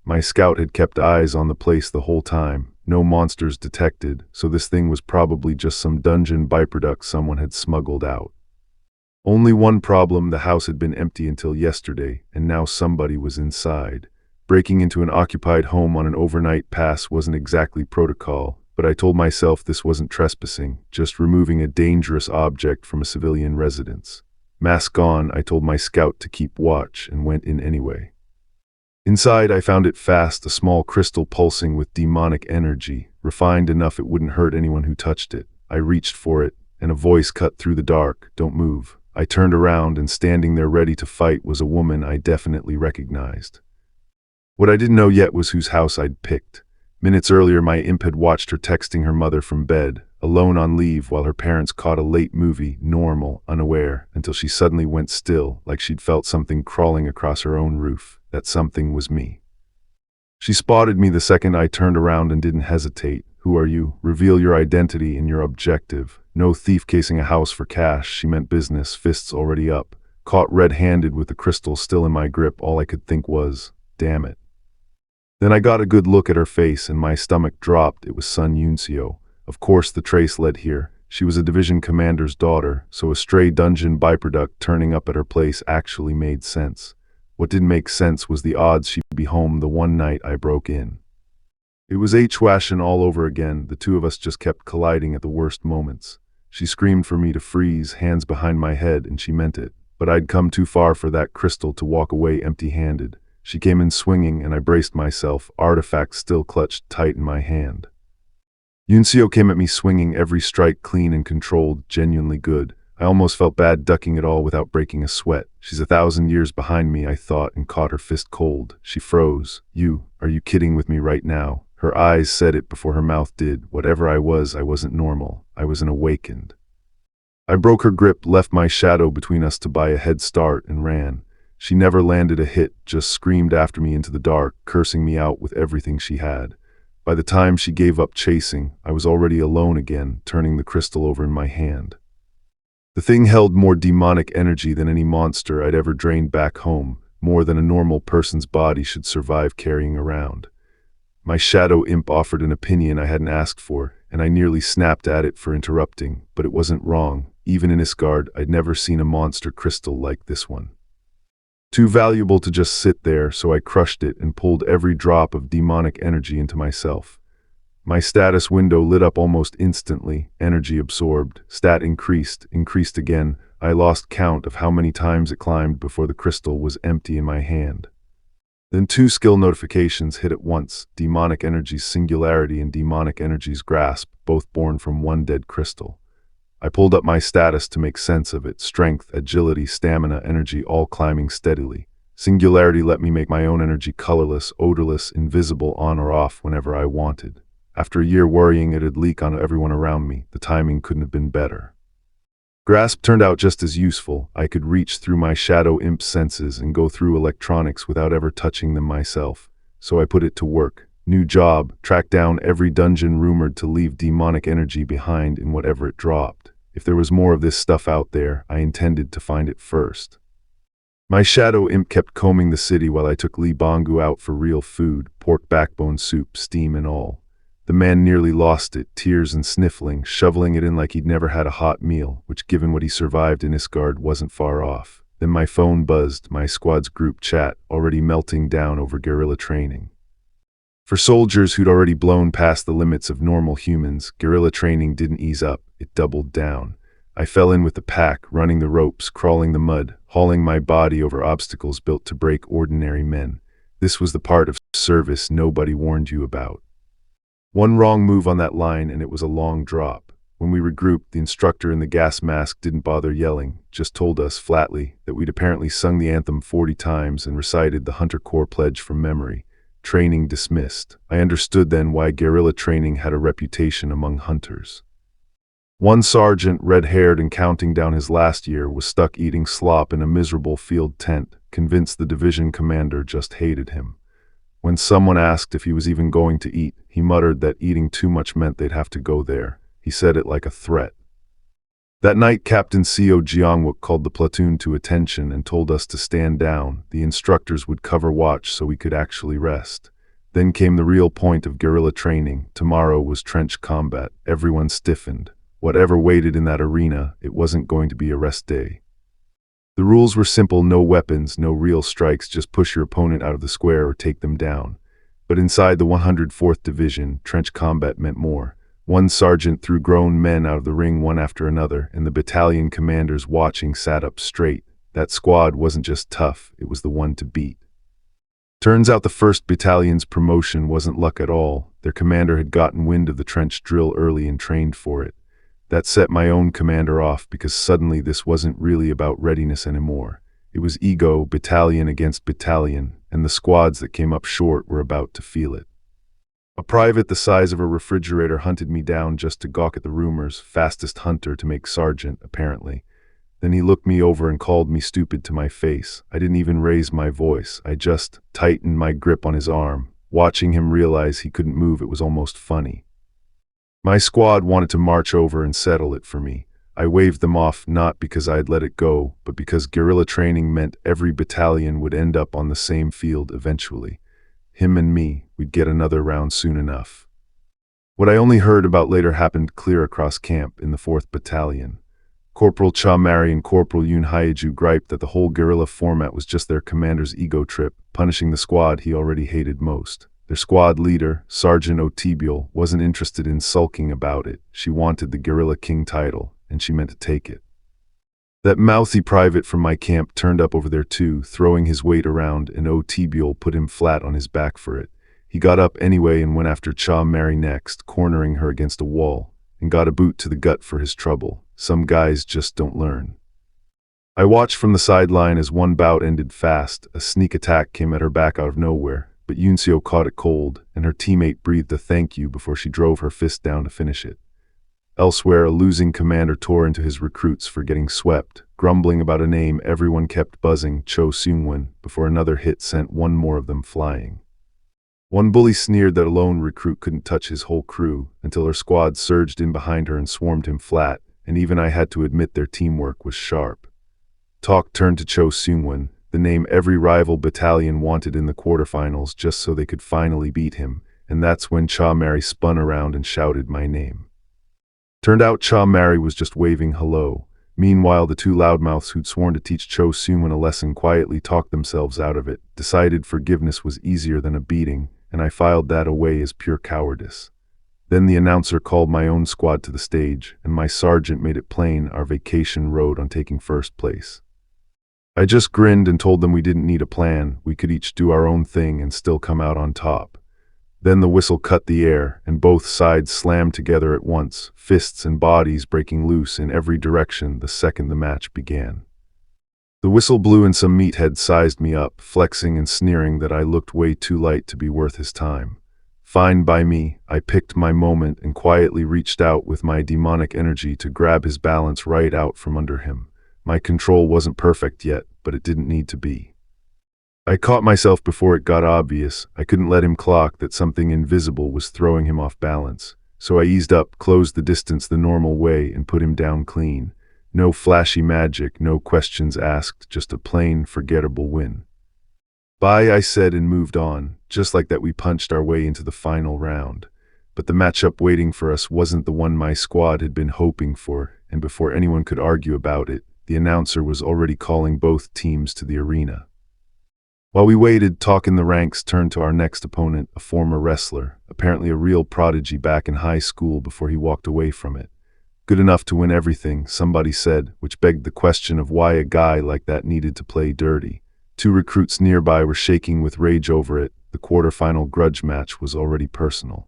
My scout had kept eyes on the place the whole time. No monsters detected, so this thing was probably just some dungeon byproduct someone had smuggled out. Only one problem: the house had been empty until yesterday, and now somebody was inside. Breaking into an occupied home on an overnight pass wasn't exactly protocol, but I told myself this wasn't trespassing, just removing a dangerous object from a civilian residence. Mask on, I told my scout to keep watch, and went in anyway. Inside, I found it fast, a small crystal pulsing with demonic energy, refined enough it wouldn't hurt anyone who touched it. I reached for it, and a voice cut through the dark, "Don't move." I turned around, and standing there ready to fight was a woman I definitely recognized. What I didn't know yet was whose house I'd picked. Minutes earlier, my imp had watched her texting her mother from bed, alone on leave while her parents caught a late movie, normal, unaware, until she suddenly went still, like she'd felt something crawling across her own roof. That something was me. She spotted me the second I turned around and didn't hesitate. "Who are you? Reveal your identity and your objective." No thief casing a house for cash, she meant business, fists already up. Caught red-handed with the crystal still in my grip, all I could think was, damn it. Then I got a good look at her face and my stomach dropped. It was Sun Yunseo. Of course the trace led here. She was a division commander's daughter, so a stray dungeon byproduct turning up at her place actually made sense. What didn't make sense was the odds she'd be home the one night I broke in. It was Hwashin all over again. The two of us just kept colliding at the worst moments. She screamed for me to freeze, hands behind my head, and she meant it. But I'd come too far for that crystal to walk away empty-handed. She came in swinging, and I braced myself, artifact still clutched tight in my hand. Yunseo came at me swinging, every strike clean and controlled, genuinely good. I almost felt bad ducking it all without breaking a sweat. She's 1,000 years behind me, I thought, and caught her fist cold. She froze. Are you kidding with me right now? Her eyes said it before her mouth did. Whatever I wasn't normal. I was an awakened. I broke her grip, left my shadow between us to buy a head start, and ran. She never landed a hit, just screamed after me into the dark, cursing me out with everything she had. By the time she gave up chasing, I was already alone again, turning the crystal over in my hand. The thing held more demonic energy than any monster I'd ever drained back home, more than a normal person's body should survive carrying around. My shadow imp offered an opinion I hadn't asked for, and I nearly snapped at it for interrupting, but it wasn't wrong. Even in Isgard, I'd never seen a monster crystal like this one. Too valuable to just sit there, so I crushed it and pulled every drop of demonic energy into myself. My status window lit up almost instantly, energy absorbed, stat increased again. I lost count of how many times it climbed before the crystal was empty in my hand. Then 2 skill notifications hit at once, demonic energy's singularity and demonic energy's grasp, both born from one dead crystal. I pulled up my status to make sense of it, strength, agility, stamina, energy all climbing steadily. Singularity let me make my own energy colorless, odorless, invisible, on or off whenever I wanted. After a year worrying it'd leak on everyone around me, the timing couldn't have been better. Grasp turned out just as useful. I could reach through my shadow imp senses and go through electronics without ever touching them myself. So I put it to work. New job, track down every dungeon rumored to leave demonic energy behind in whatever it dropped. If there was more of this stuff out there, I intended to find it first. My shadow imp kept combing the city while I took Lee Bongu out for real food, pork backbone soup, steam and all. The man nearly lost it, tears and sniffling, shoveling it in like he'd never had a hot meal, which given what he survived in Isgard wasn't far off. Then my phone buzzed, my squad's group chat, already melting down over guerrilla training. For soldiers who'd already blown past the limits of normal humans, guerrilla training didn't ease up, it doubled down. I fell in with the pack, running the ropes, crawling the mud, hauling my body over obstacles built to break ordinary men. This was the part of service nobody warned you about. One wrong move on that line and it was a long drop. When we regrouped, the instructor in the gas mask didn't bother yelling, just told us flatly that we'd apparently sung the anthem 40 times and recited the Hunter Corps pledge from memory. Training dismissed. I understood then why guerrilla training had a reputation among hunters. One sergeant, red-haired and counting down his last year, was stuck eating slop in a miserable field tent, convinced the division commander just hated him. When someone asked if he was even going to eat, he muttered that eating too much meant they'd have to go there. He said it like a threat. That night, Captain Seo Jeongwook called the platoon to attention and told us to stand down. The instructors would cover watch so we could actually rest. Then came the real point of guerrilla training. Tomorrow was trench combat. Everyone stiffened. Whatever waited in that arena, it wasn't going to be a rest day. The rules were simple: no weapons, no real strikes, just push your opponent out of the square or take them down. But inside the 104th Division, trench combat meant more. One sergeant threw grown men out of the ring one after another, and the battalion commanders watching sat up straight. That squad wasn't just tough, it was the one to beat. Turns out the 1st Battalion's promotion wasn't luck at all. Their commander had gotten wind of the trench drill early and trained for it. That set my own commander off because suddenly this wasn't really about readiness anymore. It was ego, battalion against battalion, and the squads that came up short were about to feel it. A private the size of a refrigerator hunted me down just to gawk at the rumors, fastest hunter to make sergeant, apparently. Then he looked me over and called me stupid to my face. I didn't even raise my voice. I just tightened my grip on his arm. Watching him realize he couldn't move, it was almost funny. My squad wanted to march over and settle it for me. I waved them off, not because I had let it go, but because guerrilla training meant every battalion would end up on the same field eventually. Him and me, we'd get another round soon enough. What I only heard about later happened clear across camp in the 4th Battalion. Corporal Cha Mari and Corporal Yoon Hyeju griped that the whole guerrilla format was just their commander's ego trip, punishing the squad he already hated most. Their squad leader, Sergeant Otibiel, wasn't interested in sulking about it. She wanted the Guerrilla King title, and she meant to take it. That mouthy private from my camp turned up over there too, throwing his weight around, and Otibiel put him flat on his back for it. He got up anyway and went after Cha Mari next, cornering her against a wall, and got a boot to the gut for his trouble. Some guys just don't learn. I watched from the sideline as one bout ended fast. A sneak attack came at her back out of nowhere, but Yunseo caught it cold, and her teammate breathed a thank you before she drove her fist down to finish it. Elsewhere, a losing commander tore into his recruits for getting swept. Grumbling about a name, everyone kept buzzing Cho Seungwon before another hit sent one more of them flying. One bully sneered that a lone recruit couldn't touch his whole crew until her squad surged in behind her and swarmed him flat, and even I had to admit their teamwork was sharp. Talk turned to Cho Seungwon, the name every rival battalion wanted in the quarterfinals just so they could finally beat him, and that's when Cha Mari spun around and shouted my name. Turned out Cha Mari was just waving hello. Meanwhile, the two loudmouths who'd sworn to teach Cho Seungwon a lesson quietly talked themselves out of it, decided forgiveness was easier than a beating, and I filed that away as pure cowardice. Then the announcer called my own squad to the stage, and my sergeant made it plain our vacation rode on taking first place. I just grinned and told them we didn't need a plan, we could each do our own thing and still come out on top. Then the whistle cut the air, and both sides slammed together at once, fists and bodies breaking loose in every direction the second the match began. The whistle blew and some meathead sized me up, flexing and sneering that I looked way too light to be worth his time. Fine by me. I picked my moment and quietly reached out with my demonic energy to grab his balance right out from under him. My control wasn't perfect yet, but it didn't need to be. I caught myself before it got obvious. I couldn't let him clock that something invisible was throwing him off balance. So I eased up, closed the distance the normal way, and put him down clean. No flashy magic, no questions asked, just a plain, forgettable win. Bye, I said and moved on. Just like that, we punched our way into the final round. But the matchup waiting for us wasn't the one my squad had been hoping for, and before anyone could argue about it, the announcer was already calling both teams to the arena. While we waited, talk in the ranks turned to our next opponent, a former wrestler, apparently a real prodigy back in high school before he walked away from it. Good enough to win everything, somebody said, which begged the question of why a guy like that needed to play dirty. Two recruits nearby were shaking with rage over it. The quarterfinal grudge match was already personal.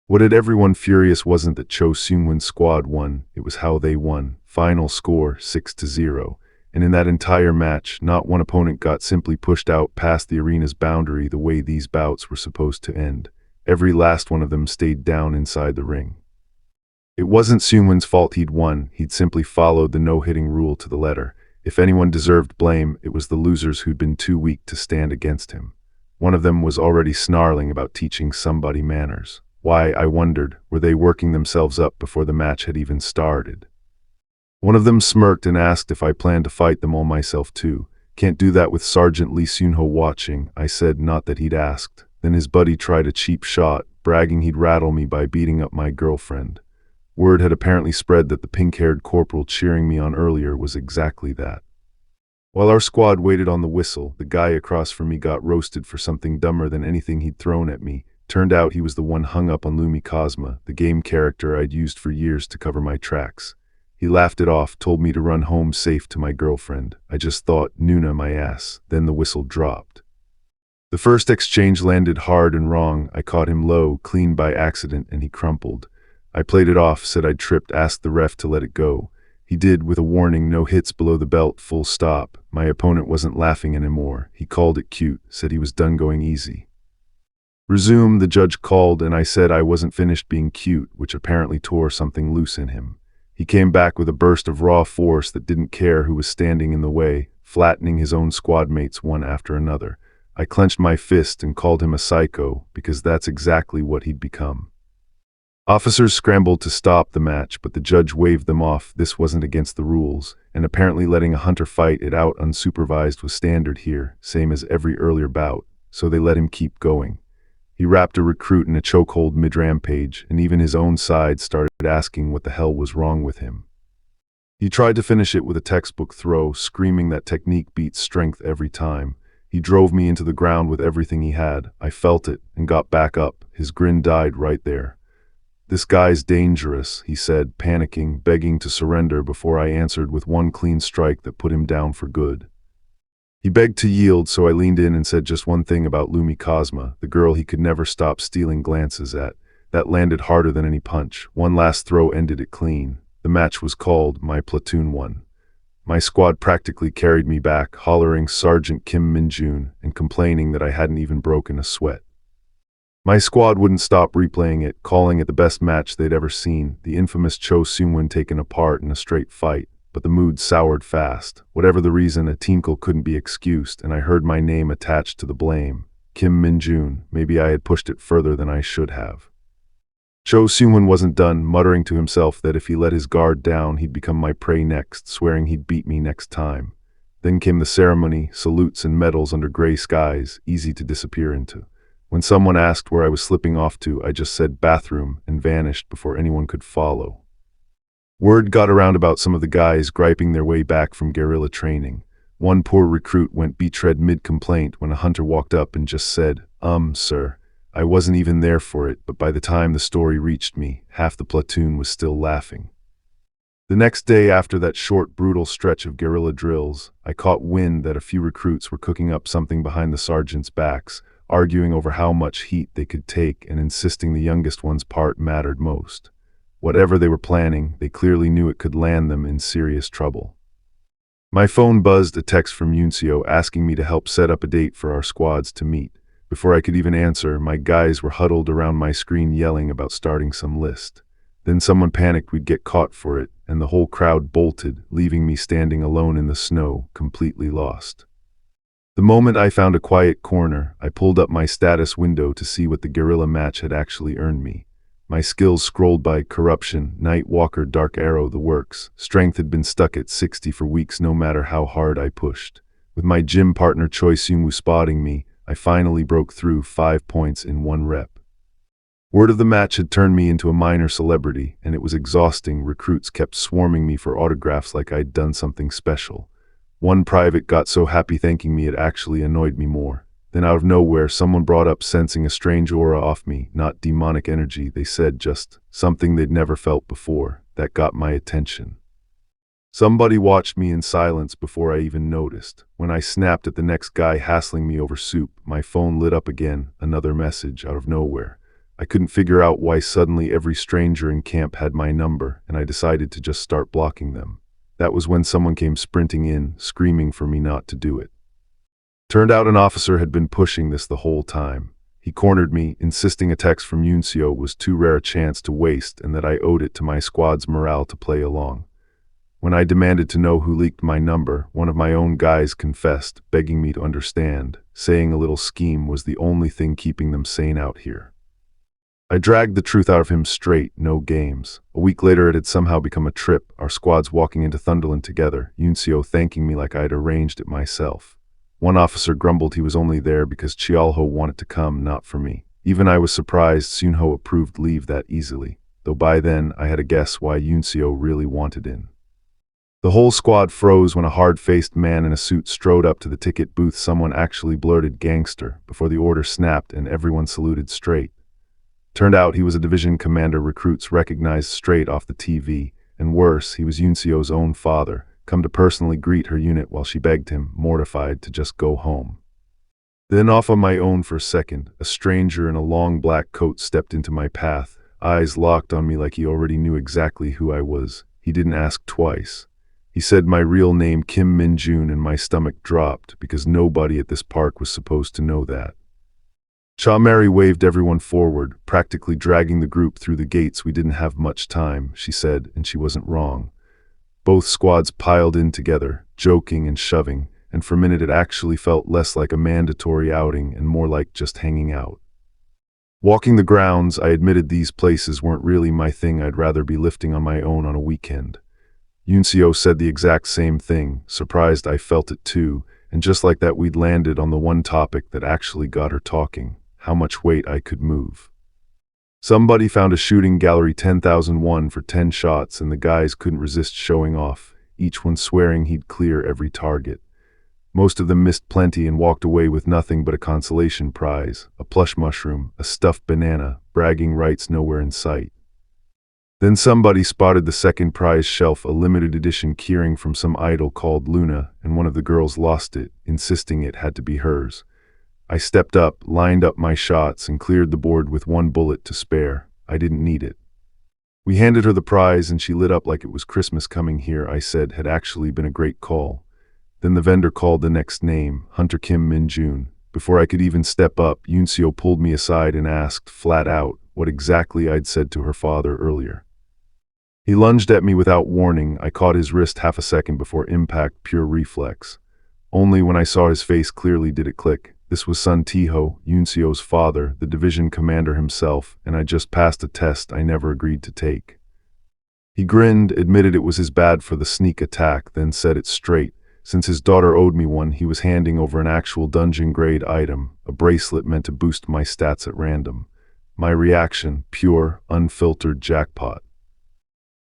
What had everyone furious wasn't that Cho Seung-won's squad won, it was how they won. Final score 6-0. And in that entire match, not one opponent got simply pushed out past the arena's boundary the way these bouts were supposed to end. Every last one of them stayed down inside the ring. It wasn't Seung-won's fault he'd won, he'd simply followed the no-hitting rule to the letter. If anyone deserved blame, it was the losers who'd been too weak to stand against him. One of them was already snarling about teaching somebody manners. Why, I wondered, were they working themselves up before the match had even started? One of them smirked and asked if I planned to fight them all myself too. Can't do that with Sergeant Lee Seung-ho watching, I said, not that he'd asked. Then his buddy tried a cheap shot, bragging he'd rattle me by beating up my girlfriend. Word had apparently spread that the pink-haired corporal cheering me on earlier was exactly that. While our squad waited on the whistle, the guy across from me got roasted for something dumber than anything he'd thrown at me. Turned out he was the one hung up on Lumi Cosma, the game character I'd used for years to cover my tracks. He laughed it off, told me to run home safe to my girlfriend. I just thought, Nuna my ass. Then the whistle dropped. The first exchange landed hard and wrong. I caught him low, clean by accident, and he crumpled. I played it off, said I'd tripped, asked the ref to let it go. He did, with a warning, no hits below the belt, full stop. My opponent wasn't laughing anymore. He called it cute, said he was done going easy. Resume, the judge called, and I said I wasn't finished being cute, which apparently tore something loose in him. He came back with a burst of raw force that didn't care who was standing in the way, flattening his own squad mates one after another. I clenched my fist and called him a psycho, because that's exactly what he'd become. Officers scrambled to stop the match, but the judge waved them off. This wasn't against the rules, and apparently letting a hunter fight it out unsupervised was standard here, same as every earlier bout, so they let him keep going. He wrapped a recruit in a chokehold mid-rampage, and even his own side started asking what the hell was wrong with him. He tried to finish it with a textbook throw, screaming that technique beats strength every time. He drove me into the ground with everything he had. I felt it and got back up. His grin died right there. This guy's dangerous, he said, panicking, begging to surrender before I answered with one clean strike that put him down for good. He begged to yield, so I leaned in and said just one thing about Lumi Cosma, the girl he could never stop stealing glances at. That landed harder than any punch. One last throw ended it clean. The match was called. My platoon won. My squad practically carried me back, hollering Sergeant Kim Min-jun and complaining that I hadn't even broken a sweat. My squad wouldn't stop replaying it, calling it the best match they'd ever seen, the infamous Cho Seung-won taken apart in a straight fight. But the mood soured fast. Whatever the reason, a tinkle couldn't be excused, and I heard my name attached to the blame. Kim Min-jun. Maybe I had pushed it further than I should have. Cho Seung-won wasn't done, muttering to himself that if he let his guard down, he'd become my prey next, swearing he'd beat me next time. Then came the ceremony, salutes and medals under gray skies, easy to disappear into. When someone asked where I was slipping off to, I just said bathroom and vanished before anyone could follow. Word got around about some of the guys griping their way back from guerrilla training. One poor recruit went beachhead mid-complaint when a hunter walked up and just said, sir, I wasn't even there for it, but by the time the story reached me, half the platoon was still laughing. The next day after that short, brutal stretch of guerrilla drills, I caught wind that a few recruits were cooking up something behind the sergeants' backs, arguing over how much heat they could take and insisting the youngest one's part mattered most. Whatever they were planning, they clearly knew it could land them in serious trouble. My phone buzzed, a text from Yuncio asking me to help set up a date for our squads to meet. Before I could even answer, my guys were huddled around my screen yelling about starting some list. Then someone panicked we'd get caught for it, and the whole crowd bolted, leaving me standing alone in the snow, completely lost. The moment I found a quiet corner, I pulled up my status window to see what the guerrilla match had actually earned me. My skills scrolled by corruption, night walker, dark arrow, the works. Strength had been stuck at 60 for weeks no matter how hard I pushed. With my gym partner Choi Seung-woo spotting me, I finally broke through 5 points in 1 rep. Word of the match had turned me into a minor celebrity, and it was exhausting. Recruits kept swarming me for autographs like I'd done something special. One private got so happy thanking me it actually annoyed me more. Then out of nowhere, someone brought up sensing a strange aura off me, not demonic energy, they said, just something they'd never felt before. That got my attention. Somebody watched me in silence before I even noticed. When I snapped at the next guy hassling me over soup, my phone lit up again, another message out of nowhere. I couldn't figure out why suddenly every stranger in camp had my number, and I decided to just start blocking them. That was when someone came sprinting in, screaming for me not to do it. Turned out an officer had been pushing this the whole time. He cornered me, insisting a text from Yunseo was too rare a chance to waste and that I owed it to my squad's morale to play along. When I demanded to know who leaked my number, one of my own guys confessed, begging me to understand, saying a little scheme was the only thing keeping them sane out here. I dragged the truth out of him straight, no games. A week later it had somehow become a trip, our squads walking into Thunderland together, Yunseo thanking me like I had arranged it myself. One officer grumbled he was only there because Chialho wanted to come, not for me. Even I was surprised Sunho approved leave that easily, though by then I had a guess why Yunseo really wanted in. The whole squad froze when a hard-faced man in a suit strode up to the ticket booth. Someone actually blurted "gangster" before the order snapped and everyone saluted straight. Turned out he was a division commander recruits recognized straight off the TV, and worse, he was Yunseo's own father, come to personally greet her unit while she begged him, mortified, to just go home. Then off on my own for a second, a stranger in a long black coat stepped into my path, eyes locked on me like he already knew exactly who I was. He didn't ask twice. He said my real name, Kim Min-jun, and my stomach dropped because nobody at this park was supposed to know that. Cha Mary waved everyone forward, practically dragging the group through the gates. We didn't have much time, she said, and she wasn't wrong. Both squads piled in together, joking and shoving, and for a minute it actually felt less like a mandatory outing and more like just hanging out. Walking the grounds, I admitted these places weren't really my thing. I'd rather be lifting on my own on a weekend. Yunseo said the exact same thing, surprised I felt it too, and just like that we'd landed on the one topic that actually got her talking. How much weight I could move. Somebody found a shooting gallery 10,001 for 10 shots and the guys couldn't resist showing off, each one swearing he'd clear every target. Most of them missed plenty and walked away with nothing but a consolation prize, a plush mushroom, a stuffed banana, bragging rights nowhere in sight. Then somebody spotted the second prize shelf, a limited edition keyring from some idol called Luna, and one of the girls lost it, insisting it had to be hers. I stepped up, lined up my shots, and cleared the board with 1 bullet to spare. I didn't need it. We handed her the prize and she lit up like it was Christmas. Coming here, I said, had actually been a great call. Then the vendor called the next name, Hunter Kim Min-jun. Before I could even step up, Yunseo pulled me aside and asked, flat out, what exactly I'd said to her father earlier. He lunged at me without warning. I caught his wrist half a second before impact, pure reflex. Only when I saw his face clearly did it click. This was Sun Tiho, Yunseo's father, the division commander himself, and I just passed a test I never agreed to take. He grinned, admitted it was his bad for the sneak attack, then said it straight. Since his daughter owed me one, he was handing over an actual dungeon-grade item, a bracelet meant to boost my stats at random. My reaction, pure, unfiltered jackpot.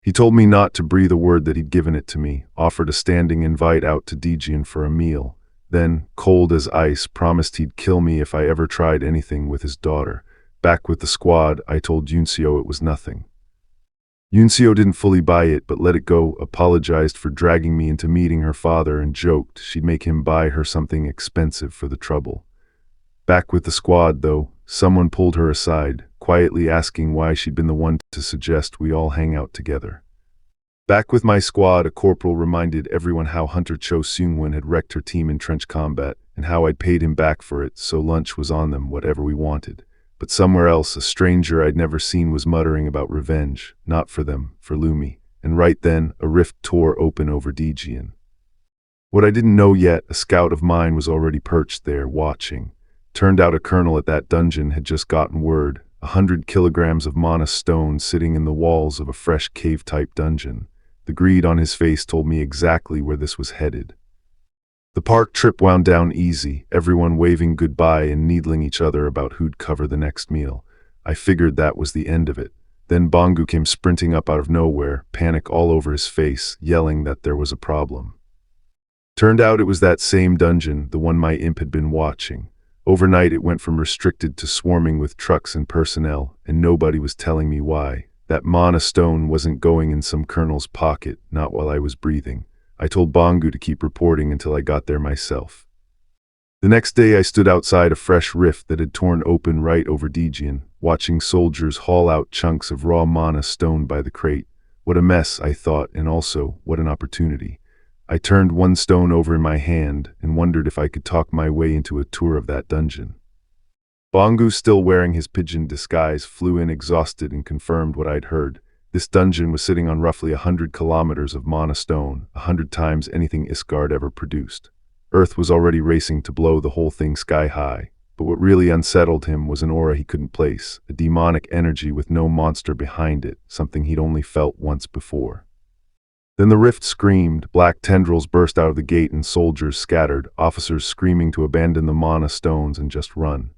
He told me not to breathe a word that he'd given it to me, offered a standing invite out to Dijian for a meal. Then, cold as ice, promised he'd kill me if I ever tried anything with his daughter. Back with the squad, I told Yunseo it was nothing. Yunseo didn't fully buy it, but let it go, apologized for dragging me into meeting her father, and joked she'd make him buy her something expensive for the trouble. Back with the squad, though, someone pulled her aside, quietly asking why she'd been the one to suggest we all hang out together. Back with my squad, a corporal reminded everyone how Hunter Cho Seung-won had wrecked her team in trench combat, and and how I'd paid him back for it, so lunch was on them, whatever we wanted. But somewhere else, a stranger I'd never seen was muttering about revenge, not for them, for Lumi. And right then, a rift tore open over Dejian. What I didn't know yet, a scout of mine was already perched there, watching. Turned out a colonel at that dungeon had just gotten word, 100 kilograms of mana stone sitting in the walls of a fresh cave-type dungeon. The greed on his face told me exactly where this was headed. The park trip wound down easy, everyone waving goodbye and needling each other about who'd cover the next meal. I figured that was the end of it. Then Bongu came sprinting up out of nowhere, panic all over his face, yelling that there was a problem. Turned out it was that same dungeon, the one my imp had been watching. Overnight it went from restricted to swarming with trucks and personnel, and nobody was telling me why. That mana stone wasn't going in some colonel's pocket, not while I was breathing. I told Bongu to keep reporting until I got there myself. The next day I stood outside a fresh rift that had torn open right over Dejian, watching soldiers haul out chunks of raw mana stone by the crate. What a mess, I thought, and also, what an opportunity. I turned one stone over in my hand and wondered if I could talk my way into a tour of that dungeon. Bongu, still wearing his pigeon disguise, flew in exhausted and confirmed what I'd heard. This dungeon was sitting on roughly 100 kilometers of mana stone, 100 times anything Isgard ever produced. Earth was already racing to blow the whole thing sky high, but what really unsettled him was an aura he couldn't place, a demonic energy with no monster behind it, something he'd only felt once before. Then the rift screamed, black tendrils burst out of the gate and soldiers scattered, officers screaming to abandon the mana stones and just run.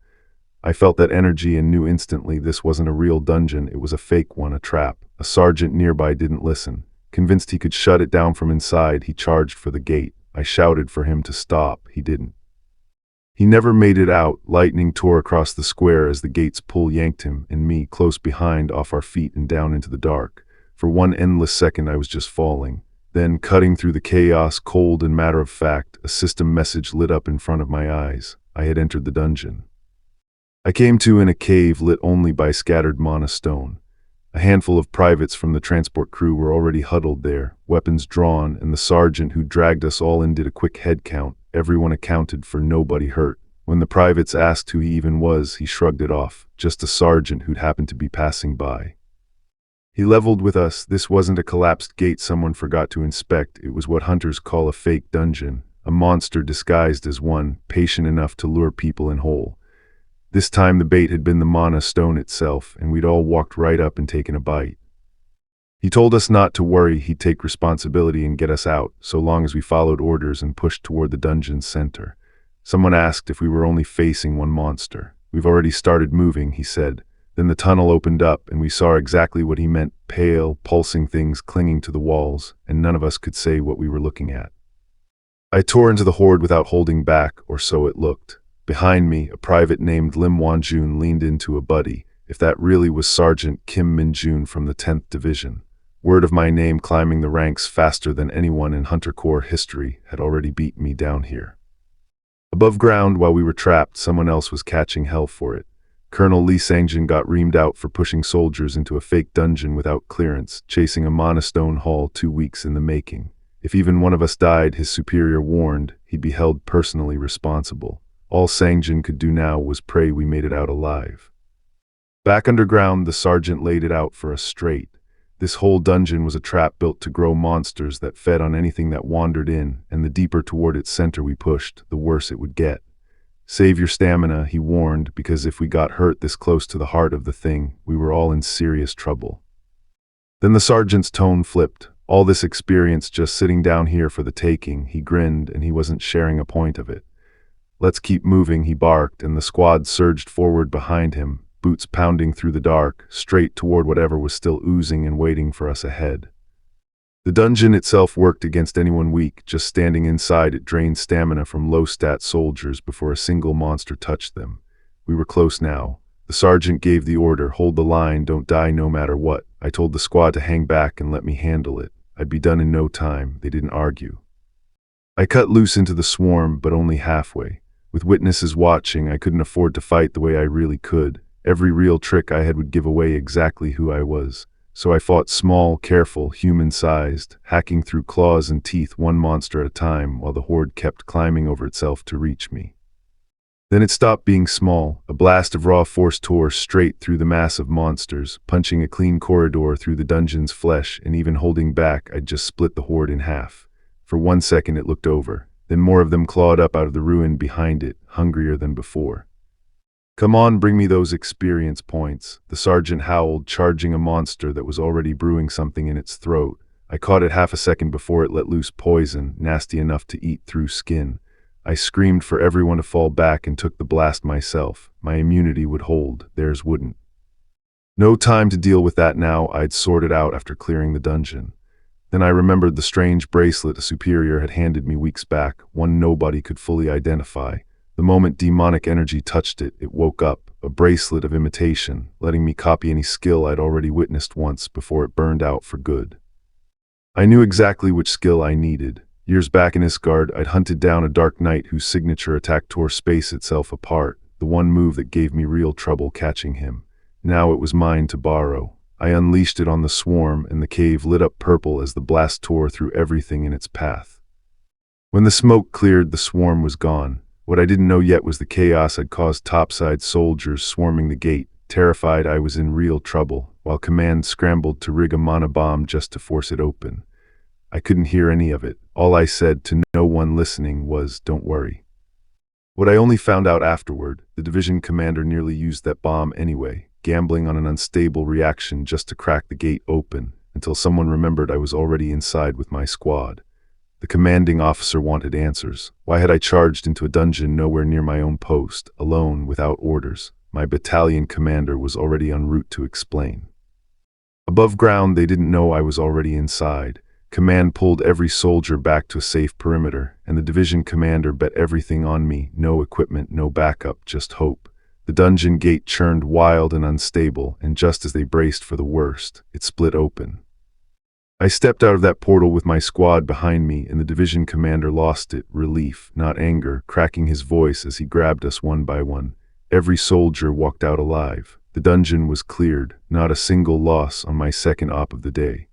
I felt that energy and knew instantly this wasn't a real dungeon, it was a fake one, a trap. A sergeant nearby didn't listen. Convinced he could shut it down from inside, he charged for the gate. I shouted for him to stop, he didn't. He never made it out. Lightning tore across the square as the gate's pull yanked him and me close behind, off our feet and down into the dark. For one endless second I was just falling. Then, cutting through the chaos, cold and matter of fact, a system message lit up in front of my eyes. I had entered the dungeon. I came to in a cave lit only by scattered mana stone. A handful of privates from the transport crew were already huddled there, weapons drawn, and the sergeant who dragged us all in did a quick head count. Everyone accounted for, nobody hurt. When the privates asked who he even was, he shrugged it off. Just a sergeant who'd happened to be passing by. He leveled with us. This wasn't a collapsed gate someone forgot to inspect. It was what hunters call a fake dungeon, a monster disguised as one, patient enough to lure people in whole. This time the bait had been the mana stone itself, and we'd all walked right up and taken a bite. He told us not to worry, he'd take responsibility and get us out, so long as we followed orders and pushed toward the dungeon's center. Someone asked if we were only facing one monster. We've already started moving, he said. Then the tunnel opened up, and we saw exactly what he meant, pale, pulsing things clinging to the walls, and none of us could say what we were looking at. I tore into the horde without holding back, or so it looked. Behind me, a private named Lim Wanjun leaned into a buddy, if that really was Sergeant Kim Min-jun from the 10th Division. Word of my name climbing the ranks faster than anyone in Hunter Corps history had already beaten me down here. Above ground, while we were trapped, someone else was catching hell for it. Colonel Lee Sangjin got reamed out for pushing soldiers into a fake dungeon without clearance, chasing a mana stone haul 2 weeks in the making. If even one of us died, his superior warned, he'd be held personally responsible. All Sangjin could do now was pray we made it out alive. Back underground, the sergeant laid it out for us straight. This whole dungeon was a trap built to grow monsters that fed on anything that wandered in, and the deeper toward its center we pushed, the worse it would get. Save your stamina, he warned, because if we got hurt this close to the heart of the thing, we were all in serious trouble. Then the sergeant's tone flipped. All this experience just sitting down here for the taking, he grinned, and he wasn't sharing a point of it. Let's keep moving, he barked, and the squad surged forward behind him, boots pounding through the dark, straight toward whatever was still oozing and waiting for us ahead. The dungeon itself worked against anyone weak. Just standing inside it drained stamina from low-stat soldiers before a single monster touched them. We were close now. The sergeant gave the order, hold the line, don't die no matter what. I told the squad to hang back and let me handle it. I'd be done in no time. They didn't argue. I cut loose into the swarm, but only halfway. With witnesses watching, I couldn't afford to fight the way I really could. Every real trick I had would give away exactly who I was. So I fought small, careful, human-sized, hacking through claws and teeth one monster at a time while the horde kept climbing over itself to reach me. Then it stopped being small. A blast of raw force tore straight through the mass of monsters, punching a clean corridor through the dungeon's flesh, and even holding back, I'd just split the horde in half. For 1 second it looked over. Then more of them clawed up out of the ruin behind it, hungrier than before. "Come on, bring me those experience points," the sergeant howled, charging a monster that was already brewing something in its throat. I caught it half a second before it let loose poison, nasty enough to eat through skin. I screamed for everyone to fall back and took the blast myself. My immunity would hold, theirs wouldn't. No time to deal with that now, I'd sorted out after clearing the dungeon. Then I remembered the strange bracelet a superior had handed me weeks back, one nobody could fully identify. The moment demonic energy touched it, it woke up, a bracelet of imitation, letting me copy any skill I'd already witnessed once before it burned out for good. I knew exactly which skill I needed. Years back in Isgard, I'd hunted down a dark knight whose signature attack tore space itself apart, the one move that gave me real trouble catching him. Now it was mine to borrow. I unleashed it on the swarm, and the cave lit up purple as the blast tore through everything in its path. When the smoke cleared, the swarm was gone. What I didn't know yet was the chaos had caused topside soldiers swarming the gate. Terrified, I was in real trouble, while command scrambled to rig a mana bomb just to force it open. I couldn't hear any of it. All I said to no one listening was, "Don't worry." What I only found out afterward, the division commander nearly used that bomb anyway, gambling on an unstable reaction just to crack the gate open, until someone remembered I was already inside with my squad. The commanding officer wanted answers. Why had I charged into a dungeon nowhere near my own post, alone, without orders? My battalion commander was already en route to explain. Above ground, they didn't know I was already inside. Command pulled every soldier back to a safe perimeter, and the division commander bet everything on me. No equipment, no backup, just hope. The dungeon gate churned wild and unstable, and just as they braced for the worst, it split open. I stepped out of that portal with my squad behind me, and the division commander lost it, relief, not anger, cracking his voice as he grabbed us one by one. Every soldier walked out alive. The dungeon was cleared, not a single loss on my second op of the day.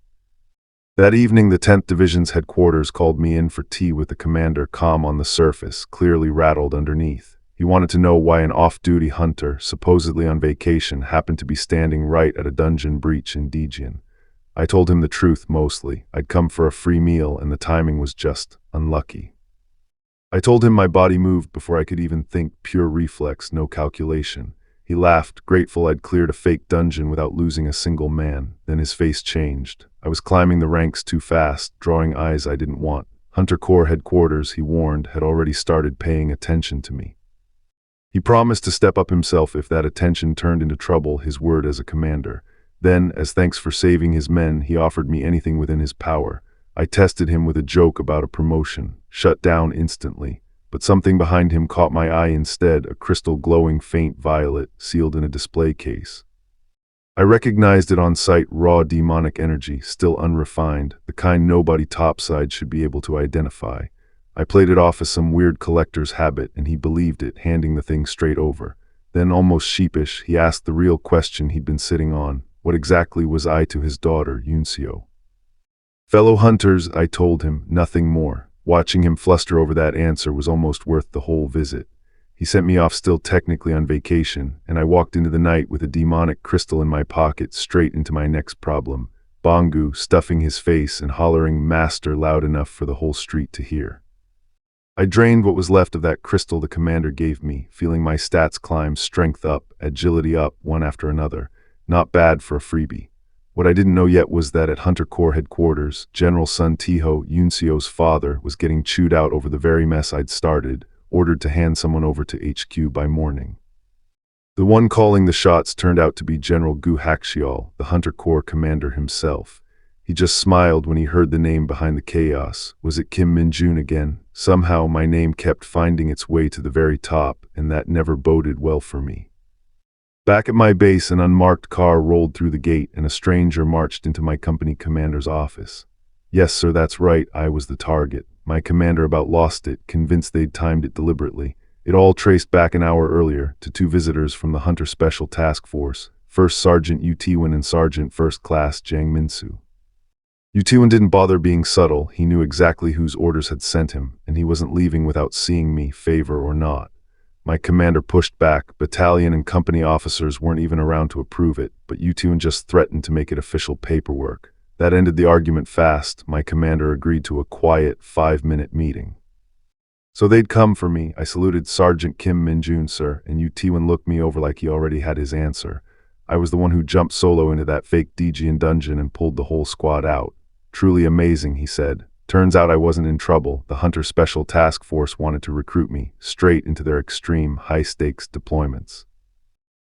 That evening, the 10th Division's headquarters called me in for tea with the commander, calm on the surface, clearly rattled underneath. He wanted to know why an off-duty hunter, supposedly on vacation, happened to be standing right at a dungeon breach in Dejian. I told him the truth mostly. I'd come for a free meal, and the timing was just unlucky. I told him my body moved before I could even think, pure reflex, no calculation. He laughed, grateful I'd cleared a fake dungeon without losing a single man. Then his face changed. I was climbing the ranks too fast, drawing eyes I didn't want. Hunter Corps headquarters, he warned, had already started paying attention to me. He promised to step up himself if that attention turned into trouble, his word as a commander. Then, as thanks for saving his men, he offered me anything within his power. I tested him with a joke about a promotion, shut down instantly. But something behind him caught my eye instead, a crystal glowing faint violet, sealed in a display case. I recognized it on sight, raw demonic energy, still unrefined, the kind nobody topside should be able to identify. I played it off as some weird collector's habit, and he believed it, handing the thing straight over. Then, almost sheepish, he asked the real question he'd been sitting on. What exactly was I to his daughter, Yuncio? "Fellow hunters," I told him, nothing more. Watching him fluster over that answer was almost worth the whole visit. He sent me off still technically on vacation, and I walked into the night with a demonic crystal in my pocket, straight into my next problem. Bongu, stuffing his face and hollering "Master" loud enough for the whole street to hear. I drained what was left of that crystal the commander gave me, feeling my stats climb, strength up, agility up, one after another. Not bad for a freebie. What I didn't know yet was that at Hunter Corps headquarters, General Sun Tiho, Yuncio's father, was getting chewed out over the very mess I'd started, ordered to hand someone over to HQ by morning. The one calling the shots turned out to be General Gu Haxial, the Hunter Corps commander himself. He just smiled when he heard the name behind the chaos. Was it Kim Min-jun again? Somehow my name kept finding its way to the very top, and that never boded well for me. Back at my base, an unmarked car rolled through the gate, and a stranger marched into my company commander's office. Yes, sir, that's right, I was the target. My commander about lost it, convinced they'd timed it deliberately. It all traced back an hour earlier, to two visitors from the Hunter Special Task Force, First Sergeant Yu Tiwen and Sergeant First Class Jiang Minsu. Yu Tiwen didn't bother being subtle. He knew exactly whose orders had sent him, and he wasn't leaving without seeing me, favor or not. My commander pushed back. Battalion and company officers weren't even around to approve it, but Yutun just threatened to make it official paperwork. That ended the argument fast. My commander agreed to a quiet 5-minute meeting. So they'd come for me. I saluted Sergeant Kim Min-jun, sir, and Yutiwan looked me over like he already had his answer. I was the one who jumped solo into that fake Dejian dungeon and pulled the whole squad out. Truly amazing, he said. Turns out I wasn't in trouble. The Hunter Special Task Force wanted to recruit me, straight into their extreme, high-stakes deployments.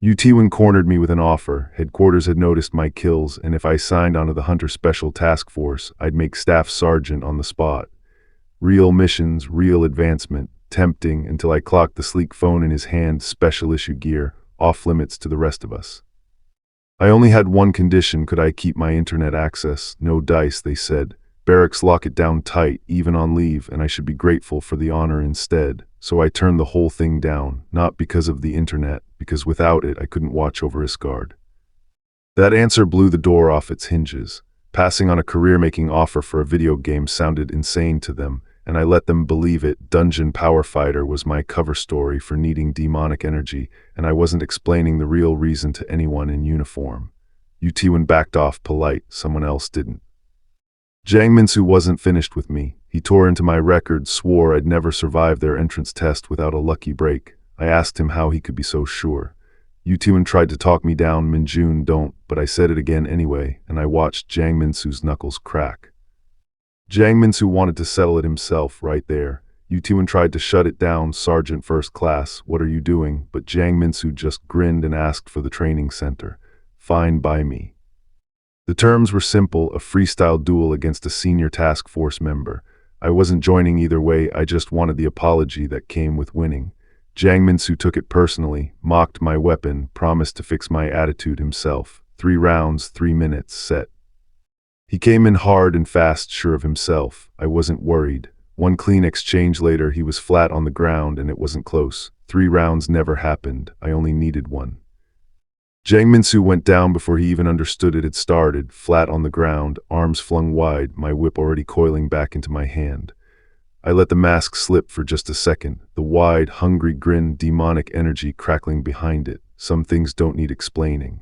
Yutiwan cornered me with an offer. Headquarters had noticed my kills, and if I signed onto the Hunter Special Task Force, I'd make Staff Sergeant on the spot. Real missions, real advancement, tempting until I clocked the sleek phone in his hand, special issue gear, off limits to the rest of us. I only had one condition: could I keep my internet access? No dice, they said. Barracks lock it down tight, even on leave, and I should be grateful for the honor instead. So I turned the whole thing down, not because of the internet, because without it I couldn't watch over Isgard. That answer blew the door off its hinges. Passing on a career-making offer for a video game sounded insane to them, and I let them believe it. Dungeon Power Fighter was my cover story for needing demonic energy, and I wasn't explaining the real reason to anyone in uniform. Yutiwan backed off polite, someone else didn't. Jiang Minsu wasn't finished with me. He tore into my records, swore I'd never survive their entrance test without a lucky break. I asked him how he could be so sure. Yutiwan tried to talk me down. Min-jun, don't, but I said it again anyway, and I watched Jiang Minsu's knuckles crack. Jiang Minsu wanted to settle it himself right there. Yutiwan tried to shut it down. Sergeant First Class, what are you doing? But Jiang Minsu just grinned and asked for the training center. Fine by me. The terms were simple: a freestyle duel against a senior task force member. I wasn't joining either way, I just wanted the apology that came with winning. Jiang Minsu took it personally, mocked my weapon, promised to fix my attitude himself. 3 rounds, 3 minutes, set. He came in hard and fast, sure of himself. I wasn't worried. One clean exchange later, he was flat on the ground, and it wasn't close. 3 rounds never happened. I only needed one. Jiang Minsu went down before he even understood it had started, flat on the ground, arms flung wide, my whip already coiling back into my hand. I let the mask slip for just a second, the wide, hungry grin, demonic energy crackling behind it. Some things don't need explaining.